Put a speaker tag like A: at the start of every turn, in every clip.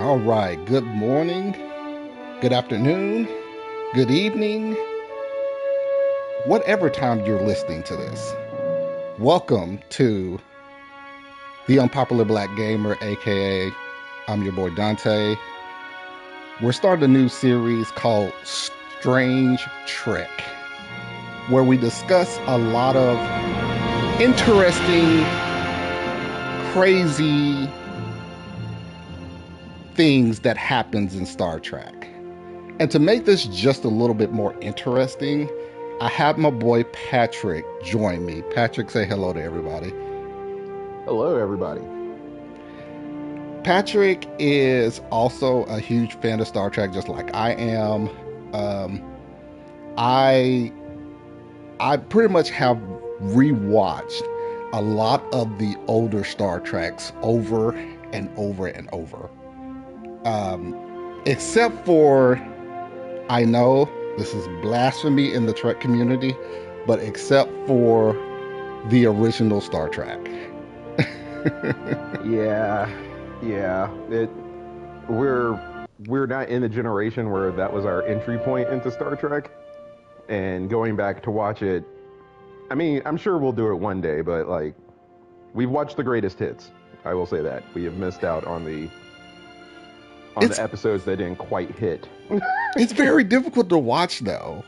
A: All right. Good morning, good afternoon, good evening, whatever time you're listening to this. Welcome to The Unpopular Black Gamer, aka I'm your boy Dante. We're starting a new series called Strange Trek, where we discuss a lot of interesting, crazy things that happens in Star Trek. And to make this just a little bit more interesting, I have my boy Patrick join me. Patrick, say hello to everybody.
B: Hello, everybody.
A: Patrick is also a huge fan of Star Trek, just like I am. Um, I I pretty much have rewatched a lot of the older Star Treks over and over and over. Um, Except for, I know this is blasphemy in the Trek community, but except for the original Star Trek.
B: Yeah, yeah. We're we're not in the generation where that was our entry point into Star Trek, and going back to watch it. I mean, I'm sure we'll do it one day, but like we've watched the greatest hits. I will say that we have missed out on the
A: It's
B: episodes that didn't quite hit.
A: it's very difficult to watch though.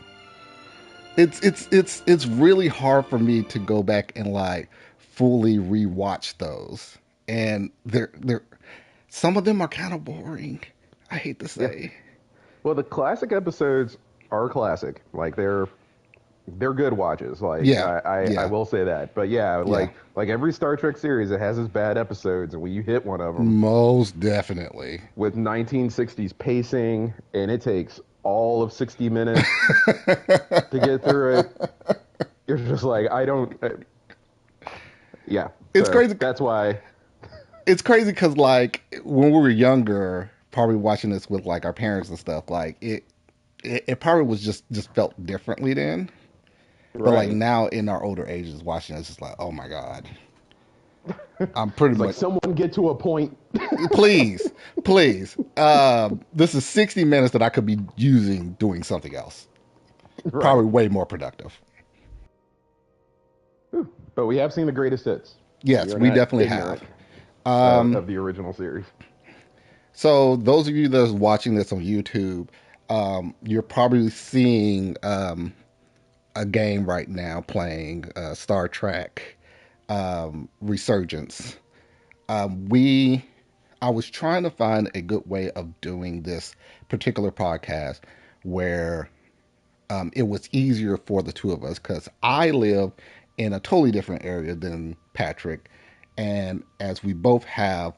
A: It's really hard for me to go back and like fully rewatch those. And they're some of them are kind of boring. I hate to
B: Yeah.
A: say.
B: Well, the classic episodes are classic. Like they're good watches. Like
A: Yeah.
B: I
A: Yeah.
B: will say that. But yeah,
A: Yeah.
B: like every Star Trek series, it has its bad episodes, and when you hit one of them
A: Most definitely.
B: with 1960s pacing, and it takes all of 60 minutes to get through it, you're just like, I don't. Yeah.
A: It's
B: So
A: crazy.
B: that's why.
A: It's crazy because like when we were younger, probably watching this with like our parents and stuff, like it probably was just felt differently then. But like
B: Right.
A: now in our older ages, watching it's just like, oh my god, I'm pretty
B: It's like
A: much
B: someone get to a point.
A: please, please. This is 60 minutes that I could be using doing something else, probably
B: Right.
A: way more productive.
B: Whew. But we have seen the greatest hits. We
A: Yes,
B: are
A: we
B: not
A: definitely have.
B: ignorant
A: Um,
B: of the original series.
A: so those of you that are watching this on YouTube, you're probably seeing a game right now playing Star Trek Resurgence. We I was trying to find a good way of doing this particular podcast where it was easier for the two of us because I live in a totally different area than Patrick, and as we both have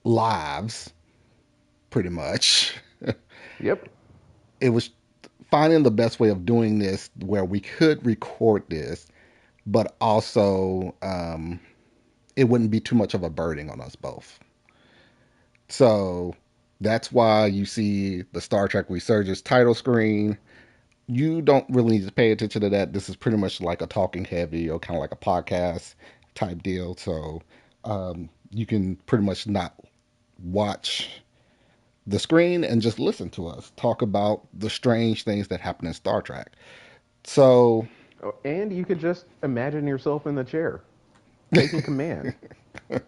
A: lives, pretty much,
B: Yep.
A: it was finding the best way of doing this where we could record this, but also it wouldn't be too much of a burden on us both. So that's why you see the Star Trek Resurgence title screen. You don't really need to pay attention to that. This is pretty much like a talking head video, kind of like a podcast type deal. So you can pretty much not watch the screen and just listen to us talk about the strange things that happen in Star Trek. So
B: Oh, and you could just imagine yourself in the chair taking command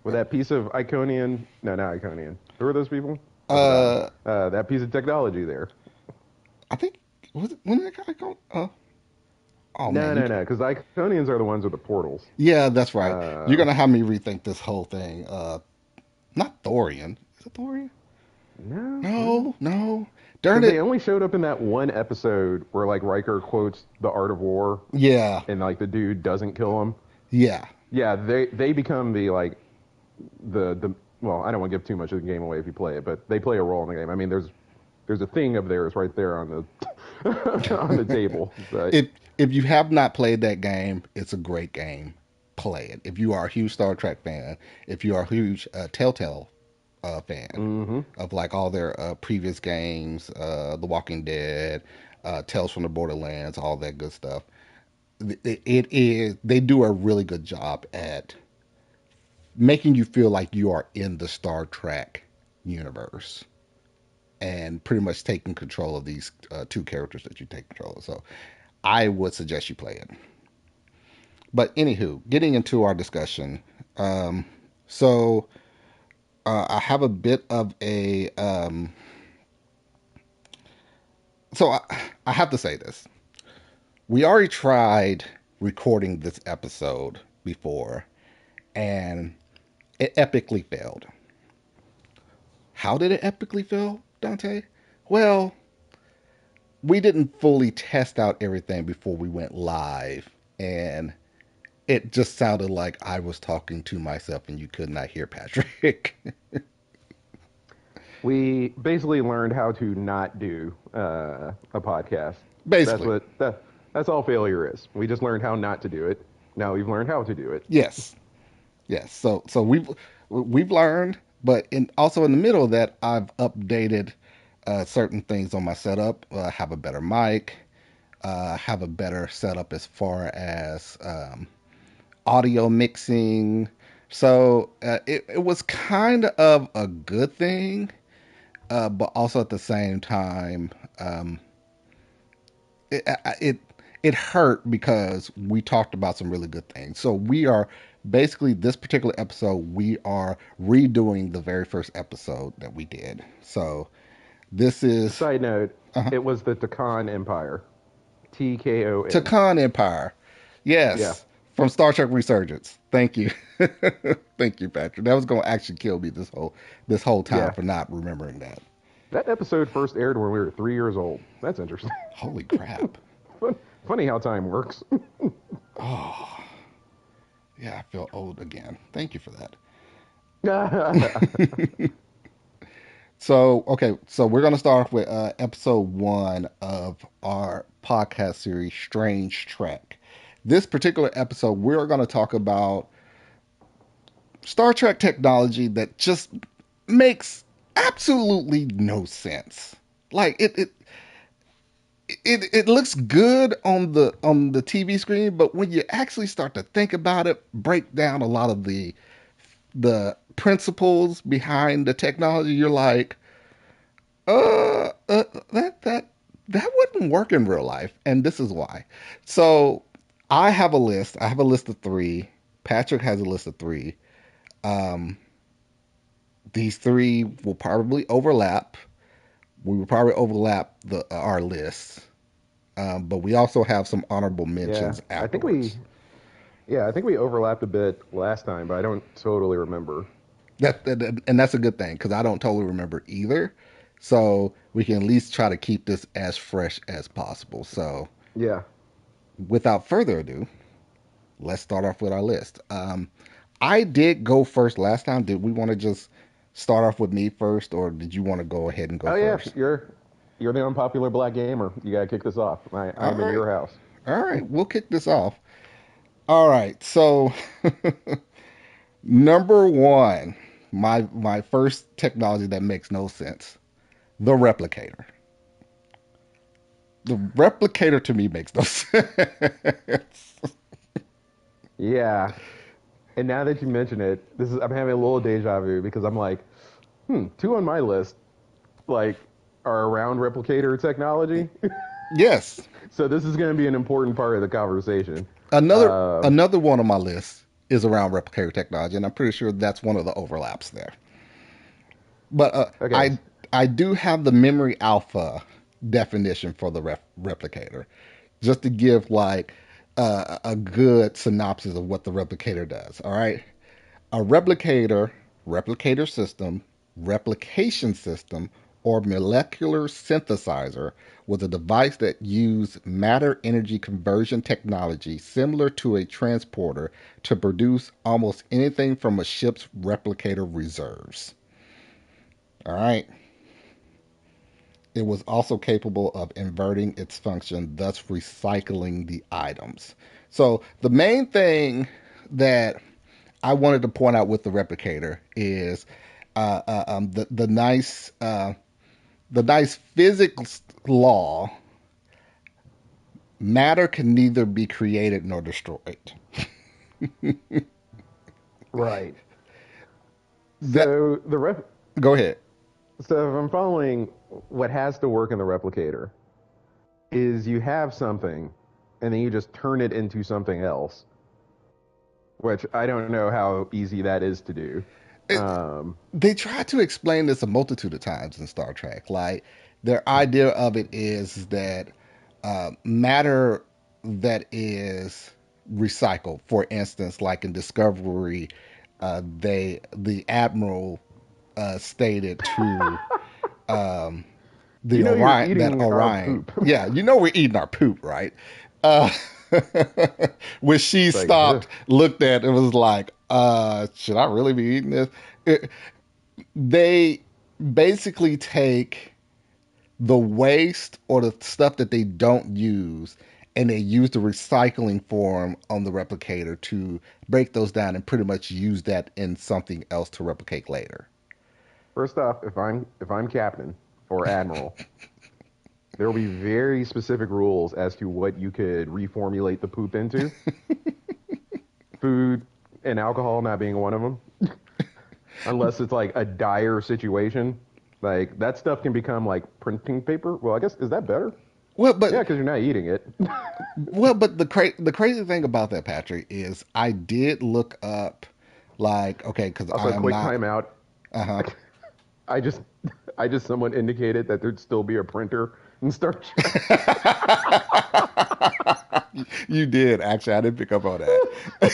B: with that piece of Iconian. No, not Iconian. Who are those people? I forgot.
A: uh,
B: That piece of technology there.
A: I think was it, when did I go? Oh man,
B: No,
A: you
B: no, no, because the Iconians are the ones with the portals.
A: yeah, that's right. You're
B: Uh,
A: gonna have me rethink this whole thing. Not Thorian. Is it Thorian?
B: no, no.
A: No, no. Darn
B: Because they
A: it.
B: only showed up in that one episode where like Riker quotes the Art of War,
A: Yeah,
B: and like the dude doesn't kill him.
A: yeah,
B: Yeah, they become the like the well, I don't want to give too much of the game away if you play it, but they play a role in the game. I mean, there's a thing of theirs right there on the on the table. But
A: if you have not played that game, it's a great game. Play it. If you are a huge Star Trek fan, if you are a huge Telltale fan
B: hmm
A: of like all their previous games, The Walking Dead, Tales from the Borderlands, all that good stuff. It is they do a really good job at making you feel like you are in the Star Trek. universe and pretty much taking control of these two characters that you take control of. So I would suggest you play it. But anywho, getting into our discussion. Um, so I have a bit of a. So I have to say this. We already tried recording this episode before, and it epically failed. How did it epically fail, Dante? Well, we didn't fully test out everything before we went live, and it just sounded like I was talking to myself and you could not hear Patrick.
B: We basically learned how to not do a podcast. That's
A: Basically,
B: what that's all failure is. We just learned how not to do it. Now we've learned how to do it.
A: yes, yes. So we've learned, but also in the middle of that, I've updated certain things on my setup. Have a better mic, have a better setup as far as audio mixing. So it was kind of a good thing, but also at the same time, um, it, it it hurt because we talked about some really good things. So we are basically this particular episode. We are redoing the very first episode that we did. So this is
B: Side note:
A: uh
B: it was the Takan Empire, TKON.
A: Takan Empire.
B: Yeah,
A: Yes, from Star Trek Resurgence. Thank you, thank you, Patrick. That was going to actually kill me this whole time
B: yeah.
A: for not remembering that.
B: That episode first aired when we were 3 years old. That's interesting.
A: Holy crap!
B: Funny how time works.
A: Oh, yeah, I feel old again. Thank you for that. So, okay, so we're going to start off with episode one of our podcast series, Strange Trek. This particular episode, we're going to talk about Star Trek technology that just makes absolutely no sense. Like it looks good on the TV screen, but when you actually start to think about it, break down a lot of the principles behind the technology, you're like, that wouldn't work in real life, and this is why. So I have a list. I have a list of three. Patrick has a list of three. Um, these three will probably overlap. We will probably overlap our lists, but we also have some honorable
B: Yeah,
A: mentions
B: I think we
A: afterwards.
B: yeah, I think we overlapped a bit last time, but I don't totally remember.
A: And that's a good thing because I don't totally remember either. So we can at least try to keep this as fresh as possible. So
B: Yeah.
A: without further ado, let's start off with our list. I did go first last time. Did we want to just start off with me first, or did you want to go ahead and go
B: Oh yeah,
A: first?
B: you're the unpopular black gamer. You gotta kick this off.
A: All
B: I'm in
A: right.
B: your house.
A: All right. We'll kick this off. All right. So, number one, my first technology that makes no sense, the replicator. The replicator to me makes no sense.
B: Yeah. And now that you mention it, I'm having a little deja vu because I'm like, two on my list like are around replicator technology.
A: Yes.
B: So this is going to be an important part of the conversation.
A: Another
B: Um,
A: another one on my list is around replicator technology, and I'm pretty sure that's one of the overlaps there. But
B: okay.
A: I do have the memory alpha definition for the replicator, just to give like a good synopsis of what the replicator does. All right, a replicator system, replication system, or molecular synthesizer was a device that used matter energy conversion technology similar to a transporter to produce almost anything from a ship's replicator reserves. All right. It was also capable of inverting its function, thus recycling the items. So the main thing that I wanted to point out with the replicator is the nice physics law: matter can neither be created nor destroyed.
B: Right.
A: That
B: So the rep
A: Go ahead.
B: So if I'm following, what has to work in the replicator is you have something, and then you just turn it into something else, which I don't know how easy that is to do.
A: It,
B: Um,
A: they try to explain this a multitude of times in Star Trek. Like their idea of it is that matter that is recycled. For instance, like in Discovery, the admiral stated to um, the
B: you know, you're
A: Orion that
B: eating our
A: Orion,
B: poop.
A: yeah, you know we're eating our poop, right? Uh, when she
B: It's like, ugh.
A: stopped, looked at it, was like, should I really be eating this? It, they basically take the waste or the stuff that they don't use and they use the recycling form on the replicator to break those down and pretty much use that in something else to replicate later.
B: First off, if I'm captain or admiral, there will be very specific rules as to what you could reformulate the poop into. Food and alcohol not being one of them, unless it's like a dire situation. Like that stuff can become like printing paper. Well, I guess is that better?
A: Well,
B: Yeah,
A: but
B: because you're not eating it.
A: the crazy thing about that, Patrick, is I did look up, like, okay, because I
B: Also,
A: am
B: quick
A: not.
B: timeout.
A: Uh huh.
B: I just, I just someone indicated that there'd still be a printer in Star Trek.
A: You did actually. I didn't pick up on that.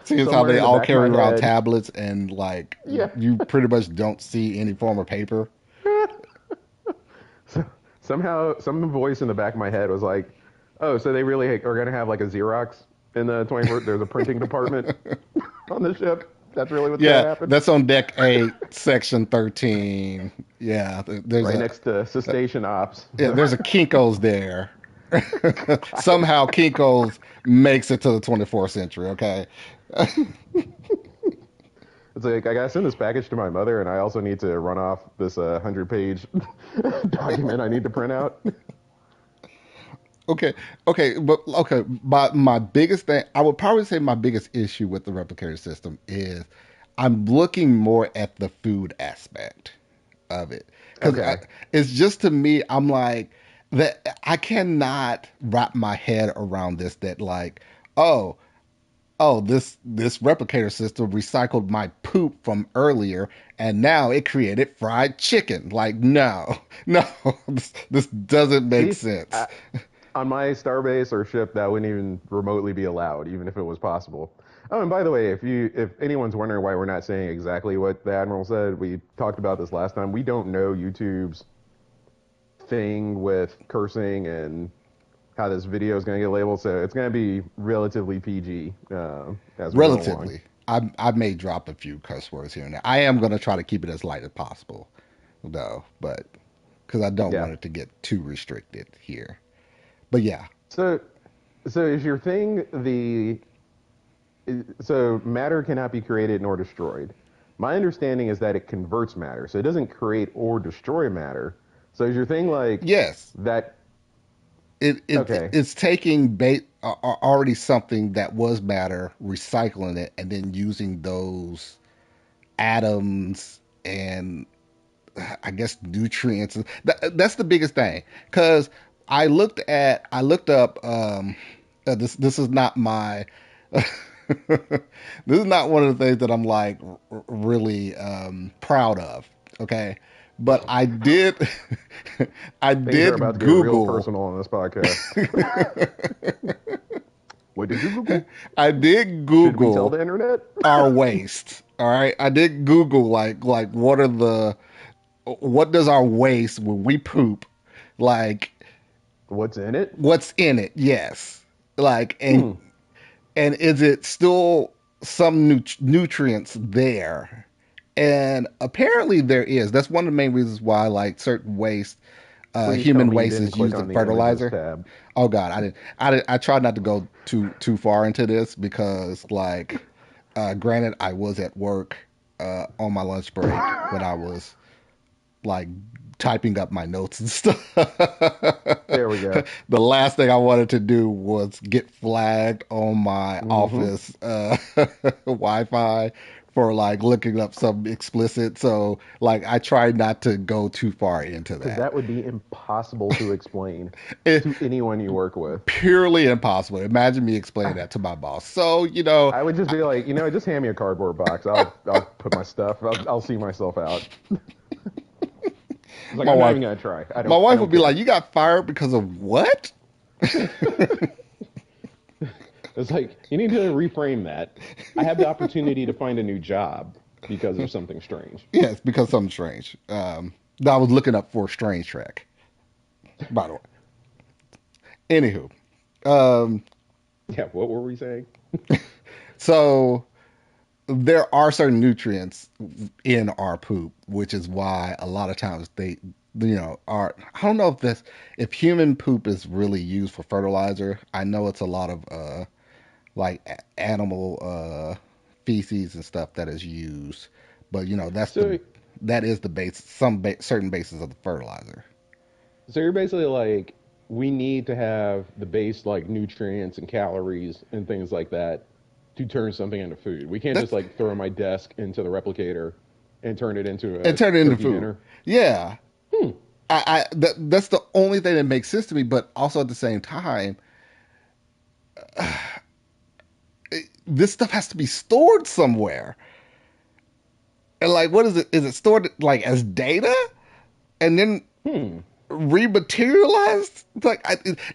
A: Seeing how
B: Somewhere
A: they
B: in the
A: all
B: back of
A: carry
B: my
A: around
B: head.
A: tablets and like
B: Yeah.
A: you pretty much don't see any form of paper.
B: So, somehow, some voice in the back of my head was like, "Oh, so they really are going to have like a Xerox in the 21st? There's a printing department on the ship. That's really what's going
A: Yeah,
B: to happen."
A: that's on deck 8, section 13. Yeah, there's
B: Right
A: a
B: next to cessation ops.
A: yeah,
B: So,
A: there's a Kinko's there. Somehow Kinko's makes it to the 24th century. Okay.
B: it's like I gotta send this package to my mother, and I also need to run off this 100-page document I need to print out.
A: Okay, okay, but okay. My biggest thing, I would probably say my biggest issue with the replicator system is I'm looking more at the food aspect of it because
B: Okay,
A: it's just to me, I'm like that. I cannot wrap my head around this. That like, oh, this replicator system recycled my poop from earlier, and now it created fried chicken. Like, no, no, this doesn't make
B: see,
A: sense.
B: on my starbase or ship, that wouldn't even remotely be allowed, even if it was possible. Oh, and by the way, if anyone's wondering why we're not saying exactly what the admiral said, we talked about this last time. We don't know YouTube's thing with cursing and how this video is going to get labeled, so it's going to be relatively PG as we go along.
A: Relatively. I may drop a few cuss words here and there. I am going to try to keep it as light as possible, though, but because I don't
B: Yeah.
A: want it to get too restricted here. But yeah,
B: So, so is your thing the so matter cannot be created nor destroyed. My understanding is that it converts matter, so it doesn't create or destroy matter. So is your thing like
A: yes,
B: that?
A: it
B: Okay,
A: it's taking already something that was matter, recycling it, and then using those atoms and I guess nutrients. That's the biggest thing because I looked up. This is not my. This is not one of the things that I'm like really proud of. Okay, but I did. I
B: things are about
A: did
B: to get real
A: Google.
B: personal on this podcast. What did you Google?
A: I did
B: Should we tell
A: Google
B: the internet?
A: our waste. All right, I did Google like what does our waste when we poop like
B: What's in it?
A: what's in it? Yes, like
B: Hmm.
A: and is it still some nutrients there? And apparently there is. That's one of the main reasons why like certain waste,
B: Please tell
A: human
B: me you
A: waste
B: didn't
A: is
B: click
A: used as
B: on the images
A: fertilizer.
B: tab.
A: Oh God, I tried not to go too far into this because like, granted, I was at work on my lunch break when I was like typing up my notes and stuff.
B: There we go.
A: The last thing I wanted to do was get flagged on my
B: Mm-hmm.
A: office Wi-Fi for like looking up some explicit. So like I try not to go too far into
B: Because
A: that.
B: that would be impossible to explain
A: It,
B: to anyone you work with.
A: purely impossible. Imagine me explaining that to my boss. So,
B: I would just be like, just hand me a cardboard box. I'll put my stuff. I'll see myself out. It's like
A: my
B: I'm not
A: wife
B: even gonna try. I
A: my
B: don't I
A: wife
B: don't
A: would be
B: care.
A: like, "You got fired because of what?"
B: It's like you need to reframe that. I have the opportunity to find a new job because of something strange.
A: Yes, because something strange. I was looking up for Strange Track, by the way. Anywho, um,
B: Yeah, what were we saying?
A: so there are certain nutrients in our poop, which is why a lot of times they, are. I don't know if human poop is really used for fertilizer. I know it's a lot of like animal feces and stuff that is used, but
B: So
A: that is the base, certain bases of the fertilizer.
B: so you're basically like we need to have the base like nutrients and calories and things like that to turn something into food. We can't just
A: That's
B: like throw my desk into the replicator and turn it into
A: and
B: a
A: turn it into
B: turkey
A: food.
B: dinner.
A: Yeah,
B: Hmm.
A: that's the only thing that makes sense to me. But also at the same time, this stuff has to be stored somewhere. And like, what is it? Is it stored like as data and then
B: Hmm.
A: rematerialized?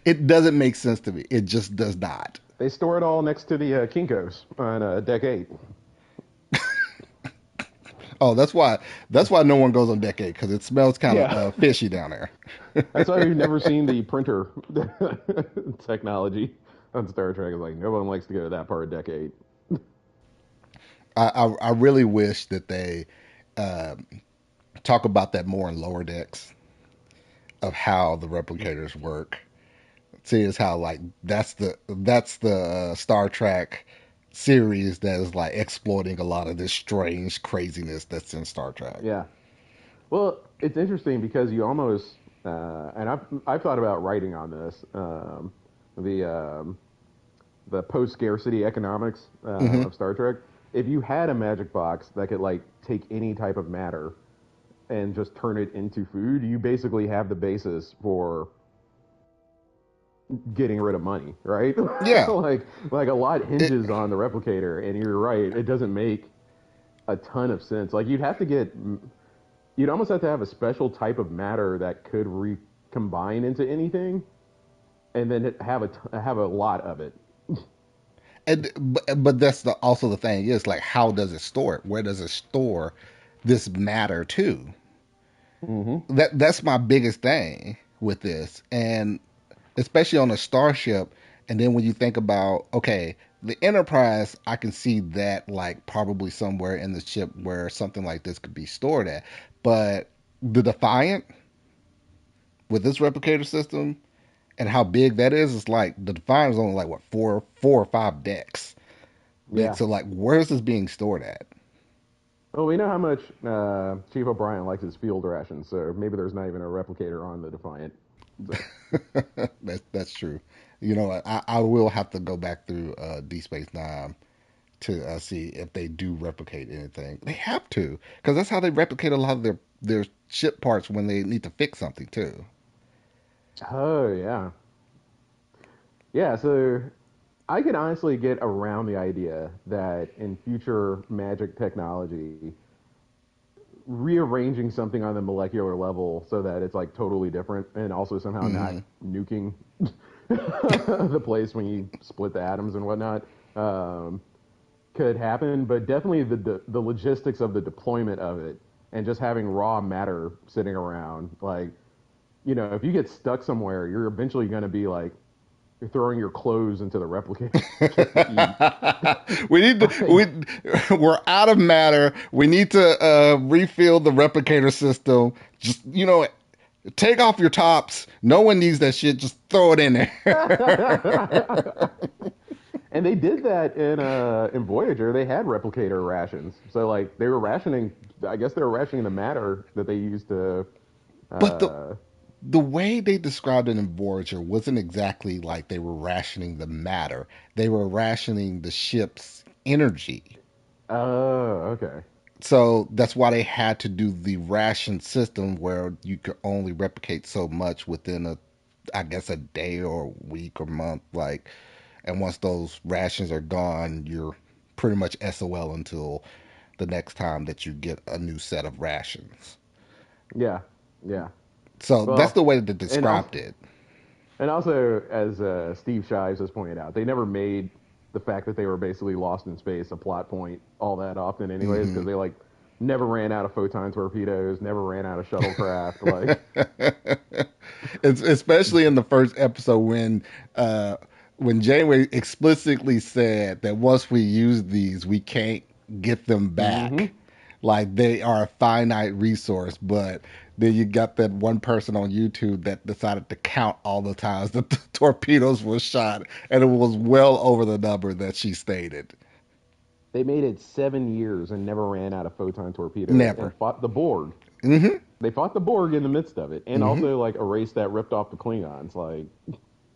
A: It doesn't make sense to me. It just does not.
B: They store it all next to the Kinkos on deck 8.
A: Oh, that's why no one goes on Decade because it smells kind of
B: Yeah.
A: fishy down there.
B: That's why we've never seen the printer technology on Star Trek. It's like no one likes to go to that part of deck 8.
A: I really wish that they uh, talk about that more in lower decks of how the replicators work. See, is how like that's the Star Trek series that is like exploiting a lot of this strange craziness that's in Star Trek.
B: Yeah. Well, it's interesting because you almost, and I've thought about writing on this, the the post scarcity economics
A: Hmm.
B: of Star Trek. If you had a magic box that could like take any type of matter and just turn it into food, you basically have the basis for getting rid of money, right?
A: Yeah,
B: like a lot
A: it,
B: hinges on the replicator, and you're right, it doesn't make a ton of sense. Like you'd almost have to have a special type of matter that could recombine into anything, and then have a lot of it.
A: but that's also the thing is like how does it store it? Where does it store this matter to?
B: Mm-hmm.
A: That's my biggest thing with this, and especially on a starship. And then when you think about okay, the Enterprise, I can see that like probably somewhere in the ship where something like this could be stored at, but the Defiant with this replicator system and how big that is like the Defiant is only like what four or five decks big.
B: Yeah.
A: So like, where's this being stored at?
B: Well, we know how much Chief O'Brien likes his field rations, so maybe there's not even a replicator on the Defiant. So,
A: That's true. I will have to go back through D Space Nine to see if they do replicate anything. They have to, because that's how they replicate a lot of their ship parts when they need to fix something too.
B: oh yeah, yeah. So I could honestly get around the idea that in future magic technology, rearranging something on the molecular level so that it's like totally different and also somehow not
A: Hmm.
B: nuking the place when you split the atoms and whatnot um, could happen, but definitely the logistics of the deployment of it and just having raw matter sitting around, like if you get stuck somewhere, you're eventually going to be like you're throwing your clothes into the replicator just to eat.
A: we need to
B: Like,
A: we're out of matter. We need to refill the replicator system. Just take off your tops. No one needs that shit. Just throw it in there.
B: and they did that in Voyager. They had replicator rations, so like they were rationing. I guess they were rationing the matter that they used to.
A: But
B: Uh,
A: the way they described it in Voyager wasn't exactly like they were rationing the matter. They were rationing the ship's energy.
B: Oh, okay.
A: So that's why they had to do the ration system where you could only replicate so much within I guess, a day or week or month. Like, and once those rations are gone, you're pretty much SOL until the next time that you get a new set of rations.
B: Yeah, yeah.
A: So that's the
B: Well,
A: way that they
B: and also,
A: described it.
B: as Steve Shives has pointed out, they never made the fact that they were basically lost in space a plot point all that often, anyways,
A: Hmm
B: because they like never ran out of photon torpedoes, never ran out of shuttlecraft. Like,
A: it's especially in the first episode uh, when Janeway explicitly said that once we use these, we can't get them
B: mm-hmm.
A: back. Like they are a finite resource, but then you got that one person on YouTube that decided to count all the times that the torpedoes were shot, and it was well over the number that she stated.
B: They made it 7 years and never ran out of photon torpedoes and
A: Never.
B: fought the Borg.
A: Hmm
B: They fought the Borg in the midst of it, and
A: hmm
B: also like erased that ripped off the Klingons. Like,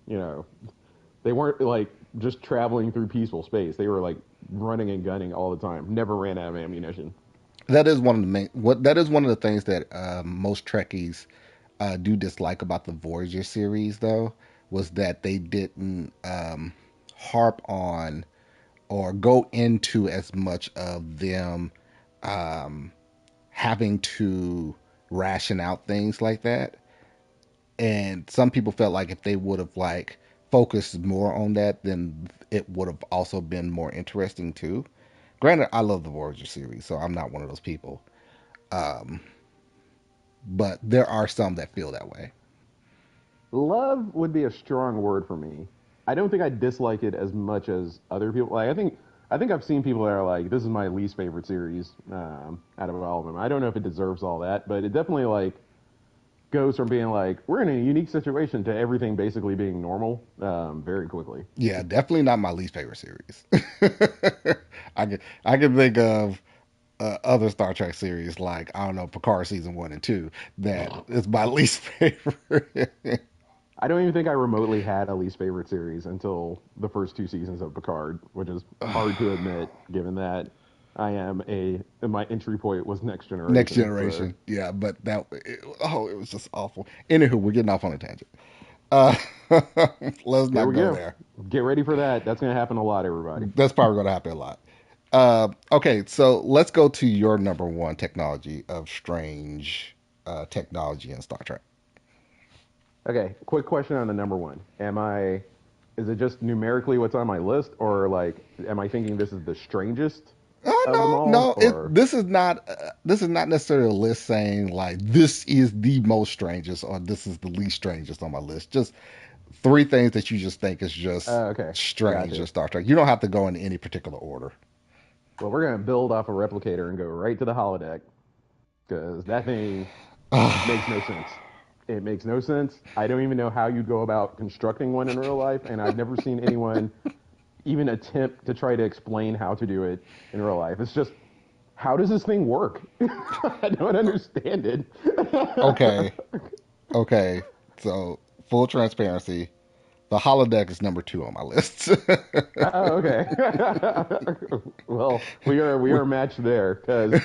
B: you know, they weren't like just traveling through peaceful space. They were like running and gunning all the time. Never ran out of ammunition.
A: That is one of the main. What that is one of the things that most Trekkies do dislike about the Voyager series, though, was that they didn't harp on or go into as much of them um, having to ration out things like that. And some people felt like if they would have like focused more on that, then it would have also been more interesting too. Granted, I love the Voyager series, so I'm not one of those people. Um, but there are some that feel that way.
B: Love would be a strong word for me. I don't think I dislike it as much as other people. Like, I think I've seen people that are like, this is my least favorite series out of all of them. I don't know if it deserves all that, but it definitely like goes from being like we're in a unique situation to everything basically being normal very quickly.
A: Yeah, definitely not my least favorite series. I can think of other Star Trek series like I don't know Picard season 1 and 2 that is my least favorite.
B: I don't even think I remotely had a least favorite series until the first two seasons of Picard, which is hard to admit given that I am a my entry point was Next
A: Next
B: Generation. So
A: Generation, yeah, but it was just awful. Anywho, we're getting off on a tangent. Uh, let's
B: there
A: not
B: we
A: go
B: go.
A: there.
B: Get ready for that. That's going to happen a lot, everybody.
A: That's probably going to happen a lot. Okay, so let's go to your number one technology of strange technology in Star Trek.
B: Okay, quick question on the number one. Is it just numerically what's on my list, or like, am I thinking this is the strangest of them
A: Oh no,
B: all,
A: no.
B: or
A: This is not necessarily a list saying like this is the most strangest or this is the least strangest on my list. Just three things that you just think is just
B: okay,
A: strange in
B: gotcha.
A: Star Trek. You don't have to go in any particular order.
B: Well, we're gonna build off a replicator and go right to the holodeck because that thing makes no sense. It makes no sense. I don't even know how you'd go about constructing one in real life, and I've never seen anyone even attempt to try to explain how to do it in real life. It's just, how does this thing work? I don't understand it.
A: Okay, okay. So full transparency, the holodeck is number two on my list.
B: Oh, okay. Well, we are matched there because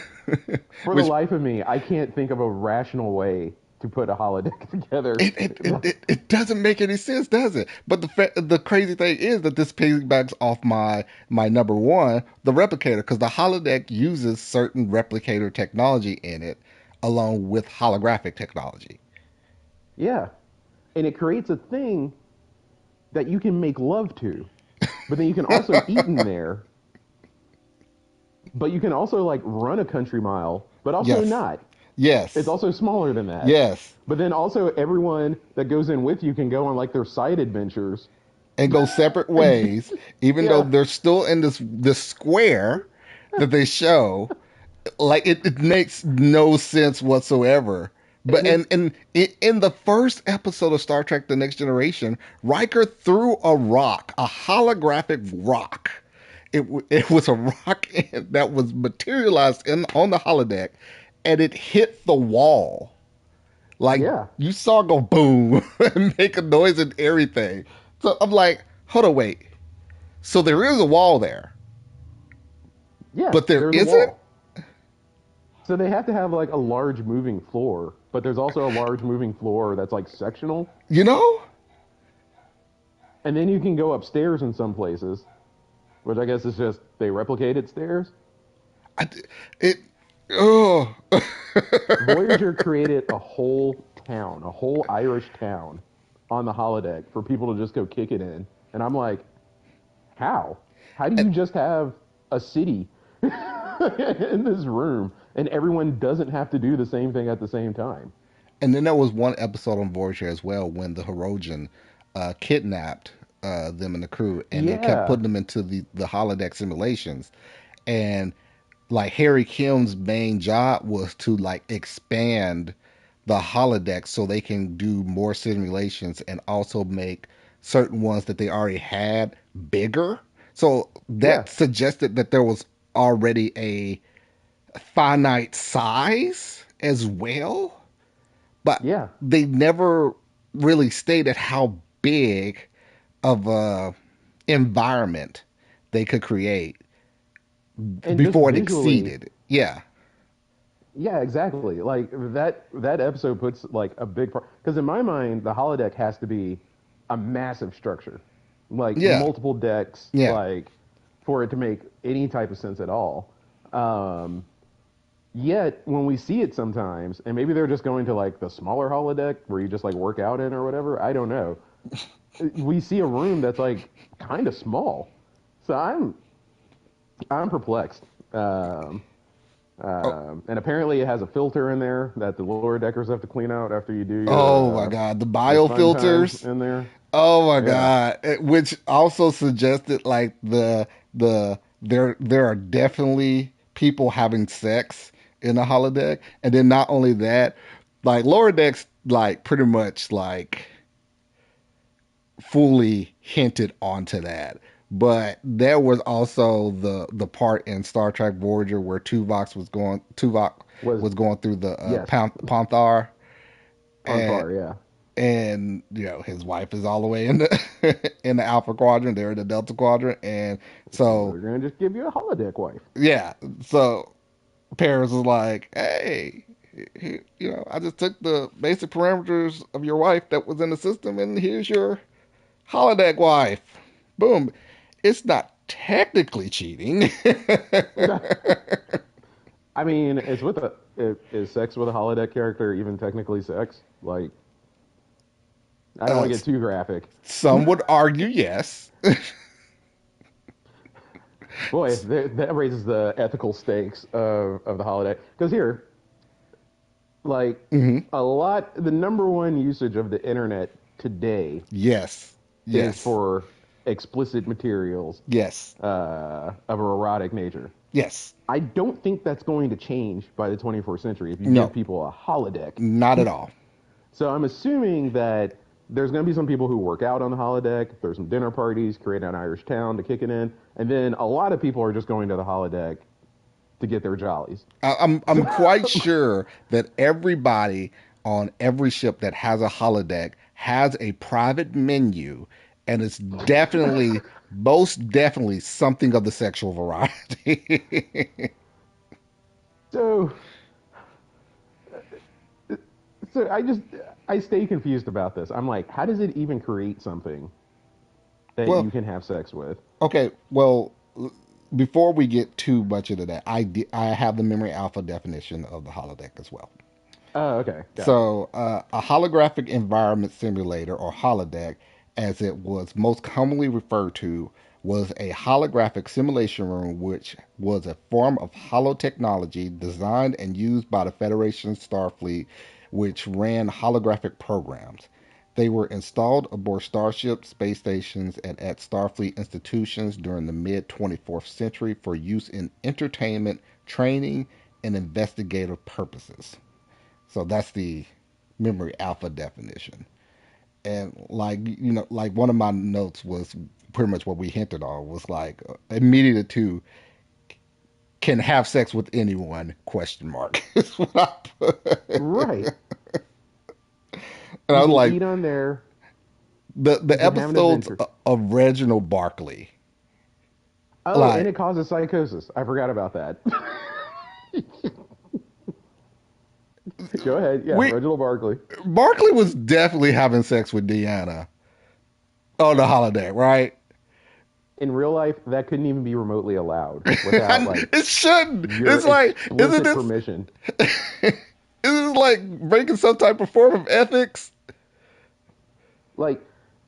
B: for the
A: Which
B: life of me, I can't think of a rational way to put a holodeck together.
A: it doesn't make any sense, does it? But the crazy thing is that this piggybacks off my number one, the replicator, because the holodeck uses certain replicator technology in it, along with holographic technology.
B: Yeah, and it creates a thing that you can make love to, but then you can also eat in there. But you can also like run a country mile, but also
A: Yes,
B: not. It's
A: yes,
B: also smaller than that.
A: yes,
B: But then also everyone that goes in with you can go on like their side adventures.
A: and go separate
B: And
A: ways, even though
B: yeah,
A: they're still in this square that they show. Like it makes no sense whatsoever. But
B: and it's
A: and in the first episode of Star Trek: The Next Generation, Riker threw a rock, a holographic rock. It was a rock that was materialized in on the holodeck, and it hit the wall. Like
B: yeah,
A: you saw it go boom and make a noise and everything. So I'm like, hold on, wait. So there is a wall there,
B: Yeah,
A: But there
B: there's a
A: isn't.
B: wall. So they have to have like a large moving floor, but there's also a large moving floor that's like sectional.
A: You know,
B: And then you can go upstairs in some places, which I guess is just they replicated stairs.
A: I, it. Oh.
B: Voyager created a whole town, a whole Irish town on the holodeck for people to just go kick it in. And I'm like, how? How do you just have a city in this room and everyone doesn't have to do the same thing at the same time?
A: And then there was one episode on Voyager as well when the Hirogen kidnapped them and the crew, and they kept
B: Yeah.
A: putting them into the holodeck simulations. And like Harry Kim's main job was to like expand the holodeck so they can do more simulations and also make certain ones that they already had bigger. So
B: Yeah.
A: that suggested that there was already a finite size as well, but
B: Yeah.
A: they never really stated how big of a environment they could create
B: And just
A: before it
B: visually,
A: exceeded. Yeah,
B: yeah, exactly. Like that episode puts like a big part because in my mind the holodeck has to be a massive structure, like
A: yeah,
B: multiple decks,
A: yeah.
B: like for it to make any type of sense at all. Um, Yet when we see it sometimes, and maybe they're just going to like the smaller holodeck where you just like work out in or whatever. I don't know. We see a room that's like kind of small, so I'm perplexed.
A: Oh,
B: And apparently it has a filter in there that the lower deckers have to clean out after you do
A: oh my God, the
B: your fun time
A: biofilters.
B: in there.
A: Oh my
B: Yeah.
A: God, which also suggested like there are definitely people having sex in the holodeck, and then not only that, like lower decks like pretty much like fully hinted onto that. But there was also the part in Star Trek Voyager where Tuvok
B: Was
A: was going through the
B: yes.
A: Panthar, and
B: Ponthar, yeah.
A: you know his wife is all the way in the in the Alpha Quadrant, they're in the Delta Quadrant, and
B: So
A: so
B: they're gonna just give you a holodeck wife.
A: yeah, so Paris was like, hey. You know, I just took the basic parameters of your wife that was in the system, and here's your holodeck wife. Boom. It's not technically cheating.
B: I mean, it's with a is sex with a holodeck character even technically sex? Like, I don't
A: uh,
B: want to get too graphic.
A: some would argue yes.
B: Boy, that raises the ethical stakes of the holodeck. Because here, like,
A: Hmm.
B: the number one usage of the internet today
A: Yes.
B: is
A: Yes.
B: for explicit materials
A: Yes.
B: of a erotic nature.
A: Yes.
B: I don't think that's going to change by the 24th century if you give
A: No,
B: people a holodeck.
A: not at all.
B: So I'm assuming that there's going to be some people who work out on the holodeck. There's some dinner parties, create an Irish town to kick it in, and then a lot of people are just going to the holodeck to get their jollies.
A: I'm quite sure that everybody on every ship that has a holodeck has a private menu, and it's definitely, most definitely, something of the sexual variety.
B: So, so I stay confused about this. I'm like, how does it even create something that
A: Well,
B: you can have sex with?
A: okay. Well, before we get too much into that, I have the memory alpha definition of the holodeck as well.
B: Oh, okay, gotcha.
A: So, a holographic environment simulator, or holodeck, as it was most commonly referred to, was a holographic simulation room which was a form of holotechnology designed and used by the Federation Starfleet, which ran holographic programs. They were installed aboard starships, space stations, and at Starfleet institutions during the mid 24th century for use in entertainment, training, and investigative purposes. So that's the memory alpha definition. And like like one of my notes was pretty much what we hinted on was like immediate to can have sex with anyone question mark is what I put.
B: Right.
A: And I
B: You
A: was
B: can
A: like
B: eat on there.
A: the
B: You can have an
A: episodes
B: adventure.
A: of Reginald Barkley.
B: Oh, and
A: Like
B: it causes psychosis. I forgot about that. Go ahead. Yeah,
A: we
B: Reginald Barkley.
A: Barkley was definitely having sex with Deanna on the holiday, right?
B: In real life, that couldn't even be remotely allowed without like
A: It shouldn't.
B: your
A: It's like, isn't
B: explicit
A: this?
B: permission.
A: Isn't this like breaking some type of form of ethics?
B: Like,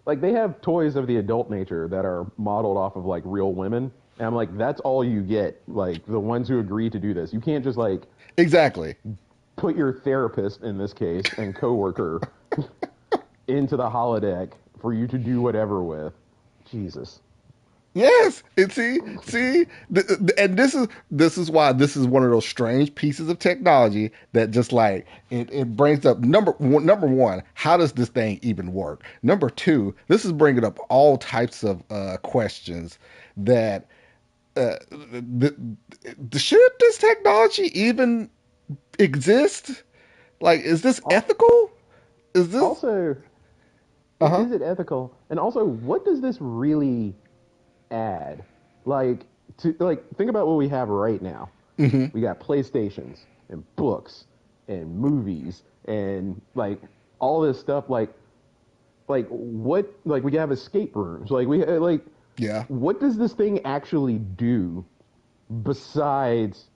B: like they have toys of the adult nature that are modeled off of like real women, and I'm like, that's all you get. Like the ones who agree to do this, you can't just like
A: Exactly.
B: put your therapist in this case and coworker into the holodeck for you to do whatever with. Jesus.
A: Yes, and and this is why this is one of those strange pieces of technology that just like it brings up number one, how does this thing even work? Number two, this is bringing up all types of questions that the, should this technology even exist? Like, is this ethical? Is this?
B: Also,
A: Uh huh.
B: is it ethical? And also, what does this really add? Like, to like think about what we have right now.
A: Hmm.
B: We got PlayStations and books and movies and like all this stuff. Like what? Like we have escape rooms. Like we like
A: Yeah.
B: what does this thing actually do besides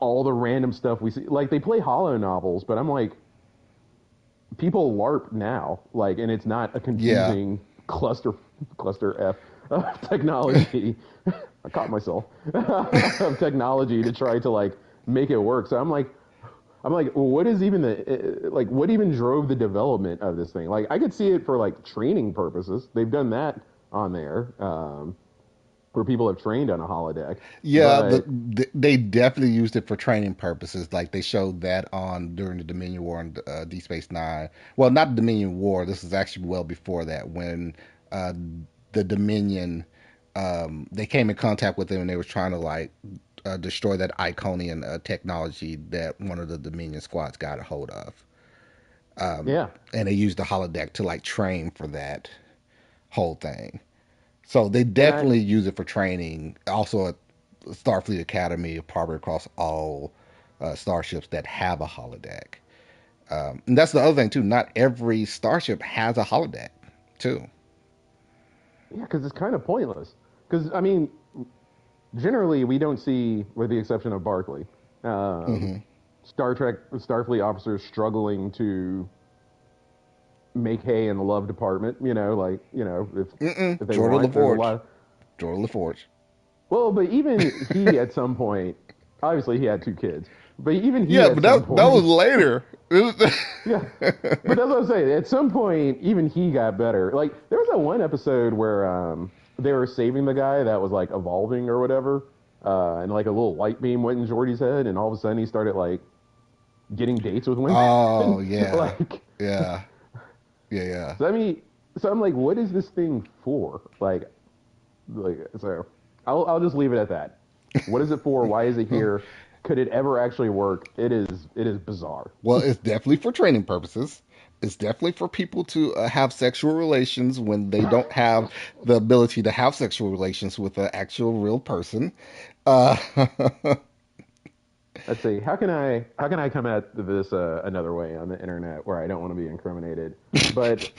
B: all the random stuff we see? Like they play hollow novels, but I'm like, people LARP now, like, and it's not a
A: Yeah.
B: confusing cluster F of technology. I caught myself of technology to try to like make it work. So I'm like, what is even the like? What even drove the development of this thing? Like, I could see it for like training purposes. They've done that on there, where people have trained on a holodeck.
A: Yeah,
B: But
A: they definitely used it for training purposes. Like they showed that on during the Dominion War and Deep Space Nine. Well, not the Dominion War. This is actually well before that when uh, the Dominion they came in contact with them and they were trying to like destroy that Iconian technology that one of the Dominion squads got a hold of.
B: yeah,
A: And they used the holodeck to like train for that whole thing. So they
B: and I
A: definitely use it for training. Also, at Starfleet Academy, probably across all starships that have a holodeck. And that's the other thing too. Not every starship has a holodeck, too.
B: yeah, because it's kind of pointless. Because I mean, generally we don't see, with the exception of Barclay, um,
A: Hmm.
B: Star Trek Starfleet officers struggling to make hay in the love department. If they
A: Jordan
B: want, there's a
A: LaForge.
B: lot.
A: Jordan LaForge.
B: Well, but even he at some point, obviously he had two kids, but even he
A: Yeah,
B: at
A: but
B: some
A: that was
B: point,
A: later.
B: yeah. But that's what I'm saying. At some point, even he got better. Like there was that one episode where they were saving the guy that was like evolving or whatever, and like a little light beam went in Jordy's head, and all of a sudden he started like getting dates with women.
A: Oh yeah,
B: Like,
A: yeah, yeah, yeah.
B: so I mean, so I'm like, what is this thing for? So I'll just leave it at that. What is it for? Why is it here? Could it ever actually work? It is bizarre.
A: Well, it's definitely for training purposes. It's definitely for people to have sexual relations when they don't have the ability to have sexual relations with an actual real person. Uh,
B: Let's see. How can I come at this another way on the internet where I don't want to be incriminated? But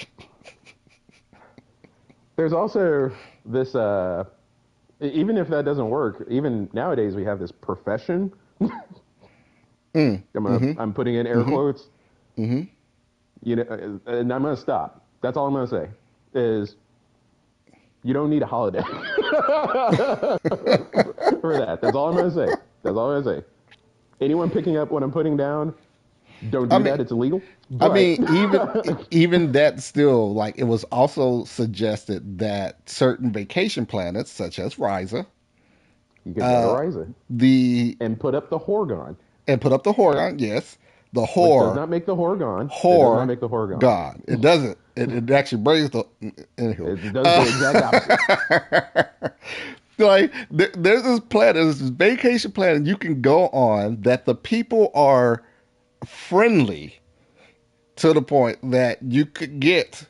B: there's also this. Even if that doesn't work, even nowadays we have this profession.
A: mm, mm-hmm,
B: I'm putting in air
A: mm-hmm,
B: quotes.
A: mm-hmm.
B: And I'm gonna stop. That's all I'm gonna say. Is you don't need a holiday for that. That's all I'm gonna say. That's all I'm gonna say. Anyone picking up what I'm putting down, don't
A: I
B: do
A: mean,
B: that. It's illegal.
A: I
B: But
A: mean, even that still like it was also suggested that certain vacation planets, such as Risa,
B: you could go to
A: uh,
B: Ryza
A: the
B: and put up the Horgon,
A: and put up the Horon, yes, the
B: which does
A: whore
B: not make the Horgon. It does not
A: whore
B: make the Horgon.
A: God. It doesn't. It actually brings the anywho.
B: It does the exact opposite.
A: Like there's this planet, there's this vacation planet you can go on that the people are friendly to the point that you could get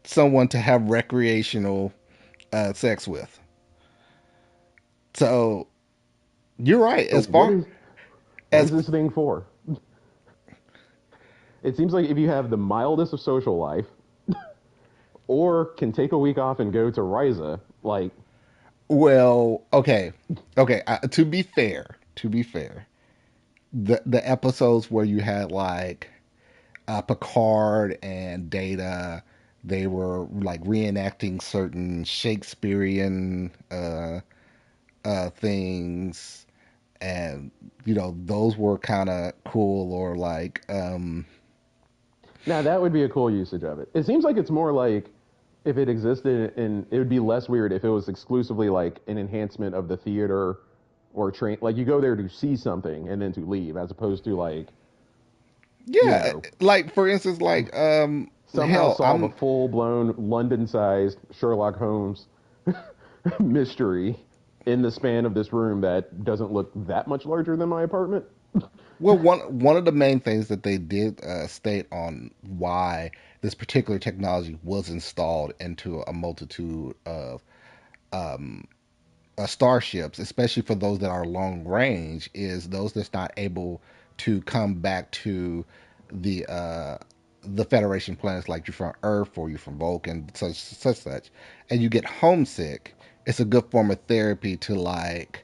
A: someone to have recreational sex with. So you're right.
B: So what is
A: As
B: this thing for? It seems like if you have the mildest of social life, or can take a week off and go to Ryza, like,
A: well, okay, okay. To be fair, the episodes where you had like Picard and Data, they were like reenacting certain Shakespearean things, and those were kind of cool. Or like,
B: now that would be a cool usage of it. It seems like it's more like if it existed, and it would be less weird if it was exclusively like an enhancement of the theater or train. Like you go there to see something and then to leave, as opposed to like, you
A: yeah,
B: know,
A: like for instance, like
B: somehow
A: hell,
B: solve a full blown London sized Sherlock Holmes mystery in the span of this room that doesn't look that much larger than my apartment.
A: well, one of the main things that they did state on why this particular technology was installed into a multitude of starships, especially for those that are long range, is those that's not able to come back to the Federation planets, like you're from Earth or you're from Vulcan, such, and you get homesick. It's a good form of therapy to like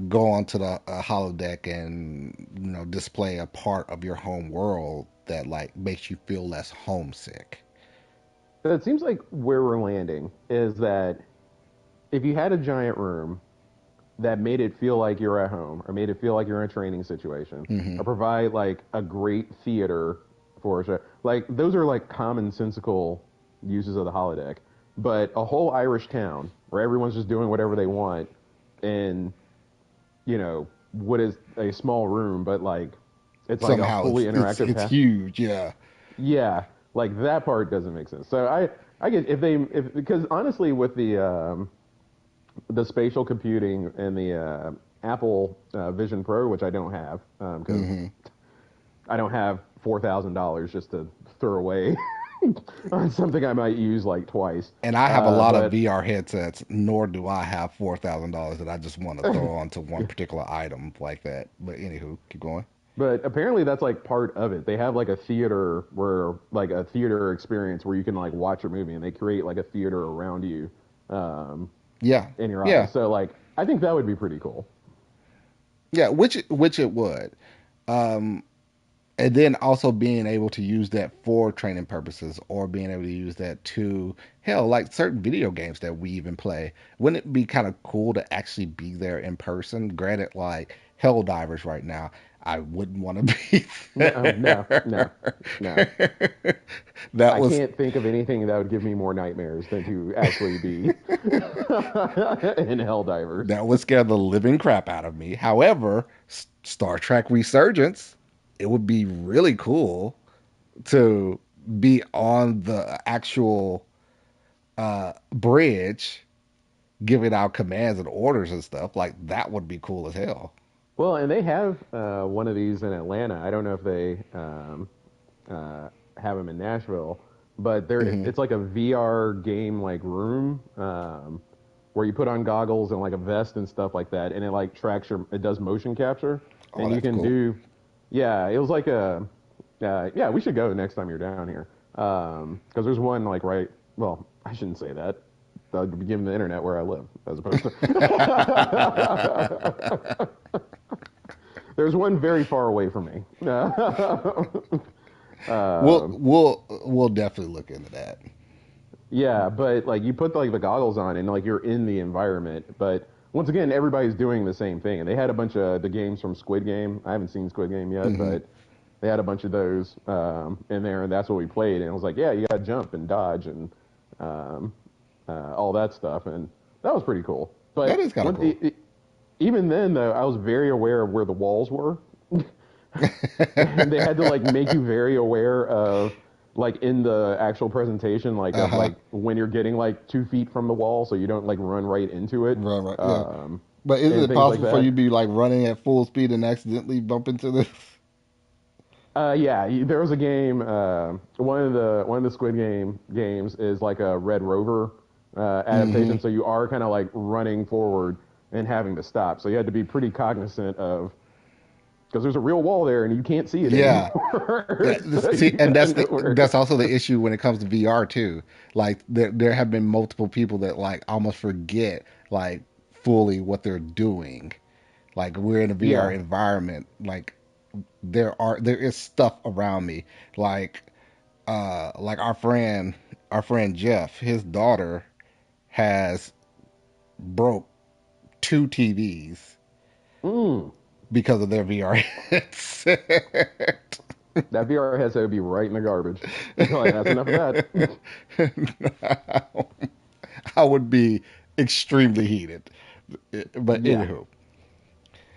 A: go onto the holodeck and display a part of your home world that like makes you feel less homesick.
B: But it seems like where we're landing is that if you had a giant room that made it feel like you're at home or made it feel like you're in a training situation
A: Hmm.
B: or provide like a great theater for a show, like those are like commonsensical uses of the holodeck. But a whole Irish town where everyone's just doing whatever they want in, what is a small room, but like it's like a
A: Somehow
B: fully
A: it's
B: interactive
A: it's
B: path.
A: huge, yeah.
B: Yeah, like that part doesn't make sense. So I get if because honestly with the spatial computing and the Apple Vision Pro, which I don't have because
A: Hmm.
B: I don't have $4,000 just to throw away on something I might use like twice.
A: And I have a lot of
B: But
A: VR headsets, nor do I have $4,000 that I just want to throw onto one particular item like that. But anywho, keep going.
B: but apparently that's like part of it. They have like a theater where like a theater experience where you can like watch a movie and they create like a theater around you um,
A: Yeah,
B: in your
A: yeah,
B: eyes. So like I think that would be pretty cool.
A: yeah. Which it would. Um, and then also being able to use that for training purposes, or being able to use that to hell, like certain video games that we even play. Wouldn't it be kind of cool to actually be there in person? Granted, like Hell Divers right now, I wouldn't want to be
B: No, no,
A: there.
B: no, no.
A: That
B: I
A: was
B: can't think of anything that would give me more nightmares than to actually be in Helldivers.
A: that would scare the living crap out of me. However, Star Trek Resurgence, it would be really cool to be on the actual bridge giving out commands and orders and stuff. Like that would be cool as hell.
B: Well, and they have one of these in Atlanta. I don't know if they uh, have them in Nashville, but
A: Hmm.
B: it's like a VR game like room where you put on goggles and like a vest and stuff like that, and it like it does motion capture,
A: Oh,
B: and you
A: that's
B: can
A: cool.
B: do, yeah, it was like yeah, we should go next time you're down here, because there's one like right, well, I shouldn't say that. I'd be giving the internet where I live, as opposed to. There's one very far away from me.
A: we'll
B: um,
A: we'll we'll definitely look into that.
B: yeah, but like you put like the goggles on and like you're in the environment, but once again, everybody's doing the same thing. And they had a bunch of the games from Squid Game. I haven't seen Squid Game yet,
A: Hmm.
B: but they had a bunch of those in there, and that's what we played. And it was like, yeah, you got to jump and dodge and um, all that stuff, and that was pretty cool.
A: That
B: But
A: is kind of cool.
B: even then, though, I was very aware of where the walls were. And they had to like make you very aware of like in the actual presentation like
A: Uh
B: of
A: huh.
B: like when you're getting like 2 feet from the wall so you don't like run right into it
A: Right, right, yeah.
B: um,
A: But is
B: and
A: it
B: things like
A: possible for you
B: that.
A: to be like running at full speed and accidentally bump into this?
B: Yeah, there was a game. One of the Squid Game games is like a Red Rover adaptation.
A: Hmm.
B: So you are kind of like running forward, and having to stop. So you had to be pretty cognizant of because there's a real wall there and you can't see it
A: Yeah.
B: anymore. So
A: See,
B: you
A: and
B: gotta know
A: that's
B: where.
A: also the issue when it comes to VR too. Like there have been multiple people that like almost forget like fully what they're doing. Like we're in a VR
B: Yeah.
A: environment. Like there is stuff around me. Like our friend Jeff, his daughter has broke two TVs
B: Mm.
A: because of their VR headset.
B: That VR headset would be right in the garbage. Like that's enough of that.
A: I would be extremely heated. But
B: Yeah.
A: anywho,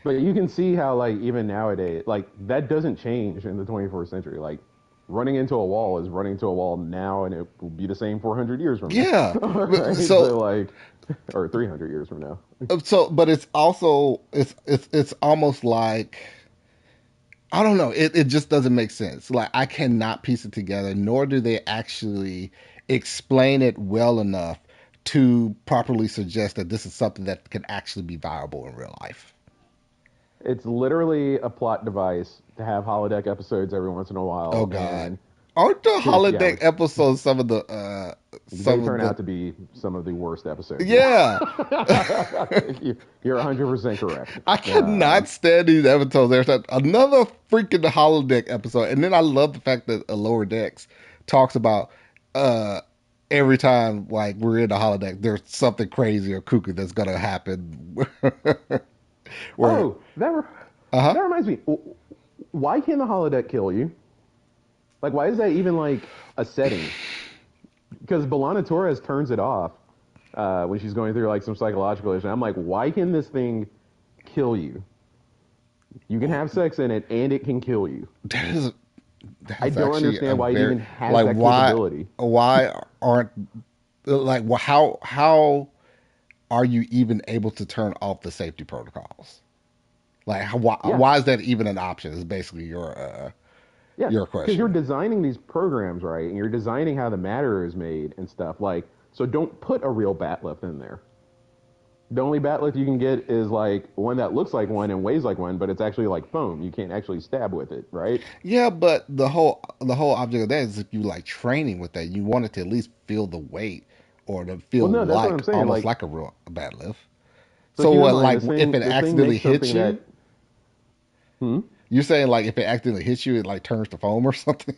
B: But you can see how like even nowadays, like that doesn't change in the 21st century. Like running into a wall is running into a wall now, and it will be the same 400 years from now.
A: yeah.
B: All
A: But-
B: right,
A: So
B: so like, or 300 years from now.
A: but it's also it's almost like I don't know. It just doesn't make sense. Like I cannot piece it together, nor do they actually explain it well enough to properly suggest that this is something that can actually be viable in real life.
B: It's literally a plot device to have holodeck episodes every once in a
A: Oh
B: while,
A: God.
B: and
A: Aren't the
B: yeah,
A: holodeck
B: which
A: episodes
B: they
A: some of
B: turn
A: the
B: out to be some of the worst episodes. Yeah,
A: yeah.
B: you're 100% correct.
A: I cannot stand these episodes. There's another freaking holodeck episode, and then I love the fact that Lower Decks talks about uh every time like we're in the holodeck, there's something crazy or cuckoo that's gonna happen. Where
B: Oh,
A: uh huh.
B: that reminds me. Why can the holodeck kill you? Like, why is that even like a setting? Because Belana Torres turns it off when she's going through like some psychological issue. I'm like, why can this thing kill you? You can have sex in it, and it can kill you.
A: That is
B: I
A: that's
B: don't
A: actually a
B: understand why it
A: very
B: even has
A: like
B: that capability.
A: why aren't like how are you even able to turn off the safety protocols? Like
B: Yeah,
A: why is that even an option? Is basically
B: yeah,
A: your
B: because you're
A: question.
B: designing these programs right, and you're designing how the matter is made and stuff. Like, so don't put a real bat lift in there. The only bat lift you can get is like one that looks like one and weighs like one, but it's actually like foam. You can't actually stab with it, right?
A: Yeah, but the whole object of that is if you like training with that, you want it to at least feel the weight or to
B: Well,
A: feel
B: no, that's what I'm
A: like
B: saying.
A: almost
B: Like,
A: like a real bad lift.
B: so
A: So
B: keep in
A: what
B: mind
A: like if it
B: this thing
A: accidentally
B: makes
A: hits
B: something
A: you,
B: that. Hmm?
A: you're saying like if it accidentally hits you, it like turns to foam or something?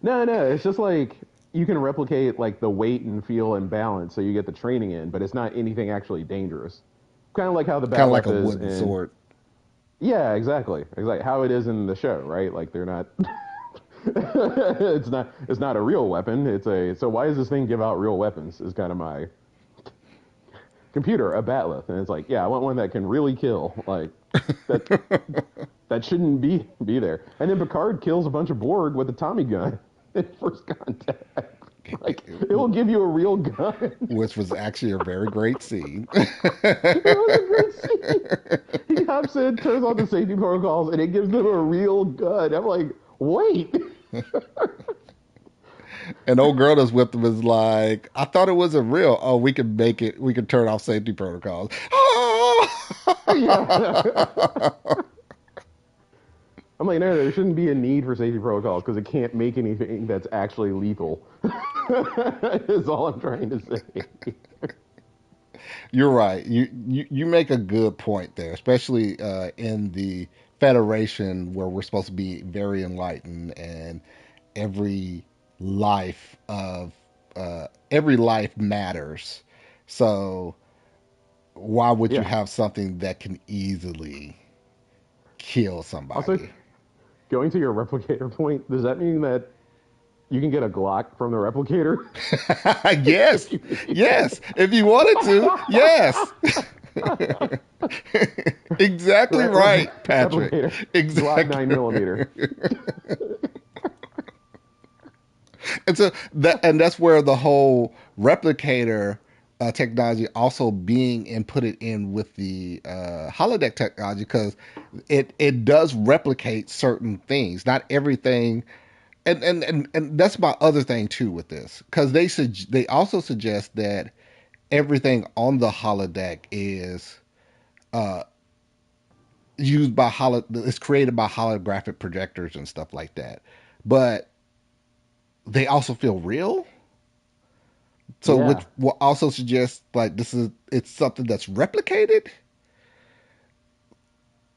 B: No, no, it's just like you can replicate like the weight and feel and balance, so you get the training in, but it's not anything actually dangerous. Kind of like how the
A: Kind
B: bat
A: of like
B: lift
A: a
B: is
A: wooden
B: in.
A: sword.
B: Yeah, exactly, exactly how it is in the show, right? Like they're not. It's not a real weapon. It's a. So why does this thing give out real weapons? Is kind of my computer a bat lift, and it's like, yeah, I want one that can really kill. Like that that shouldn't be there. And then Picard kills a bunch of Borg with a Tommy gun in First Contact. Like it will give you a real gun.
A: Which was actually a very great scene.
B: It was a great scene. He hops in, turns on the safety protocols, and it gives them a real gun. I'm like, wait.
A: And old girl that's with them is like, I thought it wasn't real. Oh, we can make it. We can turn off safety protocols.
B: Yeah. I'm like, no, there shouldn't be a need for safety protocols because it can't make anything that's actually lethal. Is all I'm trying to say.
A: You're right. You make a good point there, especially in the Federation where we're supposed to be very enlightened and every every life matters. So why would you
B: Yeah.
A: have something that can easily kill
B: Also,
A: somebody?
B: going to your replicator point, does that mean that you can get a Glock from the replicator?
A: Yes, yes. If you wanted to, yes. Exactly right, Patrick.
B: Replicator, Glock
A: Exactly
B: 9 millimeter.
A: and so and that's where the whole replicator technology also being inputted in with the holodeck technology because it does replicate certain things, not everything. And that's my other thing too with this because they also suggest that everything on the holodeck is uh, used by it's created by holographic projectors and stuff like that. But they also feel real. So which
B: Yeah.
A: will also suggest like it's something that's replicated.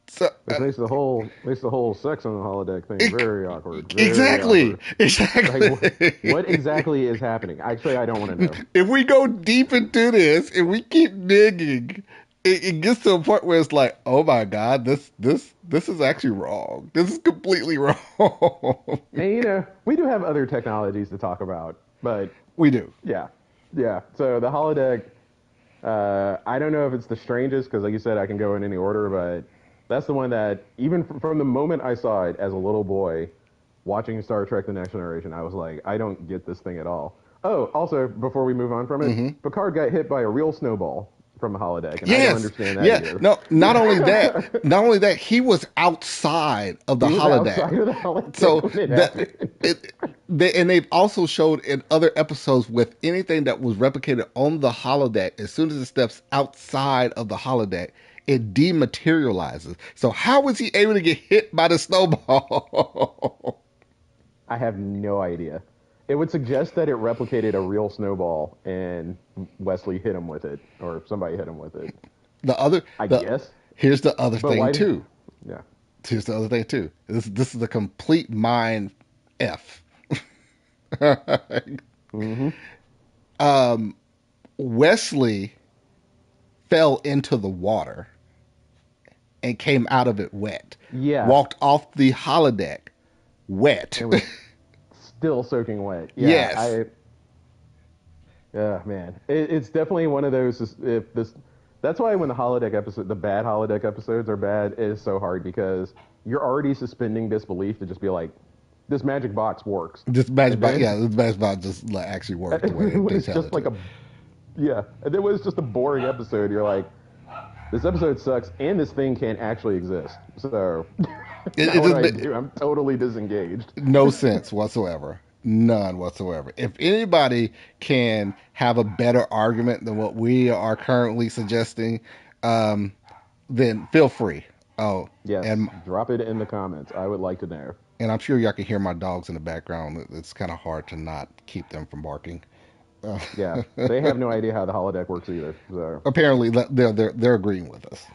A: So
B: Which makes the whole sex on the holodeck thing
A: it,
B: very awkward. Very
A: exactly,
B: awkward. Like
A: exactly.
B: what exactly is happening? Actually, I don't want to know.
A: If we go deep into this and we keep digging, it gets to a point where it's like, oh my god, this is actually wrong. This is completely wrong.
B: And we do have other technologies to talk about, but
A: We do.
B: yeah, yeah. So the holodeck, I don't know if it's the strangest because, like you said, I can go in any order, but that's the one that even from the moment I saw it as a little boy, watching Star Trek: The Next Generation, I was like, I don't get this thing at all. Oh, also, before we move on from it,
A: Hmm.
B: Picard got hit by a real snowball from the holodeck, and I don't
A: Yes.
B: understand that
A: Yeah.
B: either.
A: No. Not only that, he was outside of the
B: He was
A: holodeck.
B: outside of the holodeck
A: So
B: when it
A: that
B: happened.
A: and they've also showed in other episodes with anything that was replicated on the holodeck, as soon as it steps outside of the holodeck, it dematerializes. So how was he able to get hit by the snowball?
B: I have no idea. It would suggest that it replicated a real snowball and Wesley hit him with it, or somebody hit him with it.
A: the other
B: I
A: the
B: guess.
A: Here's the other
B: But
A: thing
B: why?
A: too.
B: Yeah.
A: Here's the other thing too. This is a complete mind f.
B: Mm-hmm.
A: Wesley fell into the water and came out of it wet.
B: Yeah.
A: Walked off the holodeck wet.
B: And was still soaking wet. Yeah.
A: Yes.
B: Yeah, man. It's definitely one of those. If this, that's why when the bad holodeck episodes are bad, it is so hard because you're already suspending disbelief to just be like, this magic box works,
A: This magic
B: and
A: bot,
B: then
A: yeah, this magic bot just like, actually worked the way
B: when
A: they
B: it's
A: tell
B: just
A: it
B: like
A: to.
B: yeah, and then when it's just a boring episode, you're like, this episode sucks, and this thing can't actually exist. So now
A: It
B: what do
A: just
B: I do? I'm totally disengaged.
A: no sense whatsoever. None whatsoever. If anybody can have a better argument than what we are currently suggesting, um, then feel free. Oh,
B: Yes,
A: and
B: drop it in the comments. I would like to know.
A: I'm sure y'all can hear my dogs in the background. It's kind of hard to not keep them from barking.
B: Yeah, they have no idea how the holodeck works either. So,
A: Apparently, they're agreeing with us.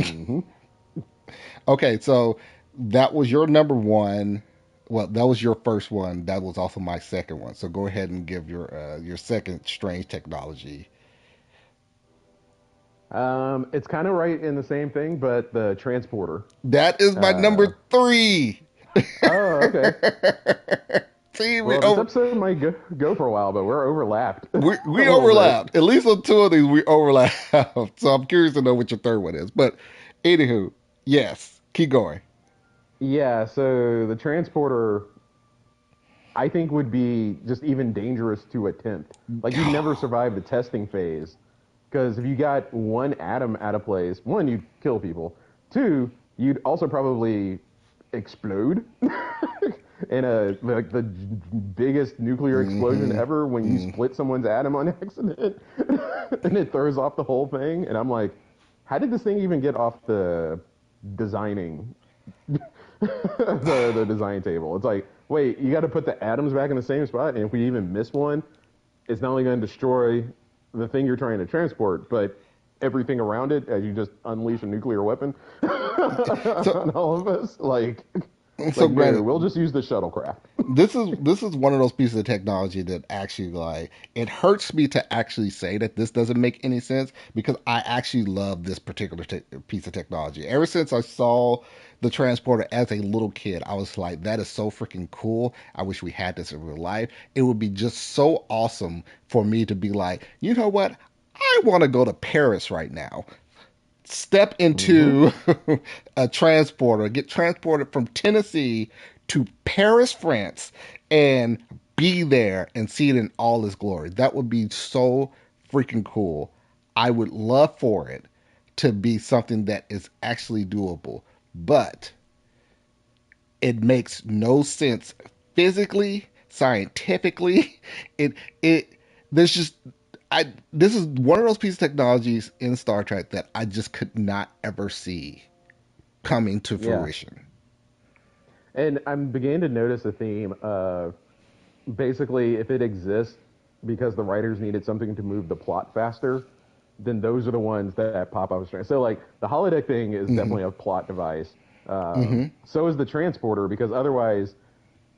B: hmm
A: Okay, so that was your number one. Well, that was your first one. That was also my second one. So go ahead and give your second strange technology.
B: it's kind of right in the same thing, but the transporter.
A: That is my
B: Uh,
A: number three.
B: oh, okay.
A: See,
B: Well, this episode might go for a while, but we're overlapped a
A: we
B: little bit.
A: overlapped. At least on two of these, we overlapped. So I'm curious to know what your third one is. But anywho, yes, keep going.
B: Yeah, so the transporter, I think, would be just even dangerous to attempt. Like, you'd never survive the testing phase. Because if you got one atom out of place, one, you'd kill people. Two, you'd also probably explode in the biggest nuclear explosion
A: Hmm.
B: ever when you split someone's atom on accident and it throws off the whole thing. And I'm like, how did this thing even get off the designing the design table? It's like, wait, you got to put the atoms back in the same spot, and if we even miss one, it's not only going to destroy the thing you're trying to transport, but everything around it as you just unleash a nuclear weapon
A: So
B: on all of us.
A: so
B: No,
A: granted,
B: we'll just use the shuttlecraft.
A: this is one of those pieces of technology that actually like it hurts me to actually say that this doesn't make any sense because I actually love this particular piece of technology. Ever since I saw the transporter as a little kid, I was like, that is so freaking cool. I wish we had this in real life. It would be just so awesome for me to be like, you know what? I want to go to Paris right now, step
B: Hmm
A: into a transporter, get transported from Tennessee to Paris, France, and be there and see it in all its glory. That would be so freaking cool. I would love for it to be something that is actually doable, but it makes no sense physically, scientifically. It there's just I this is one of those pieces of technologies in Star Trek that I just could not ever see coming to
B: Yeah.
A: fruition.
B: And I'm beginning to notice a theme of basically if it exists because the writers needed something to move the plot faster, then those are the ones that pop up. So like the holodeck thing is
A: Hmm.
B: definitely a plot device.
A: Hmm.
B: So is the transporter because otherwise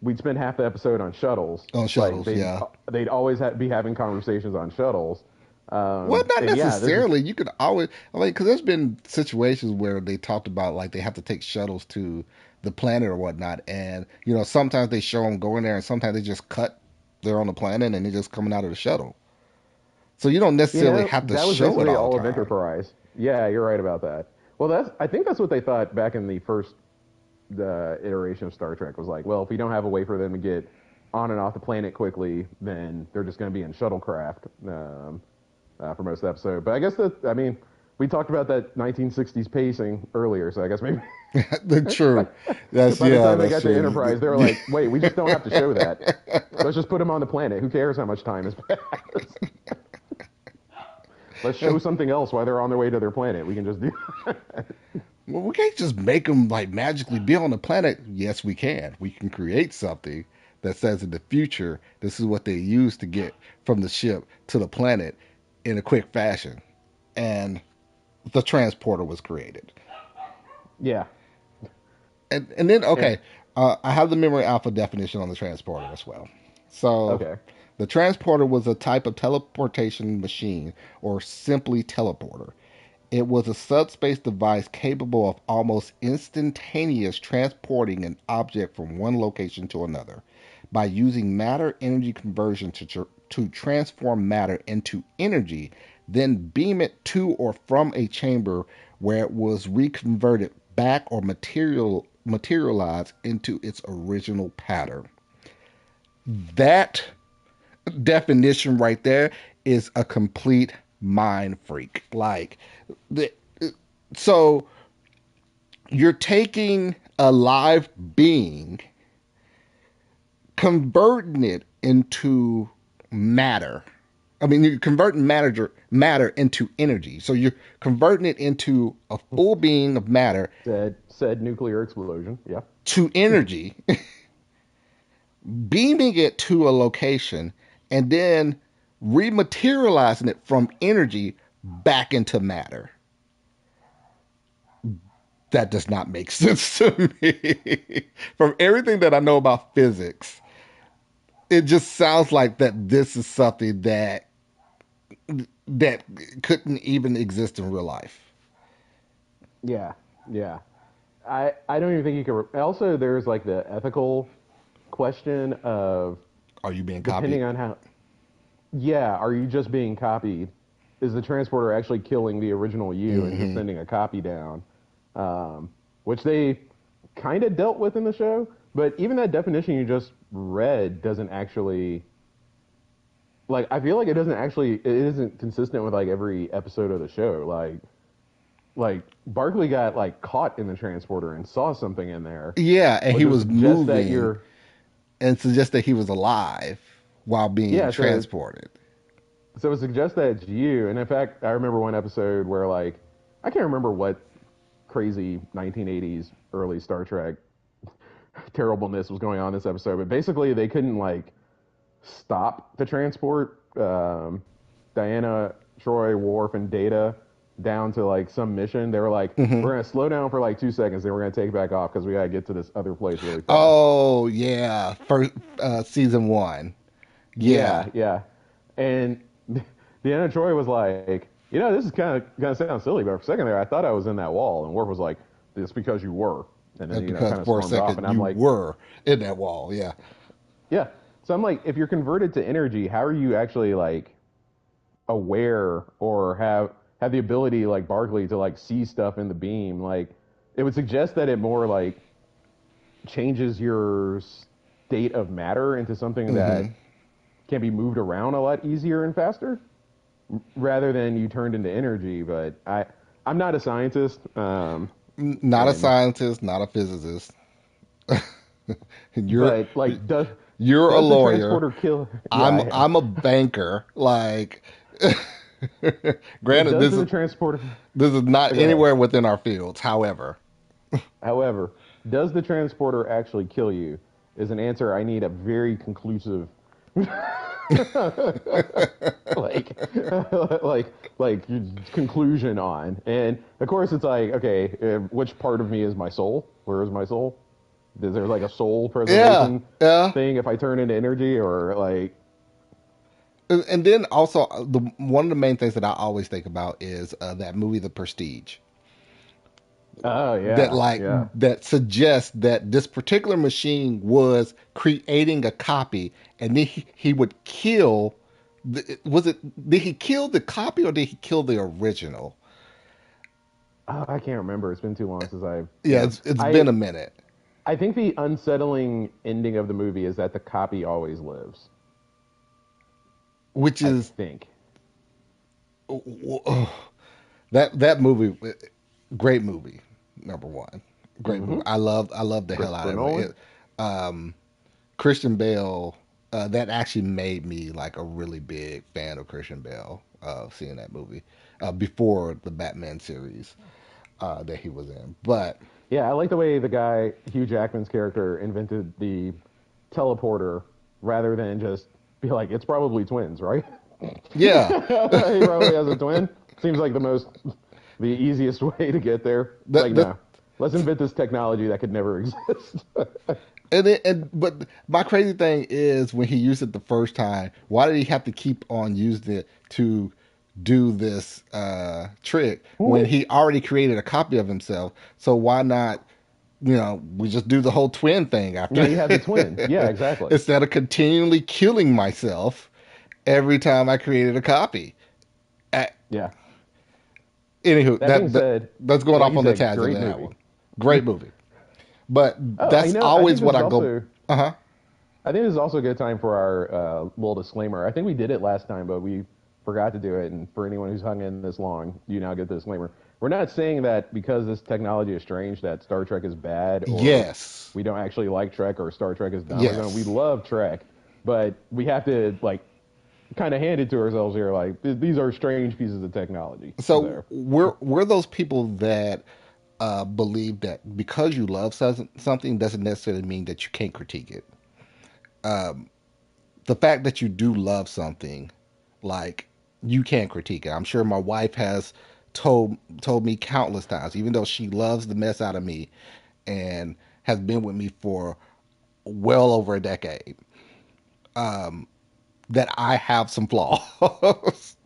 B: we'd spend half the episode on shuttles.
A: On
B: Like
A: shuttles, yeah.
B: they'd always be having conversations on shuttles.
A: Well, not
B: And yeah, this is
A: necessarily. You could always, I mean, because there's been situations where they talked about like they have to take shuttles to the planet or whatnot, and sometimes they show them going there, and sometimes they just cut. They're on the planet, and they're just coming out of the shuttle. So you don't necessarily have to
B: that was
A: show it
B: basically
A: all the
B: all of
A: time.
B: Enterprise. Yeah, you're right about that. Well, I think that's what they thought back in the first the iteration of Star Trek was like, well, if we don't have a way for them to get on and off the planet quickly, then they're just going to be in shuttlecraft for most of the episode. But I guess I mean, we talked about that 1960s pacing earlier, so I guess maybe
A: True. That's
B: by the
A: yeah.
B: time they
A: That's
B: got to
A: true.
B: Enterprise, they were like, wait, we just don't have to show that. Let's just put them on the planet. Who cares how much time has passed? Let's show something else while they're on their way to their planet. We can just do.
A: Well, we can't just make them like magically be on the planet. Yes, we can. We can create something that says in the future this is what they use to get from the ship to the planet in a quick fashion, and the transporter was created.
B: Yeah.
A: And then
B: And
A: okay, I have the memory alpha definition on the transporter as well. So
B: okay.
A: the transporter was a type of teleportation machine, or simply teleporter. It was a subspace device capable of almost instantaneous transporting an object from one location to another by using matter energy conversion to transform matter into energy, then beam it to or from a chamber where it was reconverted back or materialized into its original pattern. That definition right there is a complete mind freak. Like, the, so you're taking a live being, converting it into matter. I mean, you're converting matter into energy. So you're converting it into a full being of matter
B: Said nuclear explosion. Yeah.
A: to energy, beaming it to a location, and then rematerializing it from energy back into matter. That does not make sense to me. From everything that I know about physics, it just sounds like that this is something that couldn't even exist in real life.
B: Yeah. Yeah. I don't even think you can. Also, there's like the ethical question of
A: Are you being copied?
B: depending on how. Yeah, are you just being copied? Is the transporter actually killing the original you and just
A: Mm-hmm.
B: sending a copy down? Which they kind of dealt with in the show, but even that definition you just read doesn't actually like. I feel like it doesn't actually. It isn't consistent with like every episode of the show. Like Barkley got like caught in the transporter and saw something in there,
A: Yeah, and
B: which
A: he
B: would
A: was
B: suggest that
A: moving
B: you're
A: and suggest that he was alive while being
B: yeah.
A: transported.
B: So it suggests that it's you. And in fact, I remember one episode where like I can't remember what crazy 1980s early Star Trek terribleness was going on in this episode, but basically they couldn't like stop the transport. Diana, Troy, Worf, and Data down to like some mission. They were like,
A: Mm-hmm.
B: we're gonna slow down for like 2 seconds, then we're gonna take it back off because we gotta get to this other place really fast.
A: Oh yeah, first season one. Yeah.
B: Yeah, yeah. And Deanna Troy was like, this is kind of gonna sound silly, but for a second there, I thought I was in that wall. And Worf was like, it's because you were. And then
A: That's because
B: kind of
A: for a
B: stormed off.
A: second
B: And I'm
A: you
B: like,
A: were in that wall. Yeah.
B: yeah. So I'm like, if you're converted to energy, how are you actually like aware or have the ability like Barkley to like see stuff in the beam? Like, it would suggest that it more like changes your state of matter into something
A: Mm-hmm.
B: that can be moved around a lot easier and faster rather than you turned into energy. But I'm not a scientist,
A: Not a
B: and
A: scientist, not a physicist. you're
B: like
A: you're a
B: does the
A: lawyer.
B: transporter kill?
A: I'm
B: Yeah,
A: I'm a banker. Like
B: But
A: Granted,
B: does the transporter?
A: this is not
B: Go ahead.
A: anywhere within our fields. However,
B: However, does the transporter actually kill you? Is an answer I need a very conclusive, like, like conclusion on. And of course, it's like, okay, which part of me is my soul? Where is my soul? Is there like a soul
A: yeah,
B: preservation
A: yeah.
B: thing if I turn into energy, or like,
A: And then also the one of the main things that I always think about is that movie, The Prestige.
B: oh
A: That
B: yeah,
A: like
B: yeah.
A: that suggests that this particular machine was creating a copy, and then he would kill. Was it? Did he kill the copy or did he kill the original?
B: I can't remember. It's been too long since I've,
A: Yeah, it's been
B: I
A: a minute.
B: I think the unsettling ending of the movie is that the copy always lives.
A: Which
B: I
A: is
B: think.
A: that movie, great movie. Number one, great movie.
B: Mm-hmm.
A: I love the hell out
B: Christopher
A: of it.
B: Nolan.
A: Christian Bale, that actually made me like a really big fan of Christian Bale. Seeing that movie before the Batman series that he was in, but
B: Yeah, I like the way the guy Hugh Jackman's character invented the teleporter rather than just be like, it's probably twins, right? He
A: yeah,
B: probably has a twin. Seems like the easiest way to get there. It's like,
A: that
B: no, let's invent this technology that could never exist.
A: but my crazy thing is when he used it the first time, why did he have to keep on using it to do this trick when he already created a copy of himself? So why not, we just do the whole twin thing
B: Now
A: after
B: you have the twin. Yeah, exactly.
A: instead of continually killing myself every time I created a copy. Uh,
B: Yeah.
A: Anywho,
B: That being said,
A: that's going
B: like
A: off
B: you
A: on the
B: said,
A: tangent
B: great
A: of that
B: movie.
A: one. Great movie, but
B: Oh,
A: that's
B: I think
A: always
B: this
A: what
B: is
A: I go.
B: also
A: Uh huh.
B: I think this is also a good time for our little disclaimer. I think we did it last time, but we forgot to do it. And for anyone who's hung in this long, you now get the disclaimer. We're not saying that because this technology is strange that Star Trek is bad or
A: Yes.
B: we don't actually like Trek or Star Trek is dumb or something. We
A: Yes.
B: love Trek, but we have to like kind of hand it to ourselves here. Like these are strange pieces of technology.
A: So
B: There.
A: we're those people that believe that because you love something doesn't necessarily mean that you can't critique it. The fact that you do love something, like, you can critique it. I'm sure my wife has told me countless times, even though she loves the mess out of me and has been with me for well over a decade, that I have some flaws.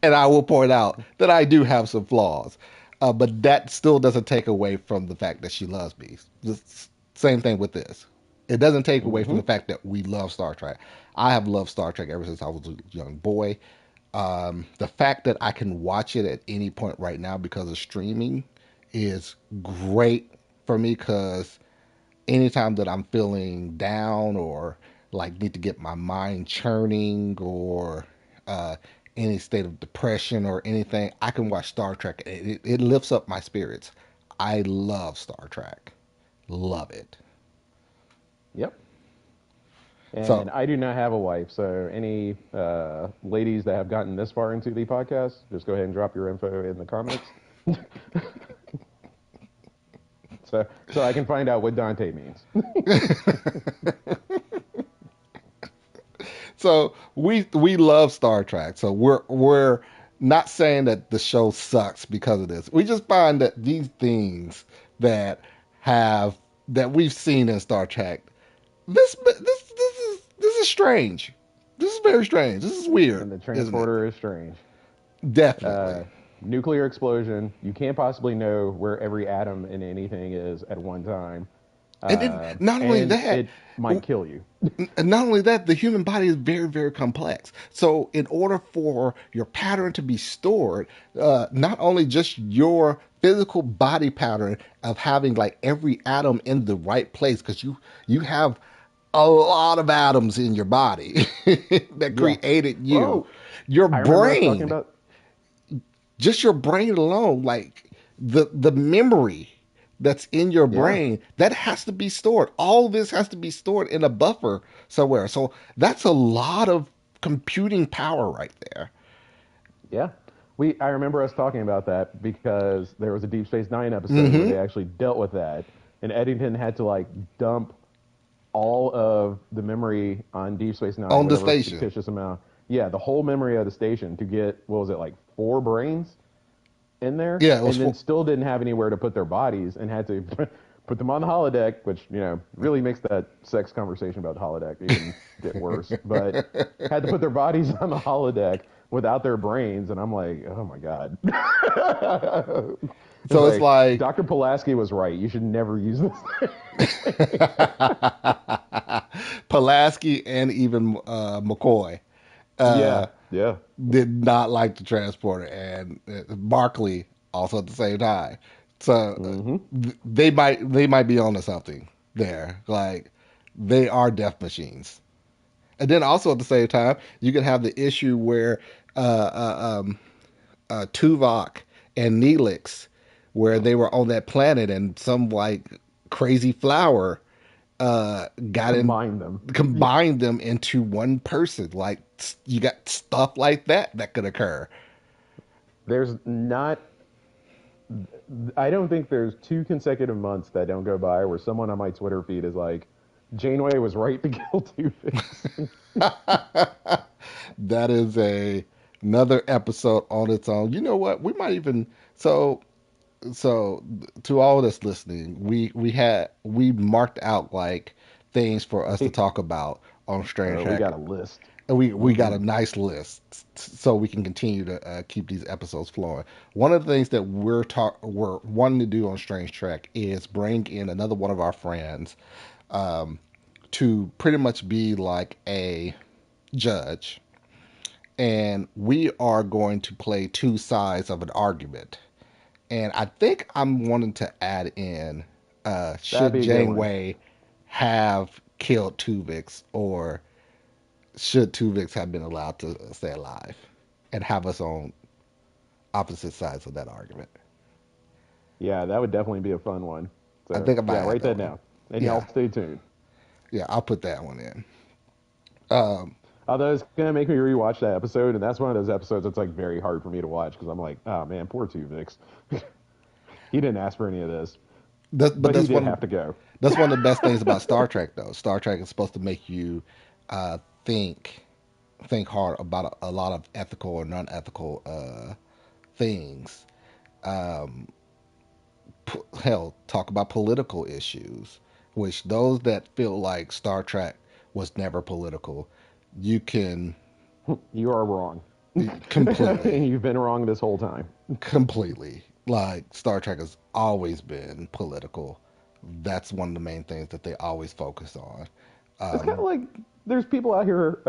A: And I will point out that I do have some flaws. But that still doesn't take away from the fact that she loves me. The same thing with this. It doesn't take away from
B: Mm-hmm.
A: the fact that we love Star Trek. I have loved Star Trek ever since I was a young boy. The fact that I can watch it at any point right now because of streaming is great for me, because anytime that I'm feeling down or like need to get my mind churning or any state of depression or anything, I can watch Star Trek. It lifts up my spirits. I love Star Trek. Love it.
B: Yep. And
A: So,
B: I do not have a wife, so any ladies that have gotten this far into the podcast, just go ahead and drop your info in the comments, so I can find out what Dante means.
A: so we love Star Trek. So we're not saying that the show sucks because of this. We just find that these things that have that we've seen in Star Trek, this is strange. This is very strange. This is weird,
B: And the
A: isn't it?
B: transporter is strange.
A: Definitely.
B: Uh, Nuclear explosion. You can't possibly know where every atom in anything is at one time,
A: And then not only
B: and
A: that,
B: it might kill you.
A: and not only that, the human body is very, very complex. So, in order for your pattern to be stored, not only just your physical body pattern of having like every atom in the right place, because you have a lot of atoms in your body that
B: Yeah.
A: created you.
B: Oh,
A: Your
B: I remember us talking
A: brain,
B: about.
A: just your brain alone, like the memory that's in your
B: Yeah.
A: brain, that has to be stored. All this has to be stored in a buffer somewhere. So that's a lot of computing power right there.
B: Yeah. I remember us talking about that because there was a Deep Space Nine episode where
A: Mm-hmm.
B: they actually dealt with that, and Eddington had to like dump all of the memory on Deep Space Nine,
A: On the
B: whatever
A: station.
B: fictitious amount. Yeah, the whole memory of the station to get what was it like 4 brains in there,
A: Yeah, it was
B: and then
A: for.
B: still didn't have anywhere to put their bodies, and had to put them on the holodeck, which really makes that sex conversation about the holodeck even get worse. But had to put their bodies on the holodeck without their brains, and I'm like, oh my god. It's
A: So it's
B: like
A: like
B: Dr. Pulaski was right. You should never use this.
A: Pulaski and even McCoy uh,
B: Yeah, yeah.
A: did not like the transporter, and Barkley also at the same time. So
B: Hmm.
A: they might be onto something there. Like they are death machines, and then also at the same time you could have the issue where Tuvok and Neelix, where they were on that planet, and some like crazy flower got in,
B: Combine them. Yeah.
A: combined them into one person. Like you got stuff like that could occur.
B: There's not I don't think there's 2 consecutive months that don't go by where someone on my Twitter feed is like, Janeway was right to kill Two Face.
A: That is another episode on its own. You know what? We might even so to all that's listening, we marked out like things for us to talk about on Strange
B: We
A: Track.
B: got a list.
A: And we got
B: Hmm.
A: a nice list so we can continue to keep these episodes flowing. One of the things that we're wanting to do on Strange Trek is bring in another one of our friends to pretty much be like a judge, and we are going to play two sides of an argument. And I think I'm wanting to add in
B: That'd
A: should
B: be a good one.
A: Janeway have killed Tuvix, or should Tuvix have been allowed to stay alive, and have us on opposite sides of that argument.
B: Yeah, that would definitely be a fun one.
A: I
B: So,
A: think I might
B: yeah,
A: add
B: write
A: that
B: that
A: one.
B: down. And
A: Yeah,
B: y'all stay tuned.
A: yeah, I'll put that one in. Um,
B: Although it's going to make me rewatch that episode, and that's one of those episodes that's like very hard for me to watch because I'm like, oh man, poor Two Vix. He didn't ask for any of this,
A: but
B: but he did have to go.
A: that's one of the best things about Star Trek, though. Star Trek is supposed to make you uh, think think hard about a lot of ethical or non-ethical things. Um, Hell, talk about political issues, which those that feel like Star Trek was never political, you can
B: You are wrong.
A: completely,
B: And you've been wrong this whole time.
A: completely. Like Star Trek has always been political. That's one of the main things that they always focus on.
B: It's kind of
A: Um,
B: like there's people out here.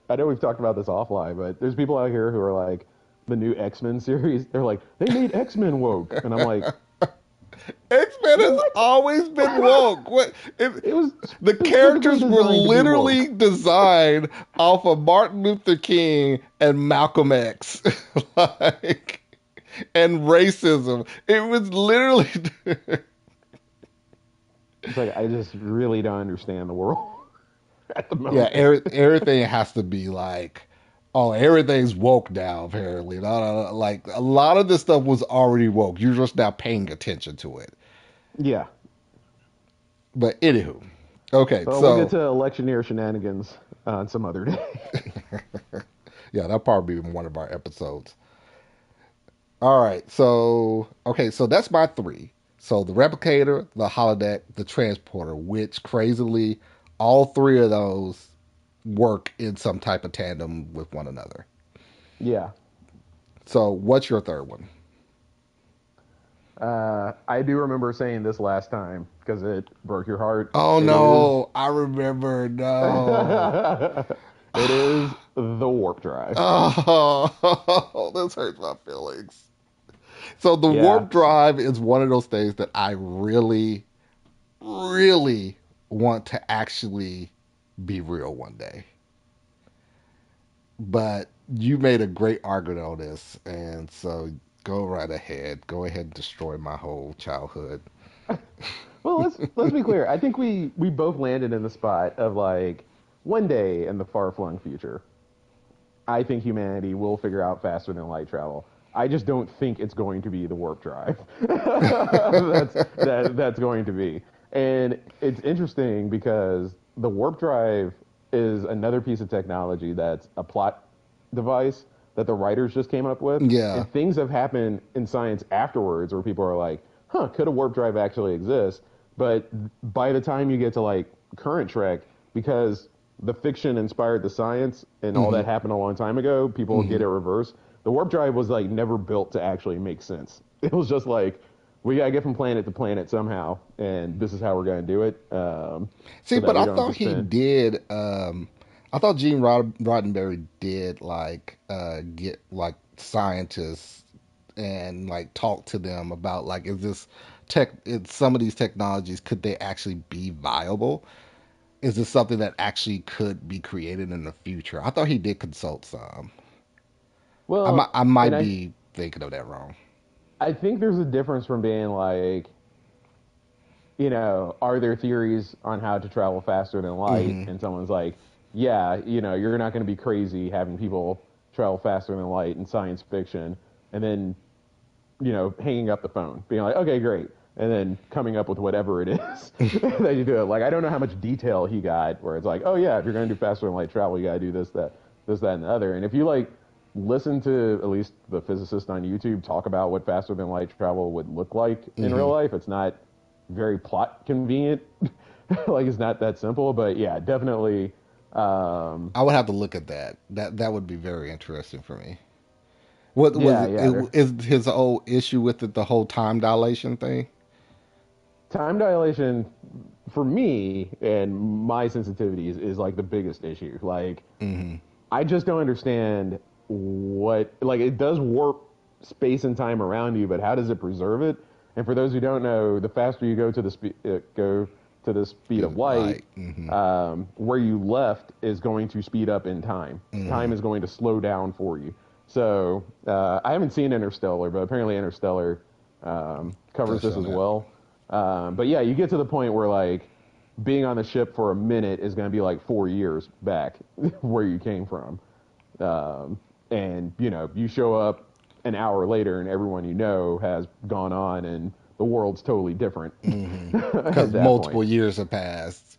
B: I know we've talked about this offline, but there's people out here who are like the new X-Men series. They're like they made X-Men woke, and I'm like,
A: X Men has
B: what?
A: always been woke.
B: It was
A: The
B: specifically
A: characters were
B: designed to be woke.
A: literally designed off of Martin Luther King and Malcolm X, like, and racism. It was literally.
B: It's like I just really don't understand the world at the
A: Yeah,
B: moment.
A: everything has to be like, oh, everything's woke now. Apparently, no, no, no, like a lot of this stuff was already woke. You're just now paying attention to it.
B: Yeah.
A: But anywho, okay,
B: So we'll get
A: so
B: to electioneer shenanigans on some other day.
A: yeah, that'll probably be one of our episodes. All right, so okay, so that's my three. So the replicator, the holodeck, the transporter, which crazily, all three of those work in some type of tandem with one another.
B: Yeah.
A: So what's your third one?
B: I do remember saying this last time because it broke your heart.
A: Oh
B: It is.
A: no, I remember. No.
B: It is the warp drive.
A: Oh, this hurts my feelings. So the
B: Yeah.
A: warp drive is one of those things that I really, really want to actually be real one day. But you made a great argument on this, and so go right ahead. Go ahead and destroy my whole childhood.
B: Well, let's be clear. I think we both landed in the spot of like one day in the far flung future. I think humanity will figure out faster than light travel. I just don't think it's going to be the warp drive. That's going to be. And it's interesting because the warp drive is another piece of technology that's a plot device that the writers just came up with.
A: Yeah.
B: And things have happened in science afterwards where people are like, huh, could a warp drive actually exist? But by the time you get to like current Trek, because the fiction inspired the science and all
A: Hmm.
B: that happened a long time ago, people get
A: Hmm.
B: it reversed. The warp drive was like never built to actually make sense. It was just like we gotta get from planet to planet somehow, and this is how we're gonna do it,
A: See,
B: so that
A: but
B: we
A: I
B: don't have to
A: thought he
B: spend.
A: did. I thought Roddenberry did like get like scientists and like talk to them about like is this tech? Is some of these technologies could they actually be viable? Is this something that actually could be created in the future? I thought he did consult some.
B: Well,
A: I
B: and
A: might
B: I
A: be thinking of that wrong.
B: I think there's a difference from being like, are there theories on how to travel faster than light?
A: Hmm.
B: And someone's like, yeah, you're not going to be crazy having people travel faster than light in science fiction. And then, hanging up the phone, being like, okay, great. And then coming up with whatever it is that you do it. Like, I don't know how much detail he got where it's like, oh, yeah, if you're going to do faster than light travel, you got to do this, that, and the other. And if you like, listen to at least the physicist on YouTube talk about what faster than light travel would look like in real
A: Hmm.
B: life, it's not very plot convenient. Like it's not that simple, but yeah, definitely. Um,
A: I would have to look at that. That would be very interesting for me. What was
B: yeah, yeah.
A: it? Is his whole issue with it the whole time dilation thing?
B: Time dilation for me and my sensitivities is like the biggest issue. Like
A: Hmm.
B: I just don't understand what like it does warp space and time around you, but how does it preserve it? And for those who don't know, the faster you go to the speed of light,
A: Like, hmm.
B: where you left is going to speed up in time. Time
A: Hmm.
B: is going to slow down for you. So I haven't seen Interstellar, but apparently Interstellar covers
A: Does
B: this
A: show
B: as
A: that.
B: well. But yeah, you get to the point where like being on the ship for a minute is going to be like 4 years back where you came from. And you show up an hour later and everyone you know has gone on and the world's totally different
A: Because
B: at that point.
A: multiple years have passed,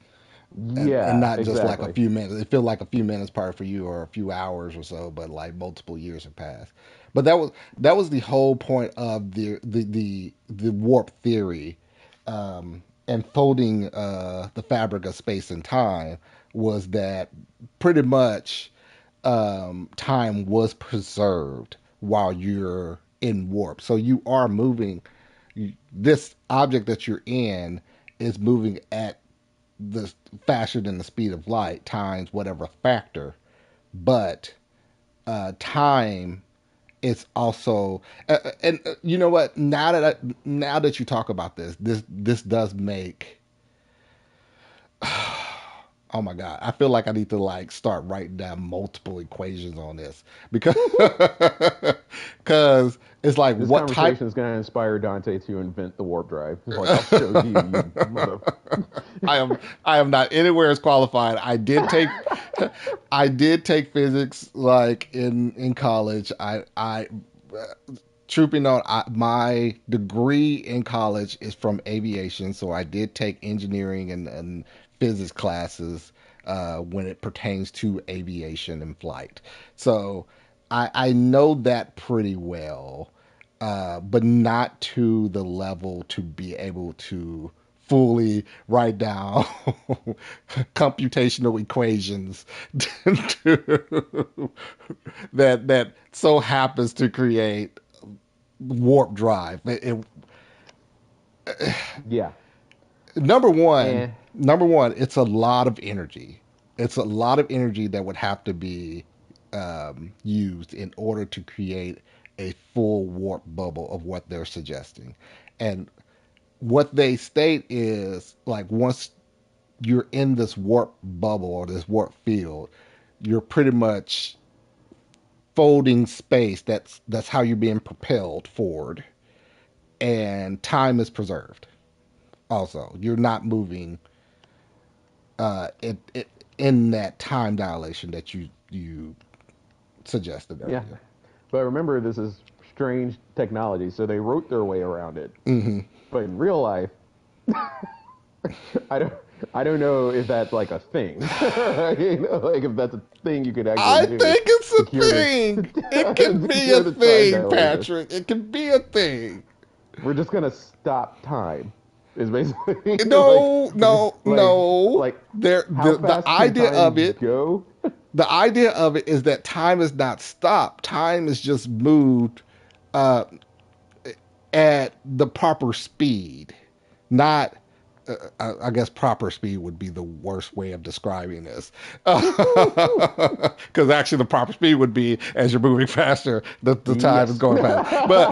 A: and
B: Yeah,
A: not just like a
B: exactly.
A: few minutes. It feels like a few minutes part for you, or a few hours or so, but like multiple years have passed. But that was the whole point of the warp theory, and folding the fabric of space and time was that pretty much time was preserved while you're in warp. So you are moving. This object that you're in is moving at the faster than the speed of light times whatever factor, but time is also and you know what? Now that you talk about this does make oh my god, I feel like I need to like start writing down multiple equations on this because because it's like
B: This
A: what type.
B: conversation is going to inspire Dante to invent the warp drive. He's like, I'll show you, you mother.
A: I am not anywhere as qualified. I did take physics like in college. I trooping on my degree in college is from aviation, so I did take engineering and physics classes when it pertains to aviation and flight. So I know that pretty well, but not to the level to be able to fully write down computational equations that so happens to create warp drive.
B: Yeah.
A: Number one,
B: And
A: number one, it's a lot of energy. It's a lot of energy that would have to be used in order to create a full warp bubble of what they're suggesting. And what they state is like once you're in this warp bubble or this warp field, you're pretty much folding space. That's how you're being propelled forward, and time is preserved. Also, you're not moving it in that time dilation that you suggested
B: Yeah.
A: earlier.
B: But remember, this is strange technology, so they wrote their way around it.
A: Hmm.
B: But in real life, I don't, I don't know if that's like a thing. Like if that's a thing you could actually
A: I
B: do
A: think it's
B: to
A: a
B: cure the
A: thing. It can
B: to
A: be a
B: cure the time
A: thing,
B: dilation.
A: Patrick. It can be a thing.
B: We're just gonna stop time. Is basically
A: No,
B: we're just
A: no, no.
B: like
A: There,
B: how
A: the
B: fast can
A: idea of
B: time
A: it,
B: go?
A: the idea of it is that time is not stopped. Time is just moved uh, at the proper speed, not. I guess proper speed would be the worst way of describing this, because actually the proper speed would be as you're moving faster, the time is
B: Yes.
A: going fast. But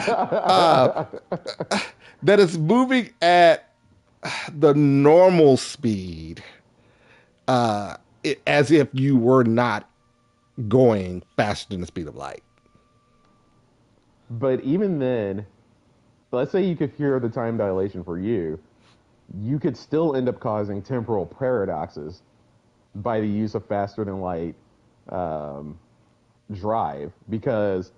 A: that it's moving at the normal speed, as if you were not going faster than the speed of light.
B: But even then, let's say you could cure the time dilation for you, you could still end up causing temporal paradoxes by the use of faster than light um, drive because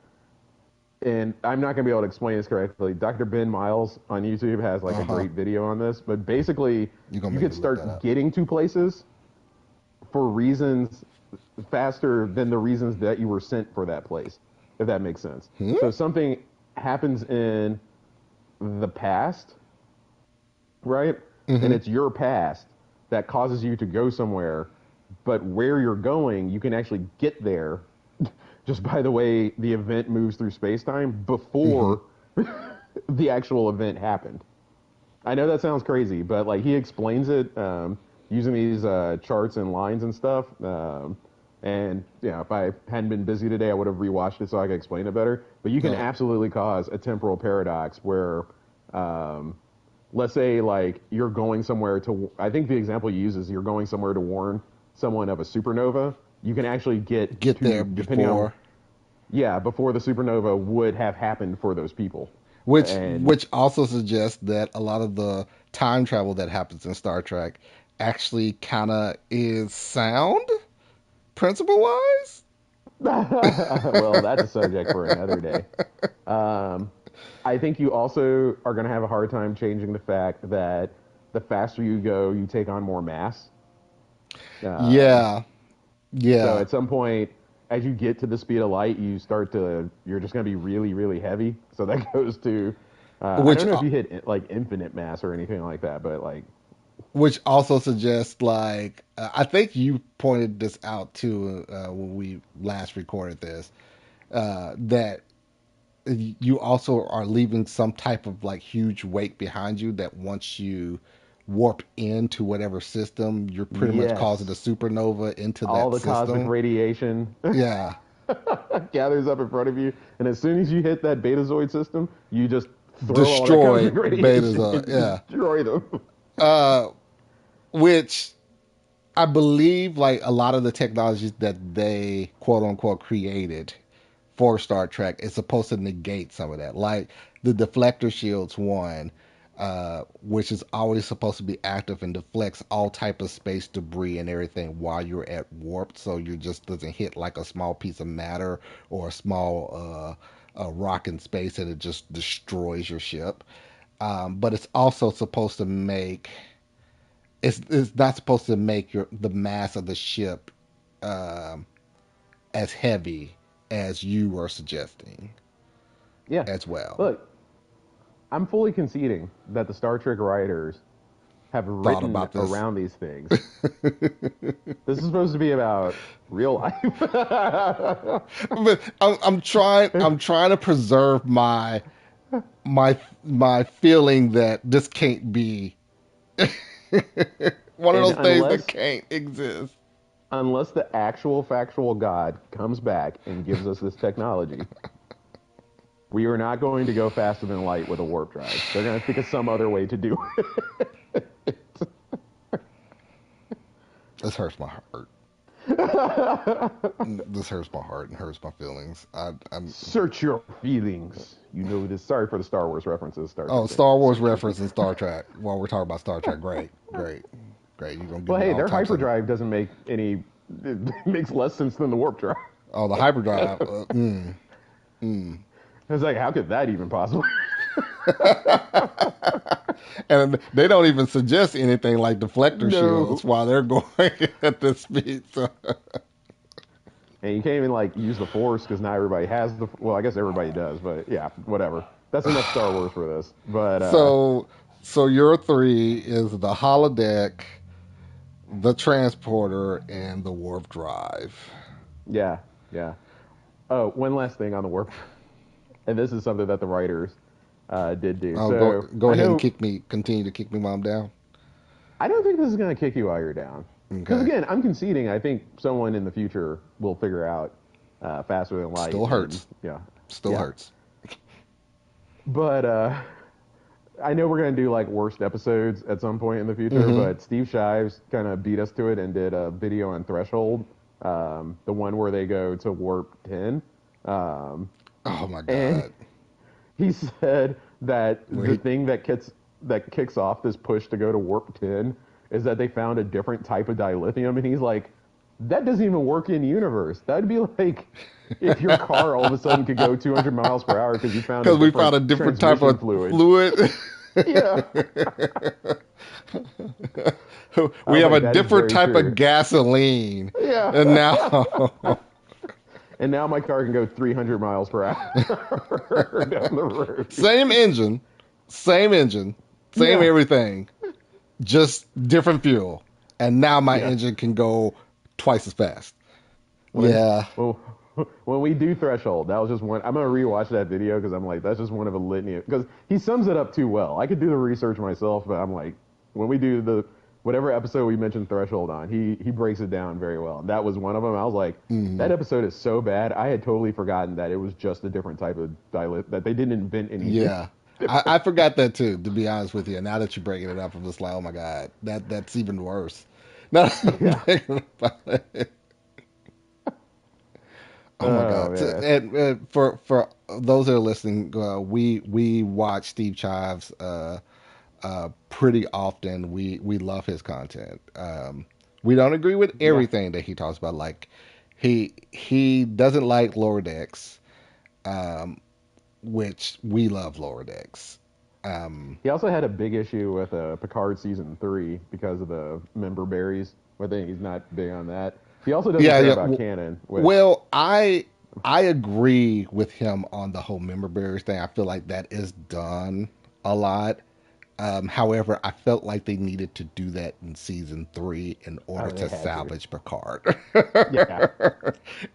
B: and I'm not going to be able to explain this correctly. Dr. Ben Miles on YouTube has like
A: Uh
B: a
A: huh.
B: great video on this, but basically
A: You're gonna
B: you
A: make
B: could
A: me look that
B: start
A: up.
B: getting to places for reasons faster than the reasons that you were sent for that place, if that makes sense.
A: Hmm?
B: So something happens in the past, right? And
A: Mm-hmm.
B: it's your past that causes you to go somewhere, but where you're going, you can actually get there just by the way the event moves through space time
A: Mm-hmm.
B: before the actual event happened. I know that sounds crazy, but like he explains it using these charts and lines and stuff. And if I hadn't been busy today, I would have rewatched it so I could explain it better. But you can
A: Right.
B: absolutely cause a temporal paradox where, um, let's say, like you're going somewhere to. I think the example you use is you're going somewhere to warn someone of a supernova. You can actually get
A: Get there
B: to, depending on,
A: before,
B: yeah, before the supernova would have happened for those people. And
A: which also suggests that a lot of the time travel that happens in Star Trek actually kind of is sound principle wise.
B: well, that's a subject for another day. Um, I think you also are going to have a hard time changing the fact that the faster you go, you take on more mass. Um,
A: Yeah,
B: so
A: yeah.
B: at some point, as you get to the speed of light, you're just going to be really, really heavy. So that goes to, I
A: Which
B: don't know if you hit like infinite mass or anything like that, but like,
A: which also suggests like I think you pointed this out too when we last recorded this that you also are leaving some type of like huge wake behind you that once you warp into whatever system you're pretty much causing a
B: yes,
A: supernova into
B: all
A: that
B: the cosmic
A: system.
B: radiation
A: Yeah,
B: gathers up in front of you, and as soon as you hit that Betazoid system, you just throw all that
A: destroy
B: cosmic
A: betas
B: radiation and
A: yeah,
B: destroy them.
A: uh which I believe like a lot of the technologies that they quote unquote created for Star Trek is supposed to negate some of that. Like the deflector shields one, which is always supposed to be active and deflects all type of space debris and everything while you're at warp, so you just doesn't hit like a small piece of matter or a small rock in space and it just destroys your ship. But it's also supposed to make it's not supposed to make the mass of the ship um, as heavy as you were suggesting
B: Yeah,
A: as well.
B: look, I'm fully conceding that the Star Trek writers have
A: Thought
B: written
A: about this.
B: around these things. This is supposed to be about real life.
A: But I'm trying to preserve my feeling that this can't be one of
B: And
A: those things that can't exist.
B: unless the actual factual God comes back and gives us this technology, we are not going to go faster than light with a warp drive. They're going to think of some other way to do it.
A: This hurts my heart. This hurts my heart and hurts my feelings. I'm
B: Search your feelings. You know this. Sorry for the Star Wars references, Star
A: Oh,
B: Trek fans.
A: Star Wars
B: Search your
A: reference
B: feelings.
A: in Star Trek. While we're talking about Star Trek, great, great, great. You're gonna give
B: Well,
A: me
B: hey,
A: all
B: their
A: types of.
B: hyperdrive doesn't make any. It makes less sense than the warp drive.
A: Oh, the hyperdrive. Mm.
B: It's like, how could that even possibly?
A: And they don't even suggest anything like deflector shields
B: No.
A: while they're going at this speed. So,
B: And you can't even like use the Force because not everybody has the. Well, I guess everybody does, but yeah, whatever. That's enough Star Wars for this. But
A: so, so your three is the holodeck, the transporter, and the warp drive.
B: yeah, yeah. Oh, one last thing on the warp, and this is something that the writers did do.
A: Oh, go
B: So
A: go
B: I
A: ahead and
B: know
A: kick me. Continue to kick me while I'm down.
B: I don't think this is going to kick you while you're down. Because
A: Okay.
B: again, I'm conceding. I think someone in the future will figure out faster than light,
A: Still
B: and
A: hurts.
B: yeah,
A: Still
B: yeah.
A: hurts.
B: But I know we're going to do like worst episodes at some point in the future.
A: Mm-hmm.
B: But Steve Shives kind of beat us to it and did a video on Threshold, the one where they go to warp 10. Um,
A: Oh my
B: and
A: god.
B: he said that the
A: Wait.
B: thing that kicks off this push to go to warp 10 is that they found a different type of dilithium, and he's like, that doesn't even work in universe. That'd be like if your car all of a sudden could go 200 miles per hour because you found a
A: Because we
B: different
A: found a different type
B: transmission
A: of
B: fluid.
A: fluid.
B: Yeah, I
A: We
B: was
A: have a
B: like, that is
A: different
B: very
A: type of
B: true.
A: gasoline.
B: Yeah,
A: And now,
B: and now my car can go 300 miles per hour down the road.
A: same engine, same
B: Yeah.
A: everything, just different fuel. And now my
B: Yeah.
A: engine can go twice as fast.
B: when
A: Yeah.
B: when when we do Threshold, that was just one. I'm gonna rewatch that video because I'm like, that's just one of a litany. Because he sums it up too well. I could do the research myself, but I'm like, when we do the whatever episode we mentioned Threshold on, he breaks it down very well. And that was one of them. I was like,
A: Mhm.
B: that episode is so bad. I had totally forgotten that it was just a different type of dilith that they didn't invent anything.
A: Yeah. I forgot that too, to be honest with you. Now that you're breaking it up, I'm just like, oh my God, that's even worse. Now that I'm
B: Yeah.
A: thinking about it. Oh my
B: Oh
A: God!
B: man.
A: And for those that are listening, we watch Steve Chives pretty often. We love his content. We don't agree with
B: Yeah.
A: everything that he talks about. Like he doesn't like lower decks, um, which we love lower decks. Um,
B: He also had a big issue with Picard season 3 because of the member berries. I think he's not big on that. He also doesn't
A: yeah,
B: care
A: yeah.
B: about canon, which
A: Well, I agree with him on the whole member berries thing. I feel like that is done a lot. However, I felt like they needed to do that in season three in order
B: oh, they
A: to
B: had to.
A: salvage Picard.
B: Yeah.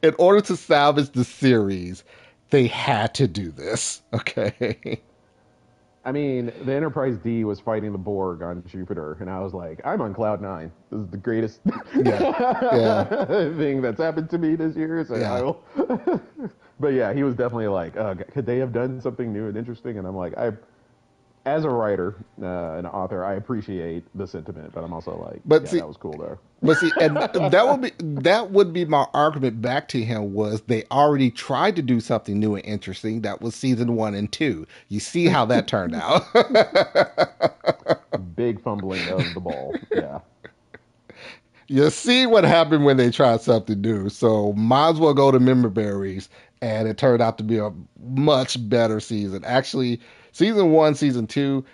A: In order to salvage the series, they had to do this. Okay.
B: I mean, the Enterprise D was fighting the Borg on Jupiter, and I was like, I'm on cloud nine. This is the greatest
A: Yeah. Yeah.
B: thing that's happened to me this year. So I
A: Yeah.
B: will. But yeah, he was definitely like, could they have done something new and interesting? And I'm like, as a writer, an author, I appreciate the sentiment, but I'm also like,
A: But
B: yeah,
A: see,
B: that was cool though.
A: But see, and that would be my argument back to him was they already tried to do something new and interesting. That was season one and two. You see how that turned out.
B: Big fumbling of the ball. Yeah.
A: You see what happened when they tried something new. So might as well go to member berries, and it turned out to be a much better season. Actually, season one, season two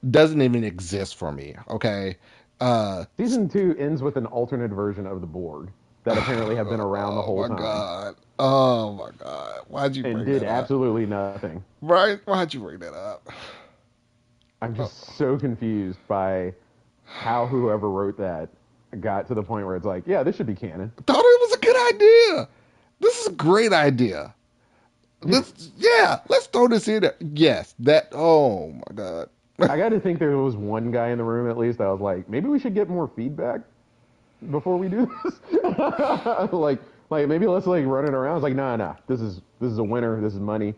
A: doesn't even exist for me. Okay. Uh,
B: Season 2 ends with an alternate version of the Borg that apparently have been around the
A: oh
B: whole
A: my
B: time
A: god. Oh my god. Why'd you
B: and
A: bring
B: did
A: that up?
B: absolutely nothing.
A: Right? Why'd you bring that up?
B: I'm
A: Oh,
B: just so confused by how whoever wrote that got to the point where it's like, yeah, this should be canon.
A: thought it was a good idea. This is a great idea. Let's throw this in there. Yes, that. Oh my god.
B: I got to think there was one guy in the room at least that was like, maybe we should get more feedback before we do this. like, like maybe let's like run it around. It's like, nah. This is a winner. This is money.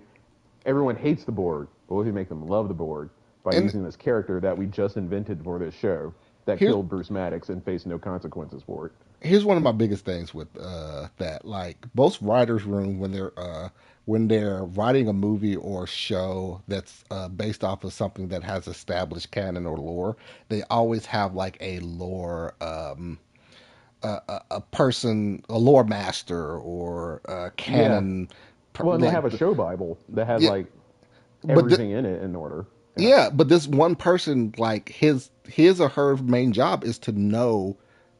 B: Everyone hates the Borg, but what if we make them love the Borg by
A: And
B: using this character that we just invented for this show that
A: here's
B: killed Bruce Maddox and faced no consequences for it?
A: here's one of my biggest things with that. Like most writers' room when they're writing a movie or show that's based off of something that has established canon or lore, they always have like a lore a person, a lore master or a
B: Yeah.
A: canon,
B: Well, and they
A: like
B: have a show Bible that has
A: yeah,
B: like
A: but
B: everything in it in order. Yeah.
A: yeah, but this one person, like his or her main job is to know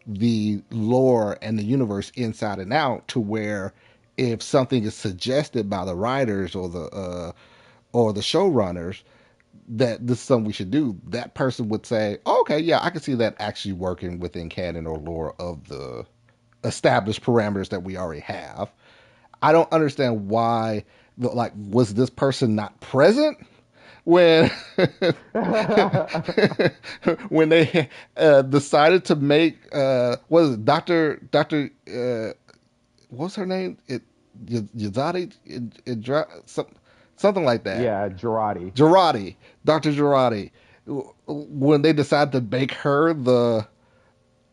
A: the lore and the universe inside and out, to where if something is suggested by the writers or the showrunners that this is something we should do, that person would say, oh, okay, yeah, I can see that actually working within canon or lore of the established parameters that we already have. I don't understand why, like, was this person not present when when they decided to make what is it, what's her name? Yazadi, something like that.
B: Yeah, Girardi.
A: Girardi, Dr. Girardi, when they decided to make her the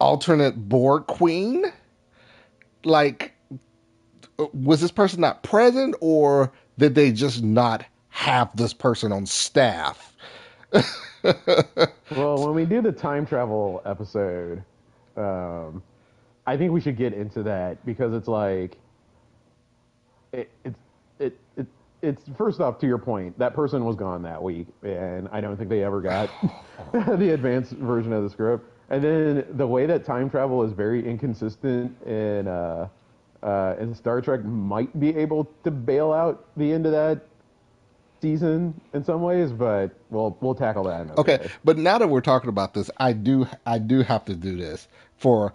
A: alternate Borg queen, like, was this person not present, or did they just not have this person on staff?
B: Well, when we do the time travel episode, um, I think we should get into that because it's like it, it's it it's first off to your point that person was gone that week, and I don't think they ever got the advanced version of the script. And then the way that time travel is very inconsistent in Star Trek might be able to bail out the end of that season in some ways, but we'll tackle that another
A: Okay,
B: day.
A: but now that we're talking about this, I do have to do this for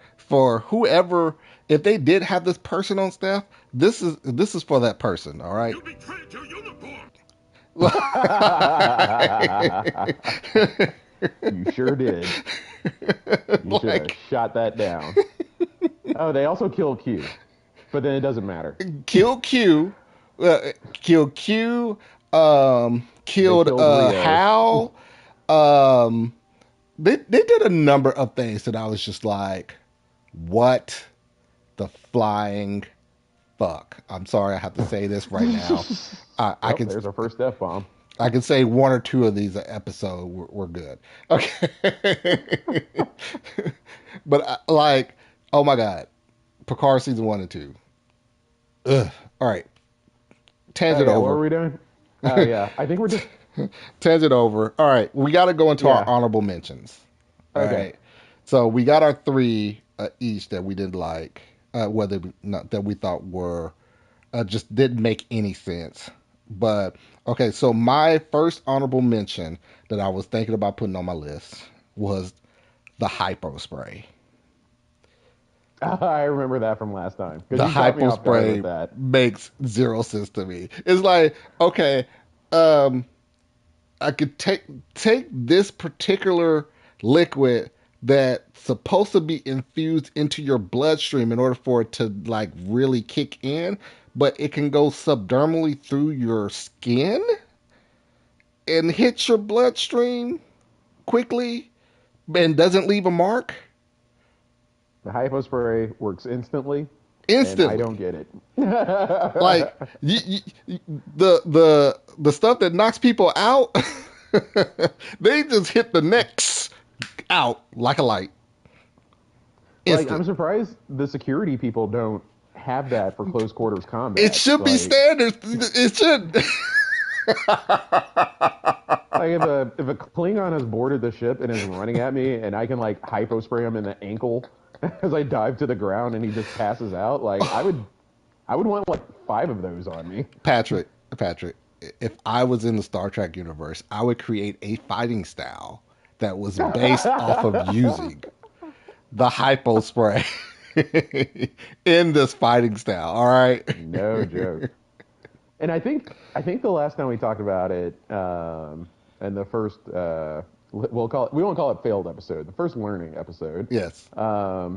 A: whoever, if they did have this person on staff, this is for that person. All right.
C: You betrayed your uniform!
B: You sure did. You should have
A: Like,
B: shot that down. Oh, they also killed Q, but then it doesn't matter.
A: kill Q, kill Q,
B: They
A: killed
B: killed Rios.
A: Hal. Um, they did a number of things that I was just like, what the flying fuck. I'm sorry I have to say this right now. I
B: Well,
A: can
B: there's our first F bomb.
A: I can say one or two of these a episode we're good. Okay. But like, oh my god, Picard season 1 and 2. Ugh. All right,
B: Oh
A: tangent
B: yeah, what were
A: over.
B: we doing? Oh yeah, I think we're just
A: Tangent over. All right, we got to go into our
B: yeah.
A: honorable mentions. All
B: Okay.
A: right, so we got our three each that we didn't like, whether not that we thought were just didn't make any sense. But okay, so my first honorable mention that I was thinking about putting on my list was the hypo spray.
B: I remember that from last time because
A: The
B: you caught me
A: hypo
B: off guard with
A: spray
B: that.
A: makes zero sense to me. It's like, okay, um, I could take this particular liquid that's supposed to be infused into your bloodstream in order for it to like really kick in, but it can go subdermally through your skin and hit your bloodstream quickly and doesn't leave a mark
B: The hypo spray works instantly, and I
A: instantly.
B: don't get it.
A: Like the stuff that knocks people out, they just hit the necks out like a light,
B: Like,
A: instant.
B: I'm surprised the security people don't have that for close quarters
A: It
B: combat.
A: should be standard. It should.
B: Like if a Klingon has boarded the ship and is running at me, and I can like hypo spray him in the ankle as I dive to the ground, and he just passes out. Like I would want like 5 of those on me.
A: Patrick, if I was in the Star Trek universe, I would create a fighting style that was based off of using the hypo spray in this fighting style. All right.
B: No joke. And I think the last time we talked about it, and the first we won't call it failed episode, the first learning episode.
A: Yes.
B: I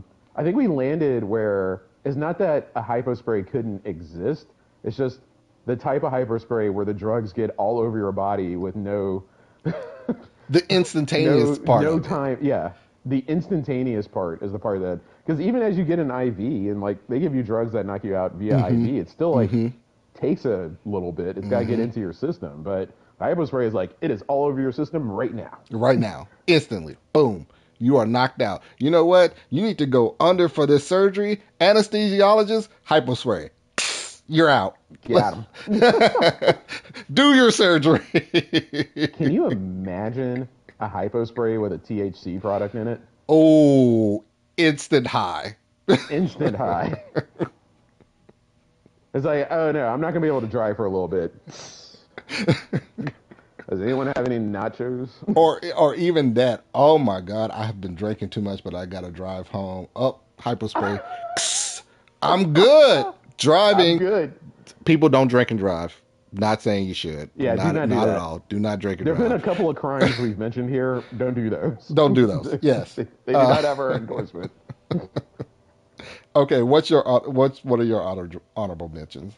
B: think we landed where it's not that a hypospray couldn't exist. It's just the type of hypospray where the drugs get all over your body with
A: The instantaneous part
B: no
A: of it.
B: time. Yeah, the instantaneous part is the part that because even as you get an IV and like they give you drugs that knock you out via IV, it still like takes a little bit. It's got to get into your system. But hypospray is like it is all over your system right now.
A: Right now, instantly, boom. You are knocked out. You know what? You need to go under for this surgery. Anesthesiologist, hypospray. You're out.
B: Got him.
A: Do your surgery.
B: Can you imagine a hypo spray with a THC product in it?
A: Oh, instant high.
B: Instant high. It's like, oh no, I'm not gonna be able to drive for a little bit. Does anyone have any nachos?
A: or even that. Oh my God, I have been drinking too much, but I gotta drive home. Up, hyperspray. I'm good.
B: I'm
A: Driving.
B: good.
A: People don't drink and drive. Not saying you should.
B: Yeah, do not do
A: Not at
B: that.
A: all. Do not drink and
B: There have been a
A: drive.
B: couple of crimes we've mentioned here. Don't do those.
A: Don't do those. Yes.
B: They do not have our endorsement.
A: Okay. What are your honorable mentions?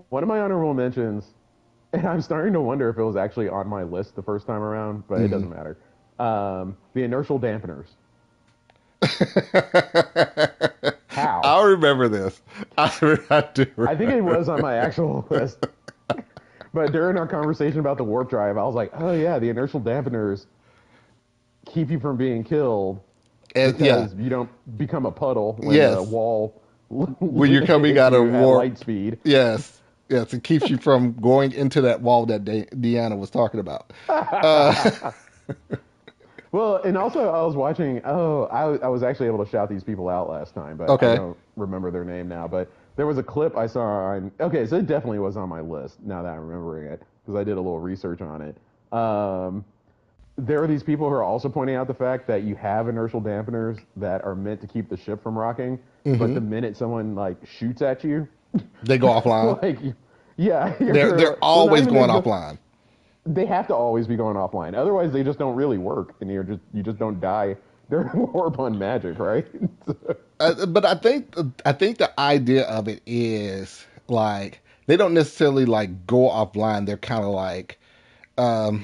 B: One of my honorable mentions, and I'm starting to wonder if it was actually on my list the first time around, but it doesn't matter. The inertial dampeners. How?
A: I'll remember this. I do
B: I think
A: remember.
B: it was on my actual list. But during our conversation about the warp drive, I was like, oh yeah, the inertial dampeners keep you from being killed
A: And, yeah.
B: because you don't become a puddle when the
A: Yes.
B: wall
A: When you're coming
B: hits
A: out of
B: you at
A: warp.
B: light speed.
A: Yes. Yes. It keeps you from going into that wall that Deanna was talking about. Uh,
B: Well, and also I was watching. Oh, I was actually able to shout these people out last time, but I
A: okay.
B: don't remember their name now. But there was a clip I saw on. Okay, so it definitely was on my list now that I'm remembering it because I did a little research on it. There are these people who are also pointing out the fact that you have inertial dampeners that are meant to keep the ship from rocking, but the minute someone like shoots at you,
A: They go offline.
B: like yeah,
A: They're
B: well, not
A: always
B: even
A: going
B: they
A: offline.
B: they have to always be going offline. Otherwise, they just don't really work, and you just don't die during warp on magic, right?
A: But I think the idea of it is like they don't necessarily like go offline. They're kind of like um,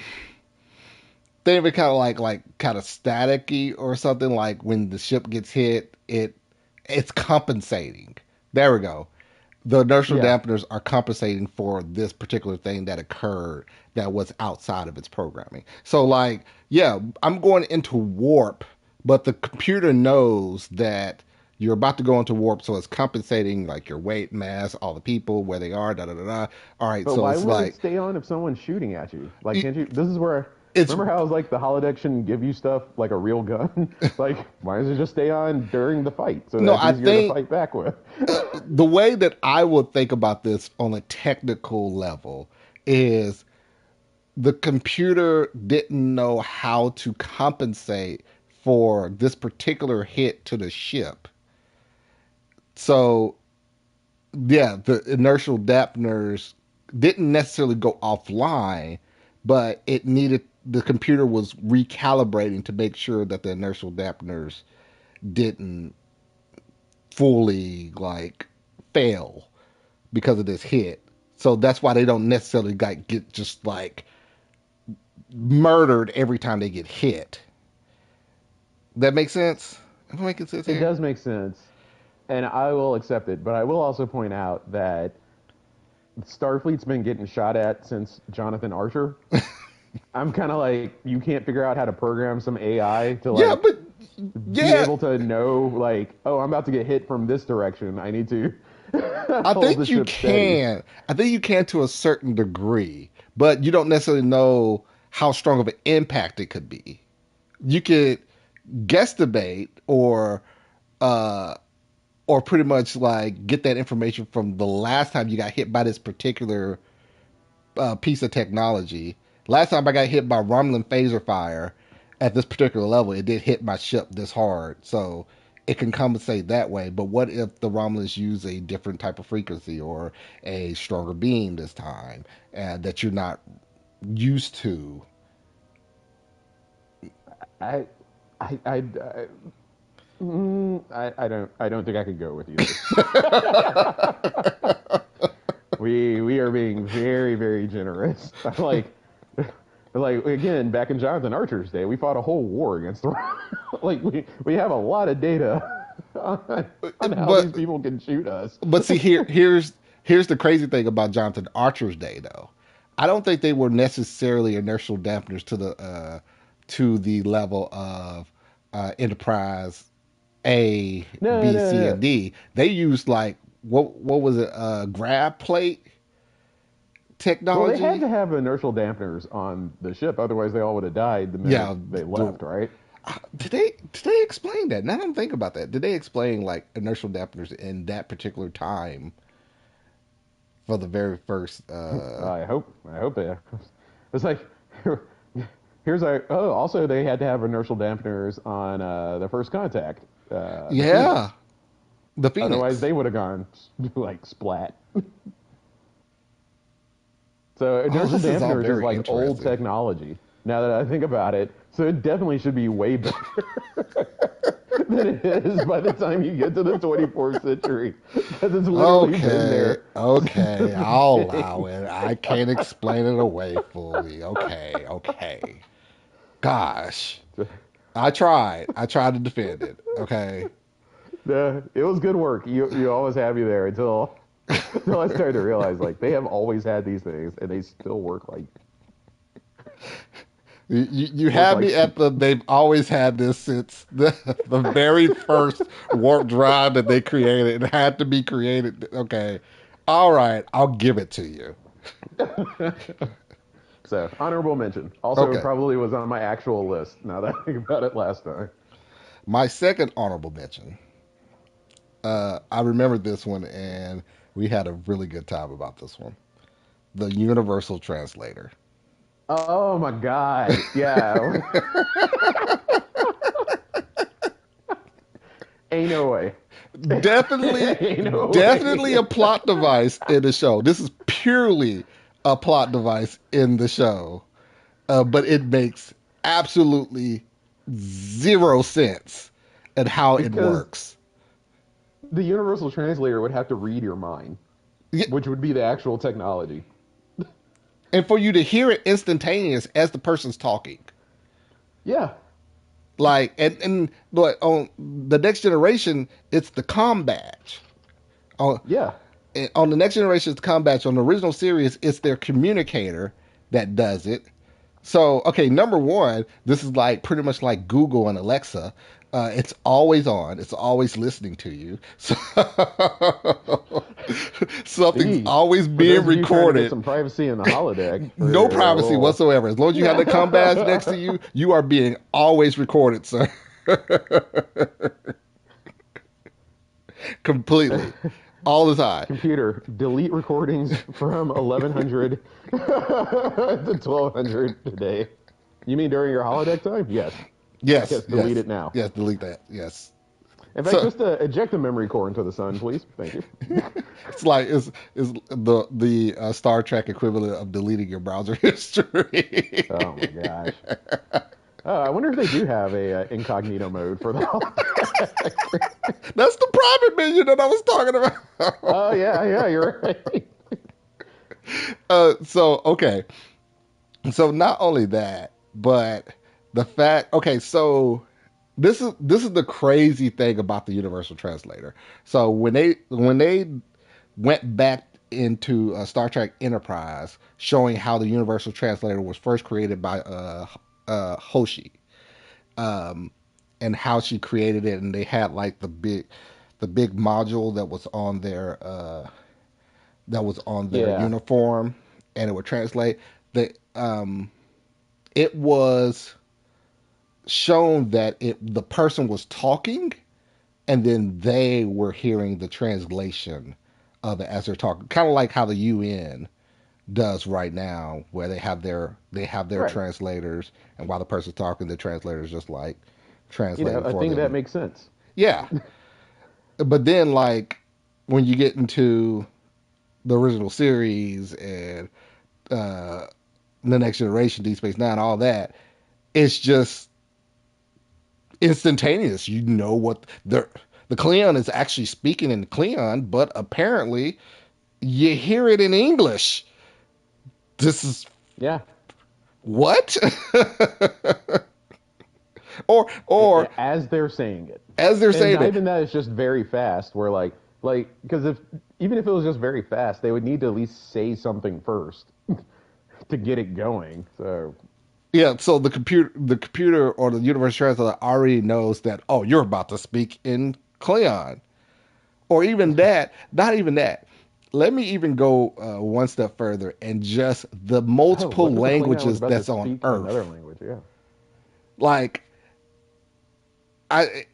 A: they're kind of like kind of staticky or something. Like when the ship gets hit, it's compensating. There we go. The inertial
B: Yeah,
A: dampeners are compensating for this particular thing that occurred that was outside of its programming. So, like, yeah, I'm going into warp, but the computer knows that you're about to go into warp, so it's compensating like your weight, mass, all the people, where they are, da da da da. All right,
B: but
A: so
B: why
A: it's
B: would it
A: like
B: stay on if someone's shooting at you? Like, can't you? This is where.
A: it's
B: Remember how I was like the holodeck shouldn't give you stuff like a real gun? Like, why does it just stay on during the fight so
A: no,
B: that's
A: I
B: easier to
A: think
B: fight back with?
A: the way that I would think about this on a technical level is the computer didn't know how to compensate for this particular hit to the ship. So, yeah, the inertial dampeners didn't necessarily go offline, but it needed the computer was recalibrating to make sure that the inertial dampeners didn't fully like fail because of this hit. So that's why they don't necessarily like get just like murdered every time they get hit. That makes sense? Am I making sense
B: It
A: here?
B: does make sense, and I will accept it. But I will also point out that Starfleet's been getting shot at since Jonathan Archer. I'm kind of like, you can't figure out how to program some AI to
A: Yeah,
B: like
A: but
B: be
A: yeah,
B: able to know like, oh, I'm about to get hit from this direction. I need to
A: I
B: hold the
A: think you
B: ship steady.
A: can. I think you can to a certain degree, but you don't necessarily know how strong of an impact it could be. You could guesstimate uh or pretty much like get that information from the last time you got hit by this particular piece of technology. Last time I got hit by Romulan phaser fire at this particular level, it did hit my ship this hard. So it can compensate that way. But what if the Romulans use a different type of frequency or a stronger beam this time that you're not used to?
B: I, I don't think I could go with you. We are being very very generous. Like again, back in Jonathan Archer's day, we fought a whole war against the like we have a lot of data on how these
A: but
B: people can shoot us.
A: but see here's the crazy thing about Jonathan Archer's day though. I don't think they were necessarily inertial dampeners to the level of Enterprise A,
B: No,
A: B,
B: no,
A: C,
B: no.
A: and D. They used like what was it? Grab plate
B: Well, they had
A: technology.
B: to have inertial dampeners on the ship, otherwise they all would have died the minute
A: Yeah.
B: they left, right?
A: Did they explain that? Now that I'm thinking about that, did they explain like inertial dampeners in that particular time for the very first?
B: I hope they. It's like here's our. Oh, also they had to have inertial dampeners on the first contact, the
A: Yeah,
B: Phoenix.
A: the
B: Otherwise,
A: Phoenix.
B: they would have gone like splat. So
A: Oh,
B: inertial
A: this is all
B: dampeners is
A: very
B: like old
A: interesting.
B: technology. Now that I think about it, so it definitely should be way better than it is by the time you get to the 24th century, because it's literally been
A: Okay,
B: there
A: okay,
B: since the
A: I'll allow
B: beginning.
A: it. I can't explain it away fully. Okay, okay. Gosh, I tried. I tried to defend it. Okay.
B: It was good work. You always have me there until I started to realize like they have always had these things and they still
A: You
B: work
A: had
B: like
A: me at the. They've always had this since the very first warp drive that they created. It had to be created. Okay, all right, I'll give it to you.
B: so honorable mention. Also,
A: Okay,
B: probably was on my actual list. Now that I think about it, last time.
A: my second honorable mention. I remember this one, and we had a really good time about this one. The Universal Translator.
B: Oh my God! Yeah, ain't no way.
A: Definitely,
B: Ain't no
A: definitely
B: way.
A: a plot device in the show. This is purely a plot device in the show, but it makes absolutely zero sense at how it
B: Because
A: works.
B: the universal translator would have to read your mind,
A: Yeah,
B: which would be the actual technology.
A: and for you to hear it instantaneous as the person's talking.
B: Yeah,
A: Like and but on the next generation, it's the comm badge. On
B: yeah.
A: on the next generation, it's the comm badge. On the original series, it's their communicator that does it. So, okay, number one, this is like pretty much like Google and Alexa. It's always on. It's always listening to you. So something's
B: Eee.
A: always
B: For
A: being
B: those of you trying to get
A: recorded.
B: some privacy in the holodeck for
A: No
B: your
A: privacy
B: little.
A: whatsoever. As long as you have the comm badge next to you, you are being always recorded, sir. Completely, all the time.
B: Computer, delete recordings from 1100 to 1200 today. You mean during your holodeck time? Yes.
A: Yes,
B: Yes, delete
A: yes,
B: it now.
A: yes. Delete that. Yes.
B: In fact,
A: So
B: just eject the memory core into the sun, please. Thank you.
A: it's like it's the Star Trek equivalent of deleting your browser history.
B: Oh my gosh. I wonder if they do have a incognito mode for the holodeck.
A: That's the private menu that I was talking about.
B: Oh yeah, yeah, you're right.
A: So okay, so not only that, but the fact. Okay, so this is the crazy thing about the Universal Translator. So when they went back into Star Trek Enterprise, showing how the Universal Translator was first created by Hoshi, um, and how she created it, and they had like the big module that was on their
B: Yeah,
A: uniform, and it would translate. The um, it was shown that the person was talking, and then they were hearing the translation of it as they're talking, kind of like how the UN does right now, where they have their
B: right.
A: translators, and while the person's talking, the translator's just like translating
B: I
A: for
B: think that
A: them.
B: makes sense.
A: Yeah, but then like when you get into the original series and uh, the Next Generation, Deep Space Nine, all that, it's just instantaneous. You know what the Klingon is actually speaking in Klingon, but apparently you hear it in English. This is
B: Yeah,
A: what? or
B: as they're saying it,
A: as they're
B: and
A: saying
B: not
A: it,
B: even that, it's just very fast. Where like because if even if it was just very fast, they would need to at least say something first to get it going. So
A: Yeah, so the computer or the universal translator already knows that, oh, you're about to speak in Klingon. Or even that, not even that. Let me even go one step further and just the
B: Oh,
A: multiple
B: what if a Klingon was
A: languages
B: about to
A: that's on
B: speak another
A: Earth.
B: language? Yeah.
A: Like, I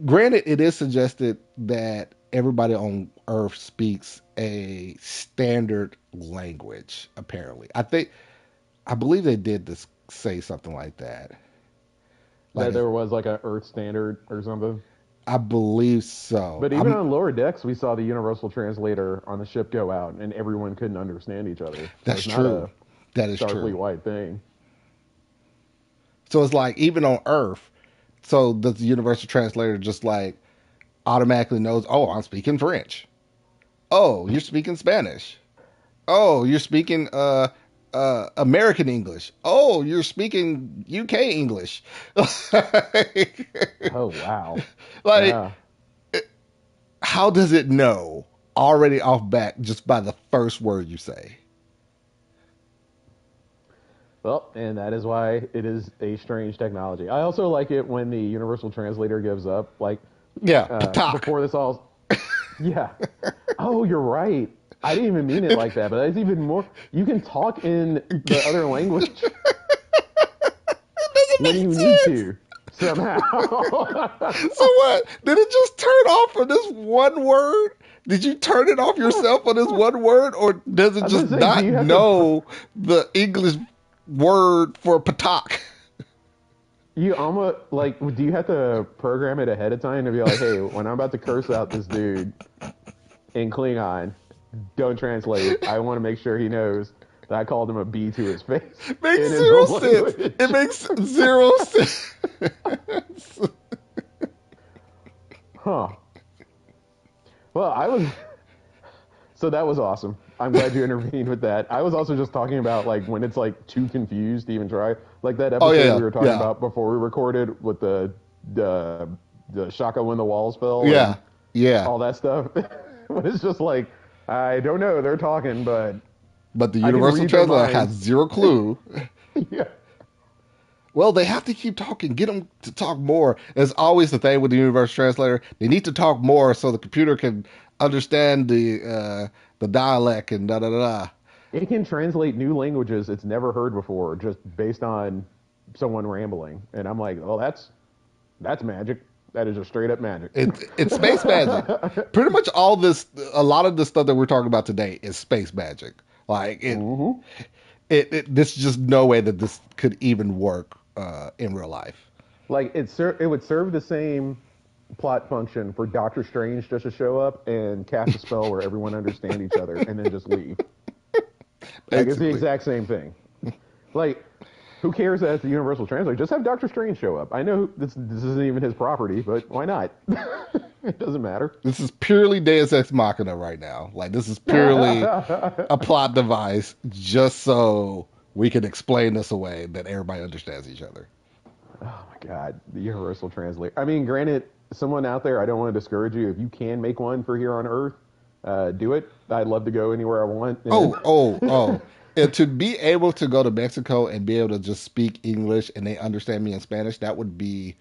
A: granted, it is suggested that everybody on Earth speaks a standard language. Apparently, I believe they did this say something like that. Like,
B: That there was like a Earth standard or something.
A: I believe so.
B: But even on lower decks, we saw the universal translator on the ship go out, and everyone couldn't understand each other. So
A: That's
B: it's not
A: true.
B: a
A: That is
B: Starfleet
A: true.
B: wide thing.
A: So it's like even on Earth, so does the universal translator just like automatically knows, oh, I'm speaking French. Oh, you're speaking Spanish. Oh, you're speaking American English. Oh, you're speaking UK English.
B: Oh wow.
A: Like,
B: Yeah.
A: how does it know already off back just by the first word you say?
B: Well, and that is why it is a strange technology. I also like it when the universal translator gives up. Like
A: Yeah, patak.
B: before this all, yeah. Oh, you're right. I didn't even mean it like that, but that's even more. You can talk in the other language
A: Doesn't
B: when
A: make
B: you need
A: sense.
B: to somehow.
A: So what? Did it just turn off for this one word? Did you turn it off yourself for this one word, or does it
B: I was gonna
A: just
B: say, do
A: not
B: you have to?
A: know the English word for patak?
B: You almost like. Do you have to program it ahead of time to be like, hey, when I'm about to curse out this dude in Klingon, don't translate. I want to make sure he knows that I called him a B to his face
A: Makes
B: in his
A: zero
B: own
A: sense. It
B: language.
A: makes zero sense.
B: Huh. Well, I was so that was awesome. I'm glad you intervened with that. I was also just talking about like when it's like too confused to even try. Like that
A: Oh
B: episode
A: yeah,
B: we were talking
A: yeah,
B: about before we recorded with the the Shaka when the walls fell
A: yeah,
B: and
A: yeah.
B: all that stuff. When it's just like I don't know, they're talking, but
A: But the
B: I can
A: universal
B: read their
A: translator has
B: minds.
A: zero clue.
B: Yeah.
A: Well, they have to keep talking. Get them to talk more. It's always the thing with the universal translator. They need to talk more so the computer can understand the dialect and da da da.
B: It can translate new languages it's never heard before just based on someone rambling. And I'm like, oh, that's magic. That is just straight up magic.
A: It's space magic. Pretty much a lot of the stuff that we're talking about today is space magic. Like
B: Hmm.
A: this is just no way that this could even work in real life.
B: Like it would serve the same plot function for Doctor Strange just to show up and cast a spell where everyone understand each other and then just leave. Like it's the
A: Basically,
B: exact same thing. Like who cares that it's the Universal Translator? Just have Doctor Strange show up. I know this isn't even his property, but why not? It doesn't matter.
A: this is purely Deus Ex Machina right now. Like this is purely a plot device just so we can explain this away that everybody understands each other.
B: Oh my God, the Universal Translator. I mean, granted, someone out there, I don't want to discourage you. If you can make one for here on Earth, do it. I'd love to go anywhere I want. And
A: Oh. And to be able to go to Mexico and be able to just speak English and they understand me in Spanish, that would be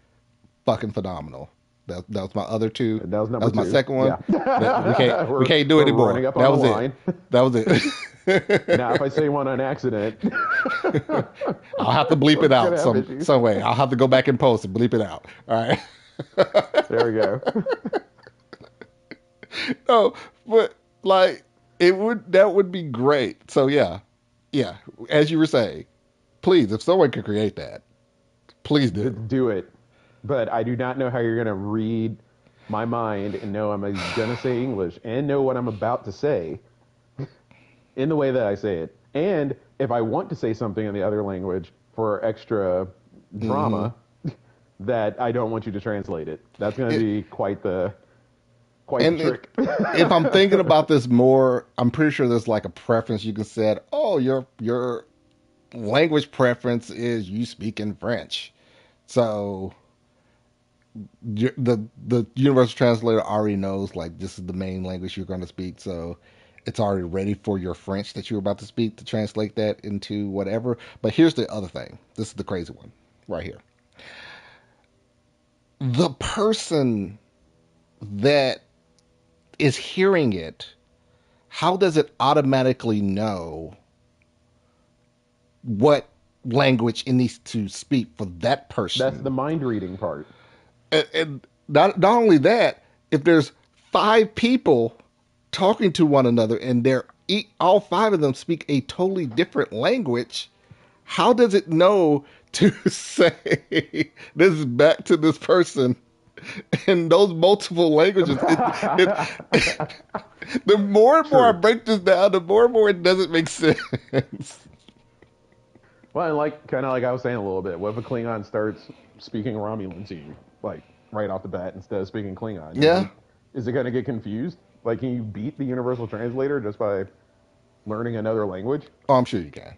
A: fucking phenomenal. That was my other two.
B: that was
A: That
B: number
A: was my
B: two.
A: second one.
B: Yeah,
A: That we
B: we're
A: can't do
B: we're
A: anymore.
B: running up
A: That
B: on the
A: was it.
B: line.
A: That was
B: Now, if
A: it.
B: I say one on accident,
A: I'll have to bleep it
B: we're
A: out
B: gonna have issues.
A: some way. I'll have to go back and post and bleep it out. All right.
B: There we go.
A: No, but like that would be great. So yeah. As you were saying, please, if someone could create that, please do.
B: Do it. But I do not know how you're gonna read my mind and know I'm gonna say English and know what I'm about to say in the way that I say it. And if I want to say something in the other language for extra
A: Hmm.
B: drama, that I don't want you to translate it. That's going to
A: It,
B: be quite the
A: and
B: trick.
A: if I'm thinking about this more, I'm pretty sure there's like a preference you can set. Oh, your language preference is you speak in French, so the universal translator already knows like this is the main language you're going to speak. So It's already ready for your French that you're about to speak to translate that into whatever. But here's the other thing. This is the crazy one right here. The person that is hearing it, how does it automatically know what language it needs to speak for that
B: That's the
A: person?
B: mind reading part.
A: And not only that, if there's five people talking to one another and they're all five of them speak a totally different language, how does it know to say this back to this person in those multiple languages? The more and more I
B: True.
A: break this down, the more and more it doesn't make sense.
B: Well, and like kind of like I was saying a little bit, what if a Klingon starts speaking Romulan to you, like right off the bat instead of speaking Klingon?
A: Yeah.
B: Is it going to get confused? Like, can you beat the universal translator just by learning another language?
A: Oh, I'm sure you can.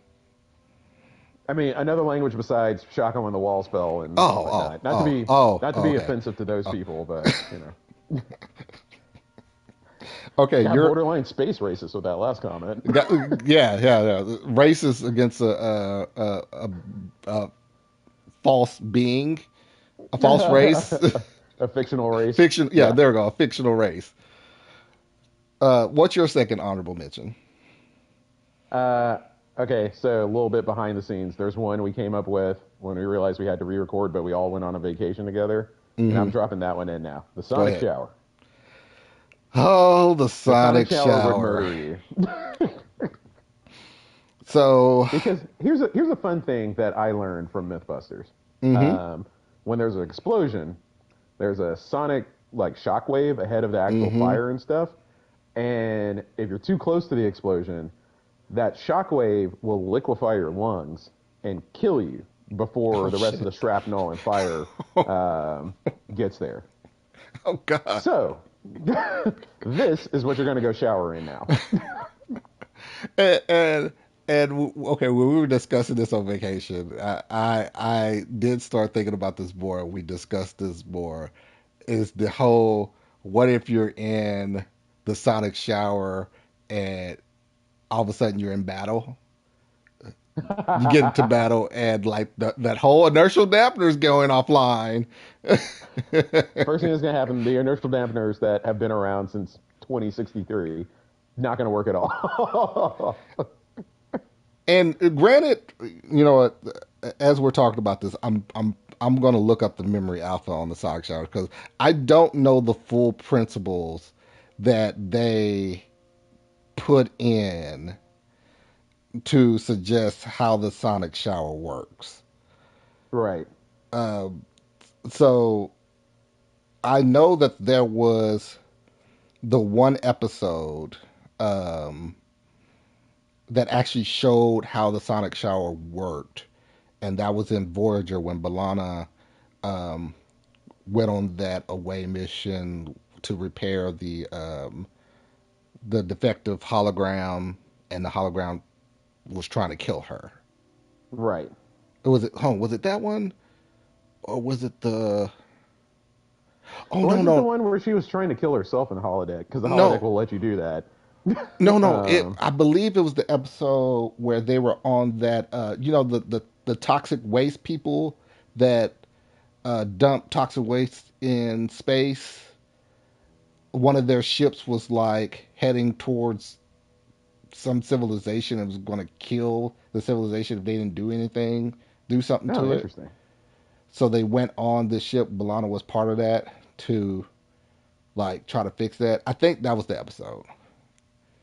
B: I mean, another language besides Shaka on the Wall spell and
A: Oh, oh,
B: whatnot. Not to
A: oh,
B: be
A: oh,
B: not to
A: oh
B: be
A: okay.
B: offensive to those
A: Oh,
B: people, but
A: okay,
B: got
A: you're
B: borderline space racist with that last comment.
A: got, yeah, yeah, yeah. Racist against a false being, a false race,
B: A fictional race.
A: fiction. Yeah,
B: Yeah.
A: there we go, a fictional race. What's your second honorable mention?
B: Uh, okay, so a little bit behind the scenes. There's one we came up with when we realized we had to re-record, but we all went on a vacation together, and I'm
A: Mm-hmm.
B: dropping that one in now. The
A: Go
B: Sonic
A: ahead.
B: Shower.
A: Oh, the
B: The Sonic
A: Sonic
B: Shower would
A: Shower.
B: murder you.
A: So,
B: Because here's a fun thing that I learned from MythBusters.
A: mm-hmm.
B: Um, when there's an explosion, there's a sonic like shockwave ahead of the actual
A: Mm-hmm.
B: fire and stuff. And if you're too close to the explosion, that shockwave will liquefy your lungs and kill you before
A: Oh
B: the rest of the
A: shit.
B: shrapnel and fire um, gets there.
A: Oh god.
B: So, this is what you're going to go shower in now.
A: And, okay, when we were discussing this on vacation, I did start thinking about this more. We discussed this more. Is the whole what if you're in the Sonic shower and all of a sudden you're in battle? You get into battle and like that whole inertial dampener is going offline.
B: First thing that's going to happen, the inertial dampeners that have been around since 2063, not going to work at all.
A: And granted, you know what? As we're talking about this, I'm going to look up the memory alpha on the Sonic Shower because I don't know the full principles that they put in to suggest how the Sonic Shower works.
B: Right.
A: So I know that there was the one episode um, that actually showed how the Sonic Shower worked, and that was in Voyager when Balana um, went on that away mission to repair the defective hologram, and the hologram was trying to kill her.
B: Right.
A: Was it? Oh, was it that one, or was it the? Oh no
B: Was it the
A: no
B: one where she was trying to kill herself in the holodeck? Because the holodeck
A: no
B: will let you do that.
A: no. It
B: Um,
A: I believe it was the episode where they were on that. You know the toxic waste people that dump toxic waste in space. One of their ships was like heading towards some civilization and was going to kill the civilization if they didn't do anything, do something
B: oh,
A: to it.
B: interesting.
A: So they went on this ship. Balana was part of that to like try to fix that. I think that was the episode.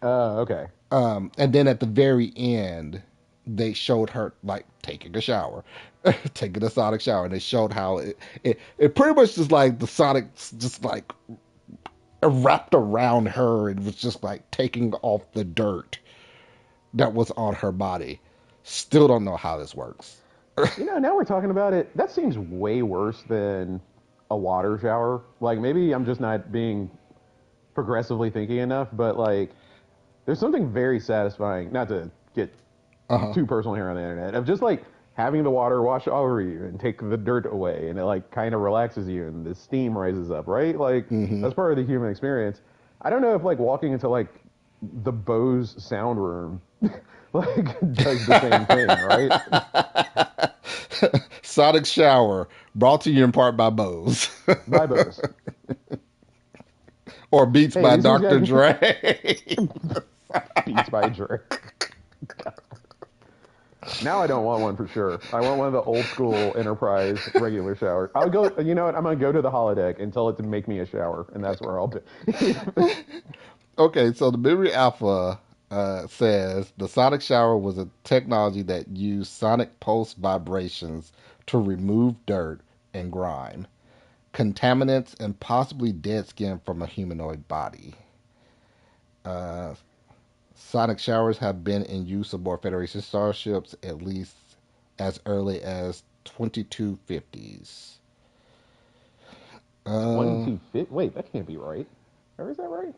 B: Okay.
A: And then at the very end, they showed her like taking a shower, taking a sonic shower. And they showed how it pretty much just like the sonic just like wrapped around her and was just like taking off the dirt that was on her body. Still don't know how this works.
B: Now we're talking about it. That seems way worse than a water shower. Like, maybe I'm just not being progressively thinking enough, but like, there's something very satisfying, not to get
A: Uh huh.
B: too personal here on the internet, of just like having the water wash over you and take the dirt away, and it like kind of relaxes you, and the steam rises up, right? Like
A: Mm-hmm.
B: that's part of the human experience. I don't know if like walking into like the Bose sound room like does the same thing, right?
A: Sonic Shower, brought to you in part by Bose,
B: By Bose.
A: or Beats
B: Hey,
A: by
B: these ones
A: Dr.
B: got
A: Dre.
B: Beats by Dre. Now I don't want one for sure. I want one of the old school Enterprise regular shower. I'll go. You know what? I'm gonna go to the holodeck and tell it to make me a shower, and that's where I'll be.
A: Okay, so the Memory Alpha says the sonic shower was a technology that used sonic pulse vibrations to remove dirt and grime, contaminants, and possibly dead skin from a humanoid body. Uh, Sonic showers have been in use aboard Federation starships at least as early as 2250s. Uh,
B: 2250. Wait, that can't be right. Or is that right?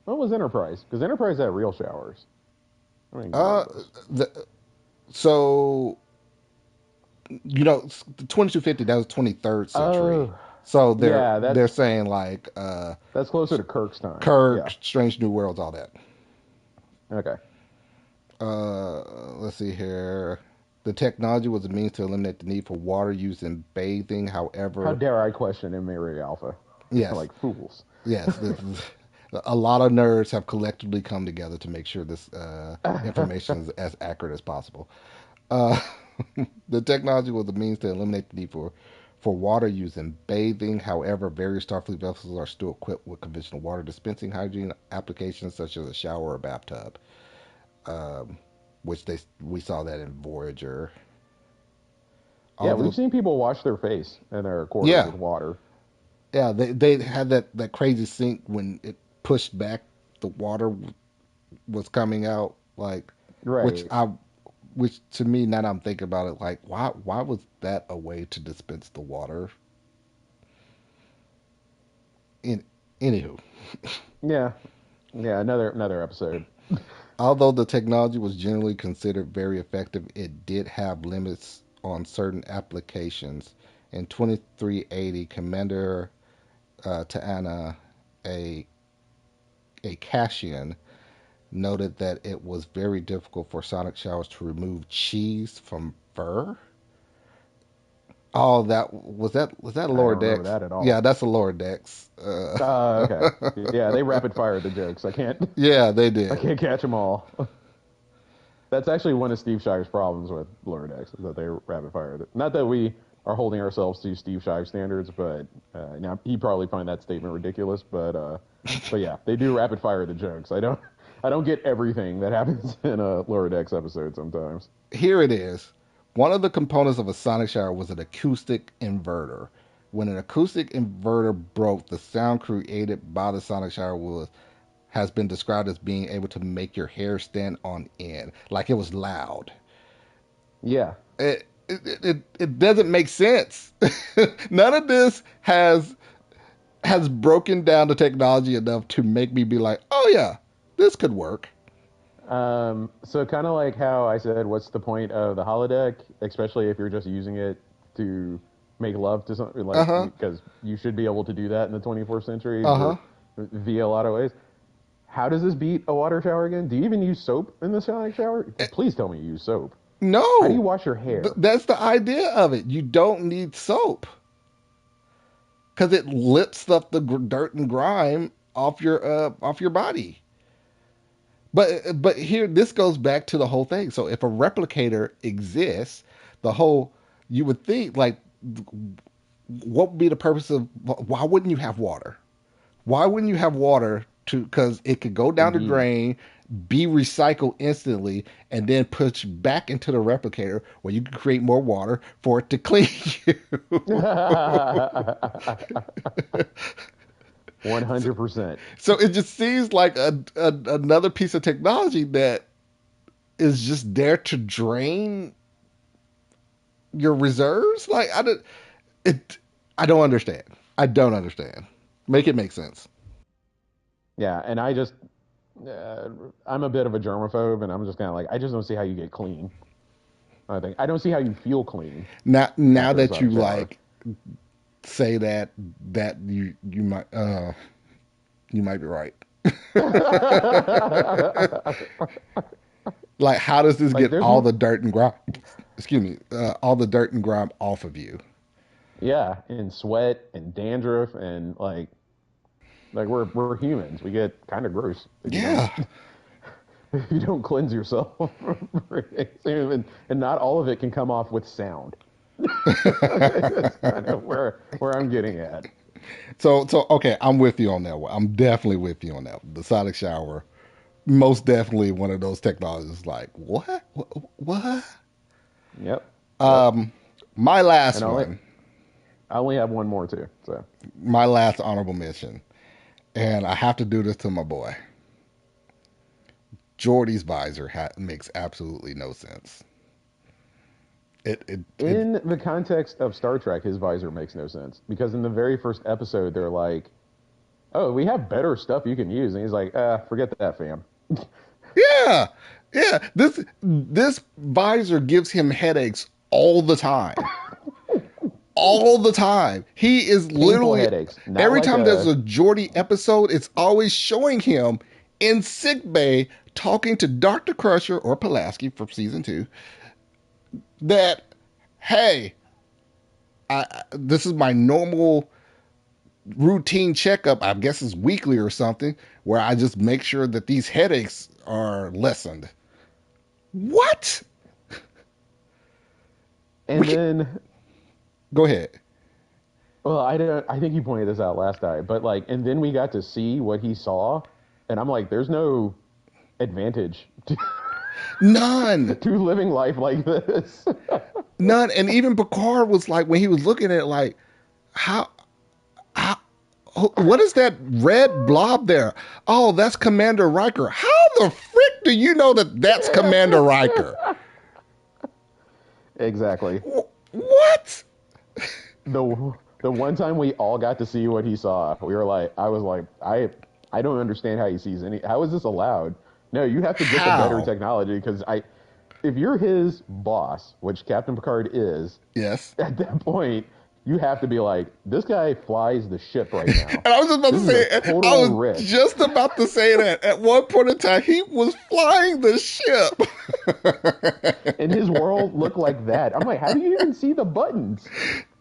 B: What was Enterprise? Because Enterprise had real showers. I mean, Google
A: uh,
B: this.
A: the, so the 2250, that was 23rd century.
B: Oh,
A: So
B: yeah.
A: they're saying like
B: That's closer to Kirk's time.
A: Kirk,
B: Yeah.
A: Strange New Worlds, all that.
B: Okay.
A: Let's see here. The technology was a means to eliminate the need for water used in bathing.
B: How
A: However,
B: dare I question Emery Alpha?
A: yes,
B: Like fools.
A: yes, a lot of nerds have collectively come together to make sure this information is as accurate as possible. Uh, the technology was a means to eliminate the need for water used in bathing. However, various Starfleet vessels are still equipped with conventional water dispensing hygiene applications such as a shower or bathtub, um, which we saw that in Voyager.
B: Yeah, we've
A: Although,
B: seen people wash their face in their quarters
A: yeah,
B: with water.
A: yeah, they had that crazy sink when it pushed back, the water was coming out, like, which
B: Right.
A: I which to me, now that I'm thinking about it, like, why was that a way to dispense the water? In Anywho,
B: Yeah. Yeah. Another episode.
A: although the technology was generally considered very effective, it did have limits on certain applications. In 2380, Commander Ta'ana, a a Cassian, noted that it was very difficult for sonic showers to remove cheese from fur. Oh, that
B: I
A: lower
B: don't remember
A: decks?
B: that at
A: Yeah,
B: all.
A: that's a lower decks.
B: Okay. Yeah, they rapid fired the jokes. I can't.
A: Yeah, they
B: I
A: did.
B: can't catch them all. That's actually one of Steve Shive's problems with Lower Decks is that they rapid fired it. Not that we are holding ourselves to Steve Shive standards, but now he probably find that statement ridiculous. But yeah, they do rapid fire the jokes. I don't get everything that happens in a Lower Decks episode sometimes.
A: Here it is. One of the components of a sonic shower was an acoustic inverter. When an acoustic inverter broke, the sound created by the sonic shower has been described as being able to make your hair stand on end, like it was loud.
B: Yeah.
A: It doesn't make sense. None of this has broken down the technology enough to make me be like, oh yeah, this could work.
B: So kind of like how I said, what's the point of the holodeck, especially if you're just using it to make love to something,
A: Uh
B: like
A: huh.
B: because you should be able to do that in the 24th century
A: Uh huh.
B: via a lot of ways. How does this beat a water shower again? Do you even use soap in the sonic shower? Please tell me you use soap. How do you
A: No,
B: wash your hair?
A: that's the idea of it. You don't need soap because it lifts up the dirt and grime off your body. But here, this goes back to the whole thing. So if a replicator exists, the whole you would think like, what would be the purpose of, why wouldn't you have water? Why wouldn't you have water to, because it could go down the
B: Indeed.
A: drain, be recycled instantly, and then pushed back into the replicator where you can create more water for it to clean you.
B: 100%.
A: So it just seems like another piece of technology that is just there to drain your reserves. Like it. I don't understand. I don't understand. Make it make sense.
B: Yeah, and uh, I'm a bit of a germaphobe, and I'm just kind of like, I just don't see how you get clean. I don't see how you feel clean
A: Now
B: after a
A: that you
B: sonic shower.
A: like say that, you might be right. Like, how does this
B: Like
A: get
B: there's
A: all the dirt and grime? Excuse me, all the dirt and grime off of you?
B: yeah, and sweat and dandruff and like we're humans. We get kind of gross if you don't
A: Yeah.
B: if you don't cleanse yourself. And not all of it can come off with sound. That's kind of where I'm getting at.
A: So okay, I'm with you on that one. I'm definitely with you on that. The sonic shower, most definitely one of those technologies. Like what? What?
B: Yep. Yep.
A: Um, my
B: And
A: last one,
B: I only have one more too. So
A: my last honorable mention, and I have to do this to my boy. Jordy's visor makes absolutely no sense. It
B: in the context of Star Trek, his visor makes no sense because in the very first episode, they're like, "Oh, we have better stuff you can use," and he's like, forget that, fam."
A: yeah, yeah. This visor gives him headaches all the time. All the time. He is
B: Painful
A: literally
B: headaches, not
A: every
B: like
A: time there's
B: a
A: a Geordie episode, it's always showing him in sick bay talking to Dr. Crusher or Pulaski from season 2 that, hey, this is my normal routine checkup. I guess it's weekly or something, where I just make sure that these headaches are lessened. What? We
B: and
A: can
B: then
A: go ahead.
B: well, I don't. I think you pointed this out last time, but like, and then we got to see what he saw, and I'm like, there's no advantage
A: None.
B: to living life like this.
A: None. And even Picard was like, when he was looking at it, like, how, how, what is that red blob there? Oh, that's Commander Riker. How the frick do you know that that's Commander Riker?
B: Exactly.
A: What?
B: The the one time we all got to see what he saw, we were like, I was like, I don't understand how he sees any. How is this allowed? No, you have to get the better
A: How?
B: technology because if you're his boss, which Captain Picard is,
A: Yes.
B: at that point, you have to be like, this guy flies the ship right now.
A: And I was just about to
B: This is a
A: say, I
B: total
A: was
B: risk.
A: just about to say that at one point in time, he was flying the ship.
B: And his world looked like that. I'm like, how do you even see the buttons?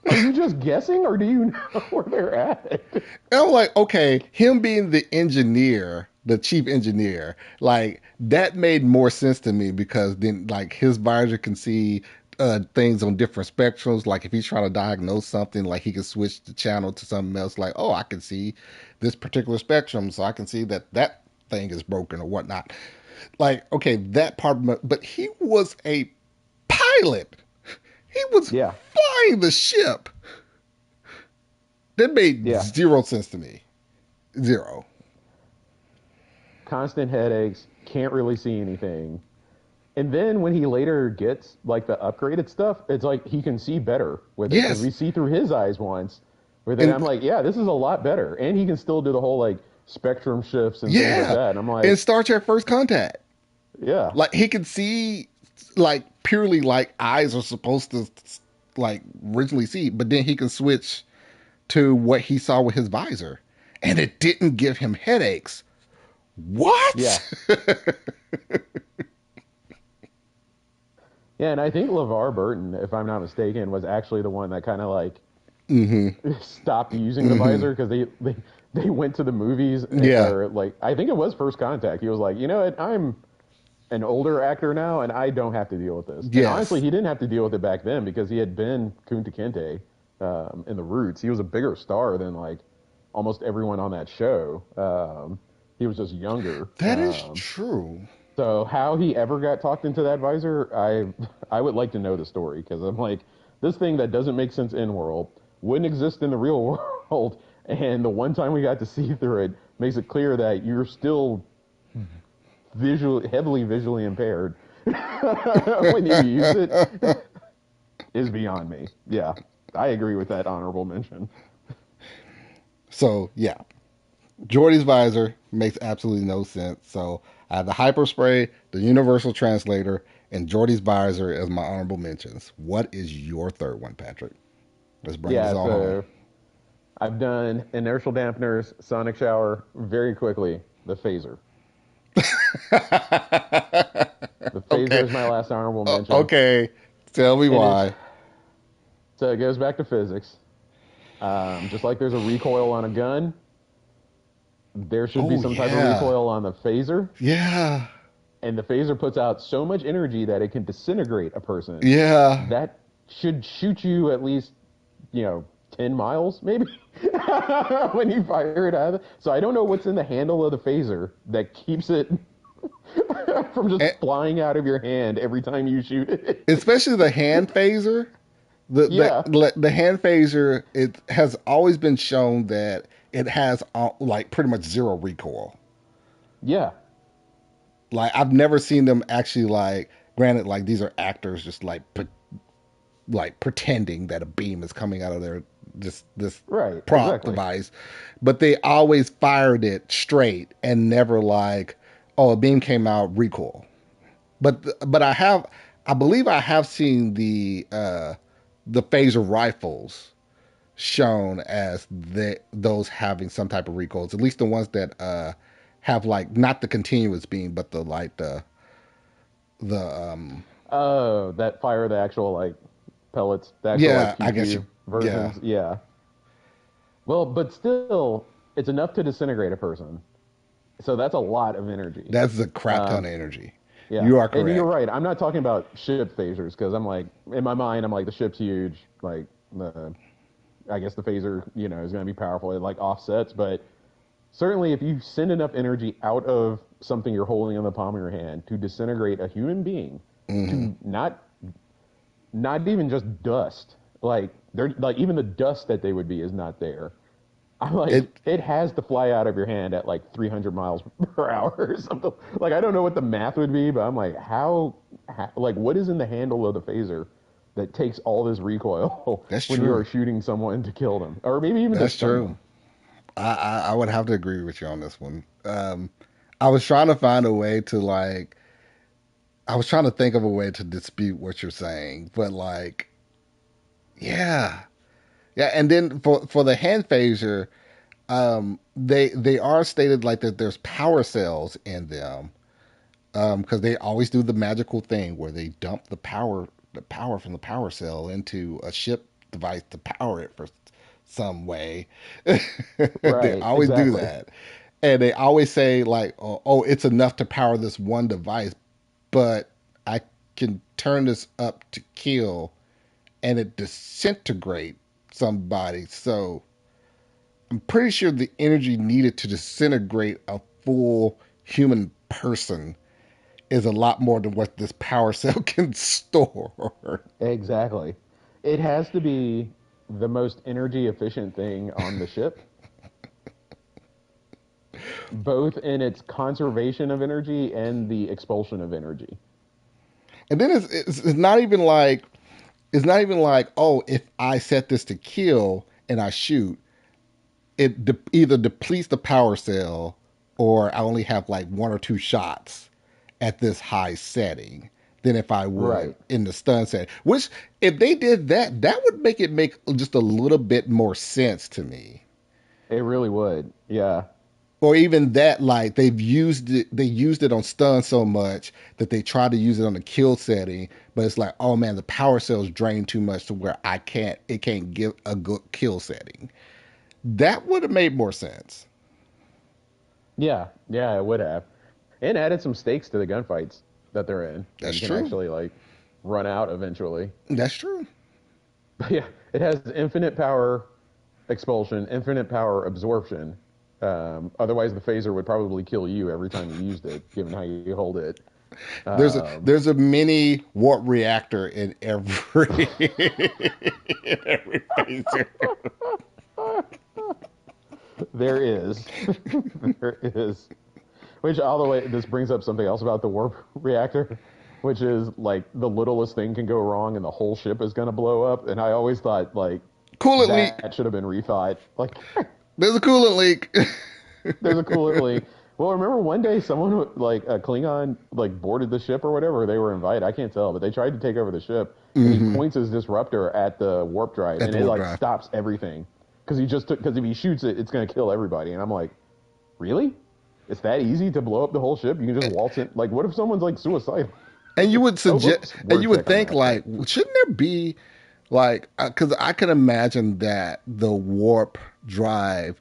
B: Are you just guessing or do you know where they're at?
A: And I'm like, okay, him being the engineer, the chief engineer, like that made more sense to me because then, like, his visor can see things on different spectrums. Like, if he's trying to diagnose something, like he can switch the channel to something else. Like, oh, I can see this particular spectrum, so I can see that that thing is broken or whatnot. Like, okay, that part, but he was a pilot. He was
B: Yeah,
A: flying the ship. That made
B: yeah.
A: zero sense to me. Zero.
B: Constant headaches, can't really see anything. And then when he later gets like the upgraded stuff, it's like he can see better with it because
A: Yes.
B: we see through his eyes once. Where then I'm
A: And
B: like, yeah, this is a lot better, and he can still do the whole like spectrum shifts and things like
A: yeah,
B: that. And I'm
A: in
B: like,
A: Star Trek First Contact,
B: yeah,
A: like he could see like purely like eyes are supposed to like originally see, but then he can switch to what he saw with his visor, and it didn't give him headaches.
B: yeah,
A: What?
B: yeah. And I think LeVar Burton, if I'm not mistaken, was actually the one that kind of like
A: Mm-hmm.
B: stopped using the
A: Mm-hmm.
B: visor because they went to the movies
A: Yeah.
B: or like I think it was First Contact. He was like, you know what, I'm an older actor now, and I don't have to deal with this. And honestly,
A: Yes.
B: he didn't have to deal with it back then because he had been Kunta Kinte in the Roots. He was a bigger star than like almost everyone on that show. He was just younger.
A: That is true.
B: So how he ever got talked into that visor, I would like to know the story because I'm like, this thing that doesn't make sense in world wouldn't exist in the real world, and the one time we got to see through it makes it clear that you're still heavily visually impaired when you use it is beyond me. Yeah, I agree with that honorable mention.
A: So yeah, Jordy's visor makes absolutely no sense. So I have the hyperspray, the universal translator, and Jordy's visor as my honorable mentions. What is your third one, Patrick? Let's bring this
B: Yeah,
A: all home.
B: so I've done inertial dampeners, sonic shower very quickly. The phaser. The phaser
A: Okay.
B: is my last honorable mention.
A: Okay. Tell me
B: And it's
A: why.
B: so it goes back to physics. Just like there's a recoil on a gun, there should be
A: Oh
B: some type of
A: yeah.
B: recoil on the phaser.
A: Yeah.
B: And the phaser puts out so much energy that it can disintegrate a person.
A: Yeah.
B: That should shoot you at least, 10 miles maybe when you fire it out. So I don't know what's in the handle of the phaser that keeps it from just
A: And
B: flying out of your hand every time you shoot it.
A: especially the hand phaser.
B: Yeah,
A: The hand phaser, it has always been shown that it has like pretty much zero recoil.
B: yeah,
A: Like I've never seen them actually like. Granted, like these are actors just like pretending that a beam is coming out of their this
B: right,
A: prop
B: exactly.
A: device, but they always fired it straight and never like, oh, a beam came out recoil. But I believe I have seen the phaser rifles shown as those having some type of recoils. At least the ones that have like not the continuous beam, but the like the
B: Oh, that fire the actual like pellets, the actual like
A: yeah,
B: pew
A: I guess you
B: pew
A: yeah.
B: versions. Yeah. Well, but still, it's enough to disintegrate a person. So that's a lot of energy.
A: That's a crap ton
B: Um,
A: of energy.
B: yeah,
A: You are
B: and you're
A: correct.
B: right. I'm not talking about ship phasers because I'm like, in my mind, I'm like the ship's huge. Like the, I guess the phaser, is going to be powerful. It like offsets, but certainly if you send enough energy out of something you're holding in the palm of your hand to disintegrate a human being,
A: Hmm.
B: to not even just dust, like they're like even the dust that they would be is not there. I'm like,
A: It
B: it has to fly out of your hand at like 300 miles per hour or something. Like, I don't know what the math would be, but I'm like, how like, what is in the handle of the phaser that takes all this recoil
A: that's
B: when you are
A: true.
B: shooting someone to kill them, or maybe even to
A: That's
B: stun
A: true.
B: them?
A: I would have to agree with you on this one. I was trying to find a way to like. I was trying to think of a way to dispute what you're saying, but like, yeah, yeah. And then for the hand phaser, they are stated like that. There's power cells in them because they always do the magical thing where they dump the power from the power cell into a ship device to power it for some way. They
B: Right,
A: always do
B: exactly.
A: that, and they always say like, oh, it's enough to power this one device, but I can turn this up to kill, and it disintegrate somebody. So I'm pretty sure the energy needed to disintegrate a full human person is a lot more than what this power cell can store.
B: Exactly. It has to be the most energy efficient thing on the ship, both in its conservation of energy and the expulsion of energy.
A: And then it's not even like it's not even like, oh, if I set this to kill and I shoot, either depletes the power cell or I only have like one or two shots at this high setting than if I would
B: Right.
A: in the stun setting. Which, if they did that, that would make it make just a little bit more sense to me.
B: It really would. Yeah.
A: Or even that, like they used it on stun so much that they tried to use it on the kill setting, but it's like, oh man, the power cells drain too much to where it can't give a good kill setting. That would have made more sense.
B: Yeah. Yeah, it would have. And added some stakes to the gunfights that they're in that
A: That's
B: you can
A: true.
B: actually like run out eventually.
A: That's true.
B: But yeah, it has infinite power expulsion, infinite power absorption. Otherwise, the phaser would probably kill you every time you used it, given how you hold it. Um,
A: There's a mini warp reactor in every in every phaser.
B: there is, there is. Which, all the way, this brings up something else about the warp reactor, which is like the littlest thing can go wrong and the whole ship is going to blow up. And I always thought like
A: Coolant leak.
B: that should have been rethought. Like,
A: There's a coolant leak.
B: there's a coolant leak. Well, remember one day someone like a Klingon like boarded the ship or whatever. Or they were invited. I can't tell, but they tried to take over the ship, and he
A: Hmm.
B: points his disruptor at the warp drive,
A: At
B: and
A: the
B: it
A: warp
B: like
A: drive.
B: stops everything because he just took because if he shoots it, it's going to kill everybody. And I'm like, really? It's that easy to blow up the whole ship. You can just waltz in. Like, what if someone's like suicidal?
A: And you would
B: Oh,
A: suggest,
B: oops,
A: and
B: word
A: you would
B: check on
A: think
B: that. But
A: like, shouldn't there be like, because I can imagine that the warp drive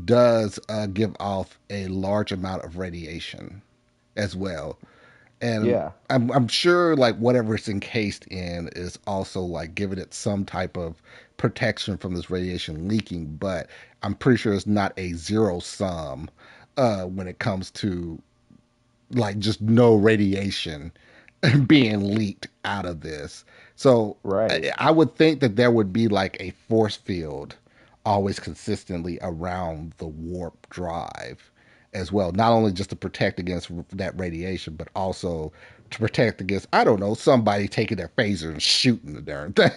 A: does give off a large amount of radiation as well. And
B: yeah,
A: I'm sure like whatever it's encased in is also like giving it some type of protection from this radiation leaking, but I'm pretty sure it's not a zero sum when it comes to like just no radiation being leaked out of this. So
B: right.
A: I would think that there would be like a force field always consistently around the warp drive as well. Not only just to protect against that radiation, but also to protect against, I don't know, somebody taking their phaser and shooting the darn thing.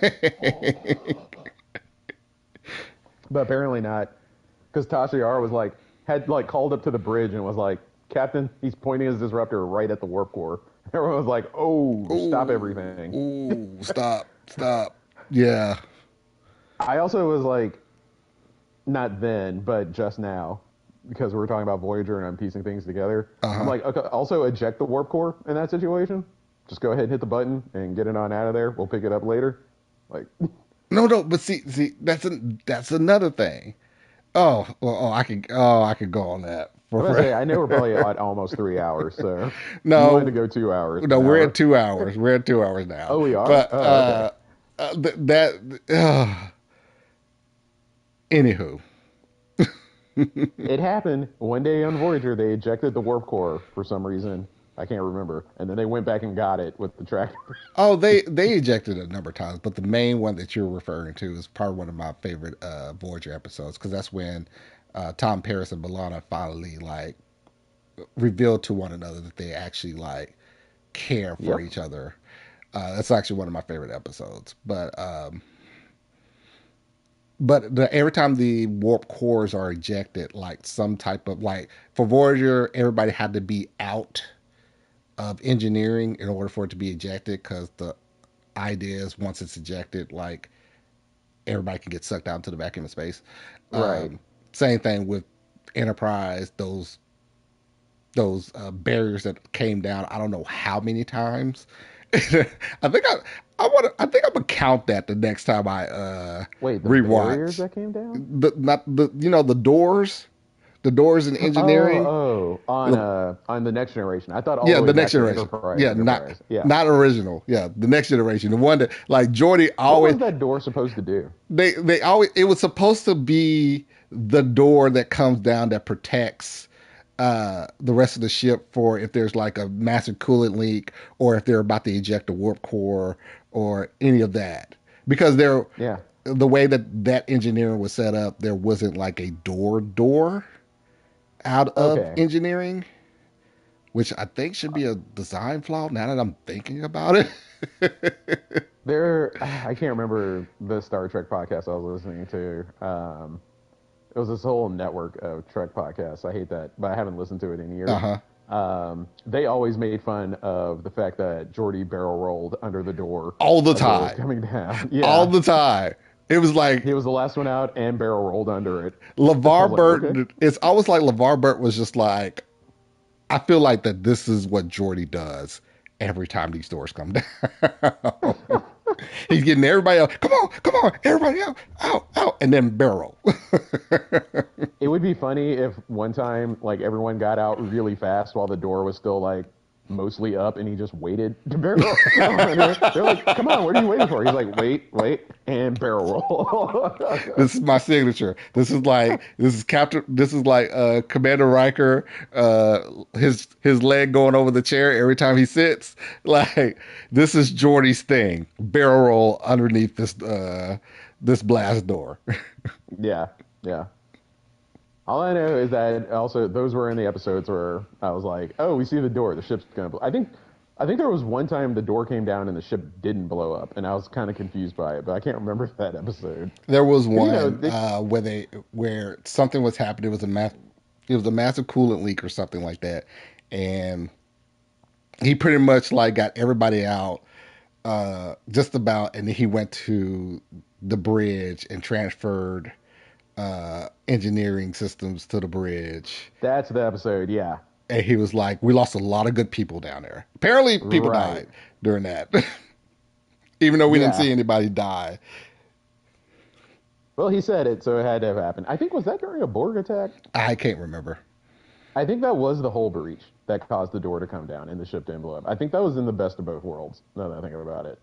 B: But apparently not, because Tasha Yar was like had like called up to the bridge and was like, "Captain, he's pointing his disruptor right at the warp core." Everyone was like, "Oh, stop
A: Ooh,
B: everything."
A: ooh, stop, stop. Yeah.
B: I also was like, not then, but just now, because we were talking about Voyager and I'm piecing things together.
A: Uh
B: I'm
A: huh.
B: like, okay, also eject the warp core in that situation. Just go ahead and hit the button and get it on out of there. We'll pick it up later. Like,
A: No, no, but see, that's another thing. I could go on that
B: I'm
A: for
B: gonna say, I know we're probably
A: forever.
B: at almost 3 hours. So if you wanted to
A: No,
B: go 2 hours,
A: no,
B: an
A: we're at
B: hour.
A: 2 hours. We're at 2 hours now.
B: Oh, we are.
A: But
B: Oh, okay.
A: that anywho,
B: It happened one day on Voyager. They ejected the warp core for some reason. I can't remember. And then they went back and got it with the tracker.
A: oh, they ejected it a number of times, but the main one that you're referring to is probably one of my favorite Voyager episodes because that's when Tom Paris and B'Elanna finally like revealed to one another that they actually like care for
B: Yep.
A: each other. That's actually one of my favorite episodes. But every time the warp cores are ejected, like some type of like for Voyager, everybody had to be out of engineering in order for it to be ejected because the idea is once it's ejected, like everybody can get sucked out into the vacuum of space.
B: Right.
A: Same thing with Enterprise. Those barriers that came down. I don't know how many times. I think I think I'm gonna count that the next time I
B: Wait, the barriers
A: rewatch.
B: that came down?
A: The not the the doors in engineering.
B: On the next generation. I thought all
A: Yeah,
B: the way
A: the next
B: back to
A: generation.
B: Enterprise.
A: Yeah,
B: Enterprise. Yeah.
A: not original. Yeah, the next generation. The one that like Jordy
B: What
A: always
B: was that door supposed to do?
A: they always it was supposed to be the door that comes down that protects the rest of the ship for if there's like a massive coolant leak or if they're about to eject a warp core or any of that. Because there
B: Yeah.
A: the way that engineering was set up, there wasn't like a door out of
B: Okay.
A: engineering, which I think should be a design flaw now that I'm thinking about it.
B: I can't remember the Star Trek podcast I was listening to. It was this whole network of Trek podcasts. I hate that, but I haven't listened to it in years.
A: Uh-huh.
B: They always made fun of the fact that Geordi barrel rolled under the door
A: All the
B: as it was
A: time.
B: coming down.
A: All
B: Yeah,
A: the time. It was like
B: he was the last one out and barrel rolled under it. I was
A: LeVar
B: like, okay.
A: Burton, it's almost like LeVar Burton was just like, I feel like that this is what Jordy does every time these doors come down. He's getting everybody out. Come on, everybody out, out, and then barrel.
B: It would be funny if one time like everyone got out really fast while the door was still like mostly up and he just waited to barrel under it. They're like, come on, what are you waiting for? He's like, wait, and barrel roll.
A: This is my signature. This is Captain. This is like Commander Riker. His leg going over the chair every time he sits. Like this is Jordy's thing. Barrel roll underneath this blast door.
B: Yeah, yeah. All I know is that also those were in the episodes where I was like, "Oh, we see the door. The ship's gonna." I think there was one time the door came down and the ship didn't blow up, and I was kind of confused by it, but I can't remember that episode.
A: There was
B: Because
A: one where something was happening. It was a massive coolant leak or something like that, and he pretty much like got everybody out just about, and then he went to the bridge and transferred engineering systems to the bridge.
B: That's the episode. Yeah.
A: And he was like, "We lost a lot of good people down there. Apparently, people
B: Right.
A: died during that, even though we didn't
B: Yeah.
A: see anybody die."
B: Well, he said it, so it had to have happened. I think was that during a Borg attack?
A: I can't remember.
B: I think that was the whole breach that caused the door to come down and the ship to blow up. I think that was in the best of both worlds. Now that I think about it,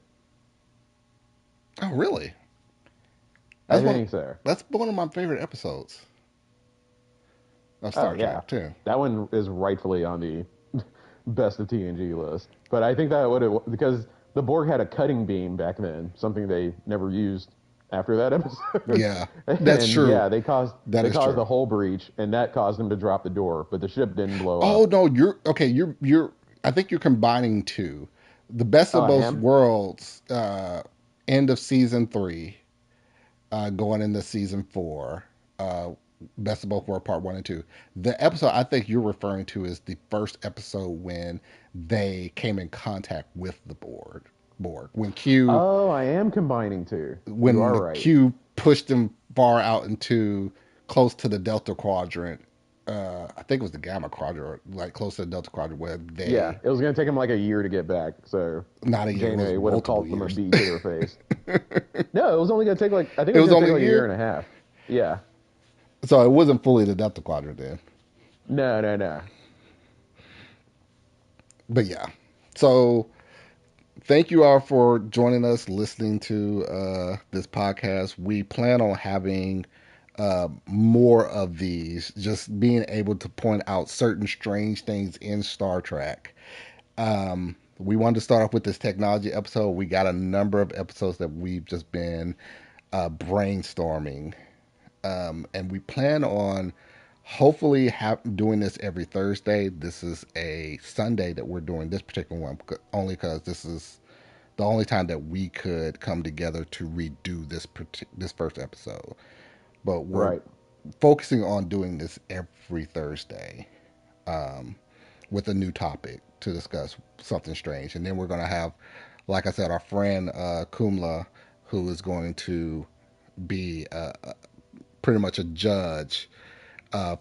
A: Oh, really?
B: I
A: That's one.
B: think so.
A: That's one of my favorite episodes of
B: Oh
A: Star
B: yeah,
A: Trek too.
B: that one is rightfully on the best of TNG list. But I think that would have because the Borg had a cutting beam back then, something they never used after that episode.
A: Yeah, that's
B: And
A: true.
B: yeah, they caused
A: That
B: they
A: is
B: caused
A: true.
B: the whole breach, and that caused them to drop the door, but the ship didn't blow
A: Oh
B: up.
A: no, you're okay. You're. I think you're combining two. The best
B: Oh,
A: of
B: I
A: both
B: am.
A: worlds. End of season three, going into season four. Uh, best of both worlds, part one and two. The episode I think you're referring to is the first episode when they came in contact with the board. Board when Q
B: Oh, I am combining two. You are
A: when
B: right.
A: Q pushed him far out into close to the Delta Quadrant. I think it was the Gamma Quadrant, like close to the Delta Quadrant, where
B: Yeah,
A: they
B: it was going to take them like a year to get back, so
A: not a year, it was
B: Janeway would have
A: multiple
B: called them a
A: years.
B: B to their face. No, it was only going to take like I think it
A: It
B: was
A: was
B: going to take
A: only a
B: like a year
A: year,
B: and a half. Yeah.
A: so it wasn't fully the Delta Quadrant then.
B: No, no, no.
A: But yeah, so thank you all for joining us, listening to this podcast. We plan on having more of these, just being able to point out certain strange things in Star Trek. We wanted to start off with this technology episode. We got a number of episodes that we've just been brainstorming, and we plan on hopefully doing this every Thursday. This is a Sunday that we're doing this particular one, only because this is the only time that we could come together to redo this first episode. But we're
B: Right.
A: focusing on doing this every Thursday, with a new topic to discuss something strange. And then we're going to have, like I said, our friend Kumla, who is going to be pretty much a judge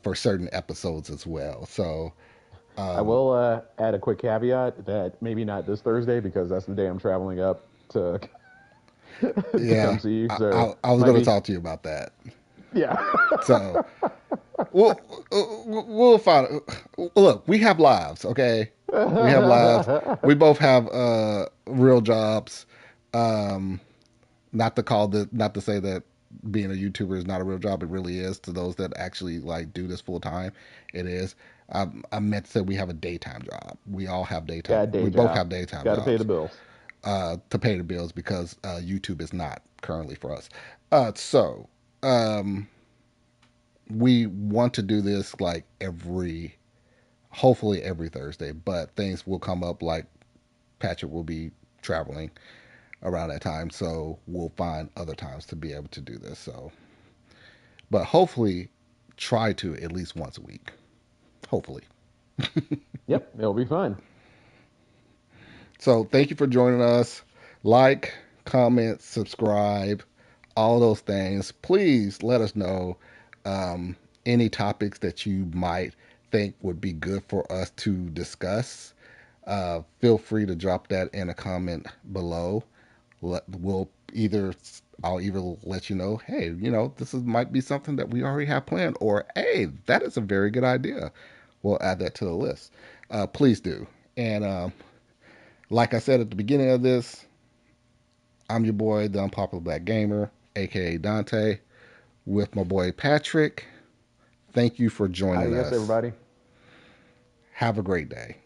A: for certain episodes as well. So,
B: I will add a quick caveat that maybe not this Thursday because that's the day I'm traveling up to to
A: yeah,
B: come see you.
A: I,
B: So
A: I, I was
B: might
A: going to
B: be
A: talk to you about that.
B: yeah.
A: So, we'll, we'll find. Look, we have lives, okay? We have lives. We both have real jobs. Um, not to say that being a YouTuber is not a real job. It really is to those that actually like do this full time. It is. I meant to say we have a daytime job. We all have daytime.
B: Got a day
A: We both
B: job.
A: have daytime
B: Got to pay the
A: jobs
B: bills.
A: to pay the bills because YouTube is not currently for us. So um, we want to do this like hopefully every Thursday, but things will come up like Patrick will be traveling around that time, so we'll find other times to be able to do this. So, but hopefully, try to at least once a week. Hopefully.
B: Yep, it'll be fun.
A: So, thank you for joining us. Like, comment, subscribe, all those things. Please let us know any topics that you might think would be good for us to discuss. Feel free to drop that in a comment below. We'll either I'll either let you know, hey, this might be something that we already have planned, or hey, that is a very good idea. We'll add that to the list. Please do. And like I said at the beginning of this, I'm your boy, the Unpopular Black Gamer, aka Dante, with my boy Patrick. Thank you for joining
B: Adios,
A: us.
B: everybody.
A: Have a great day.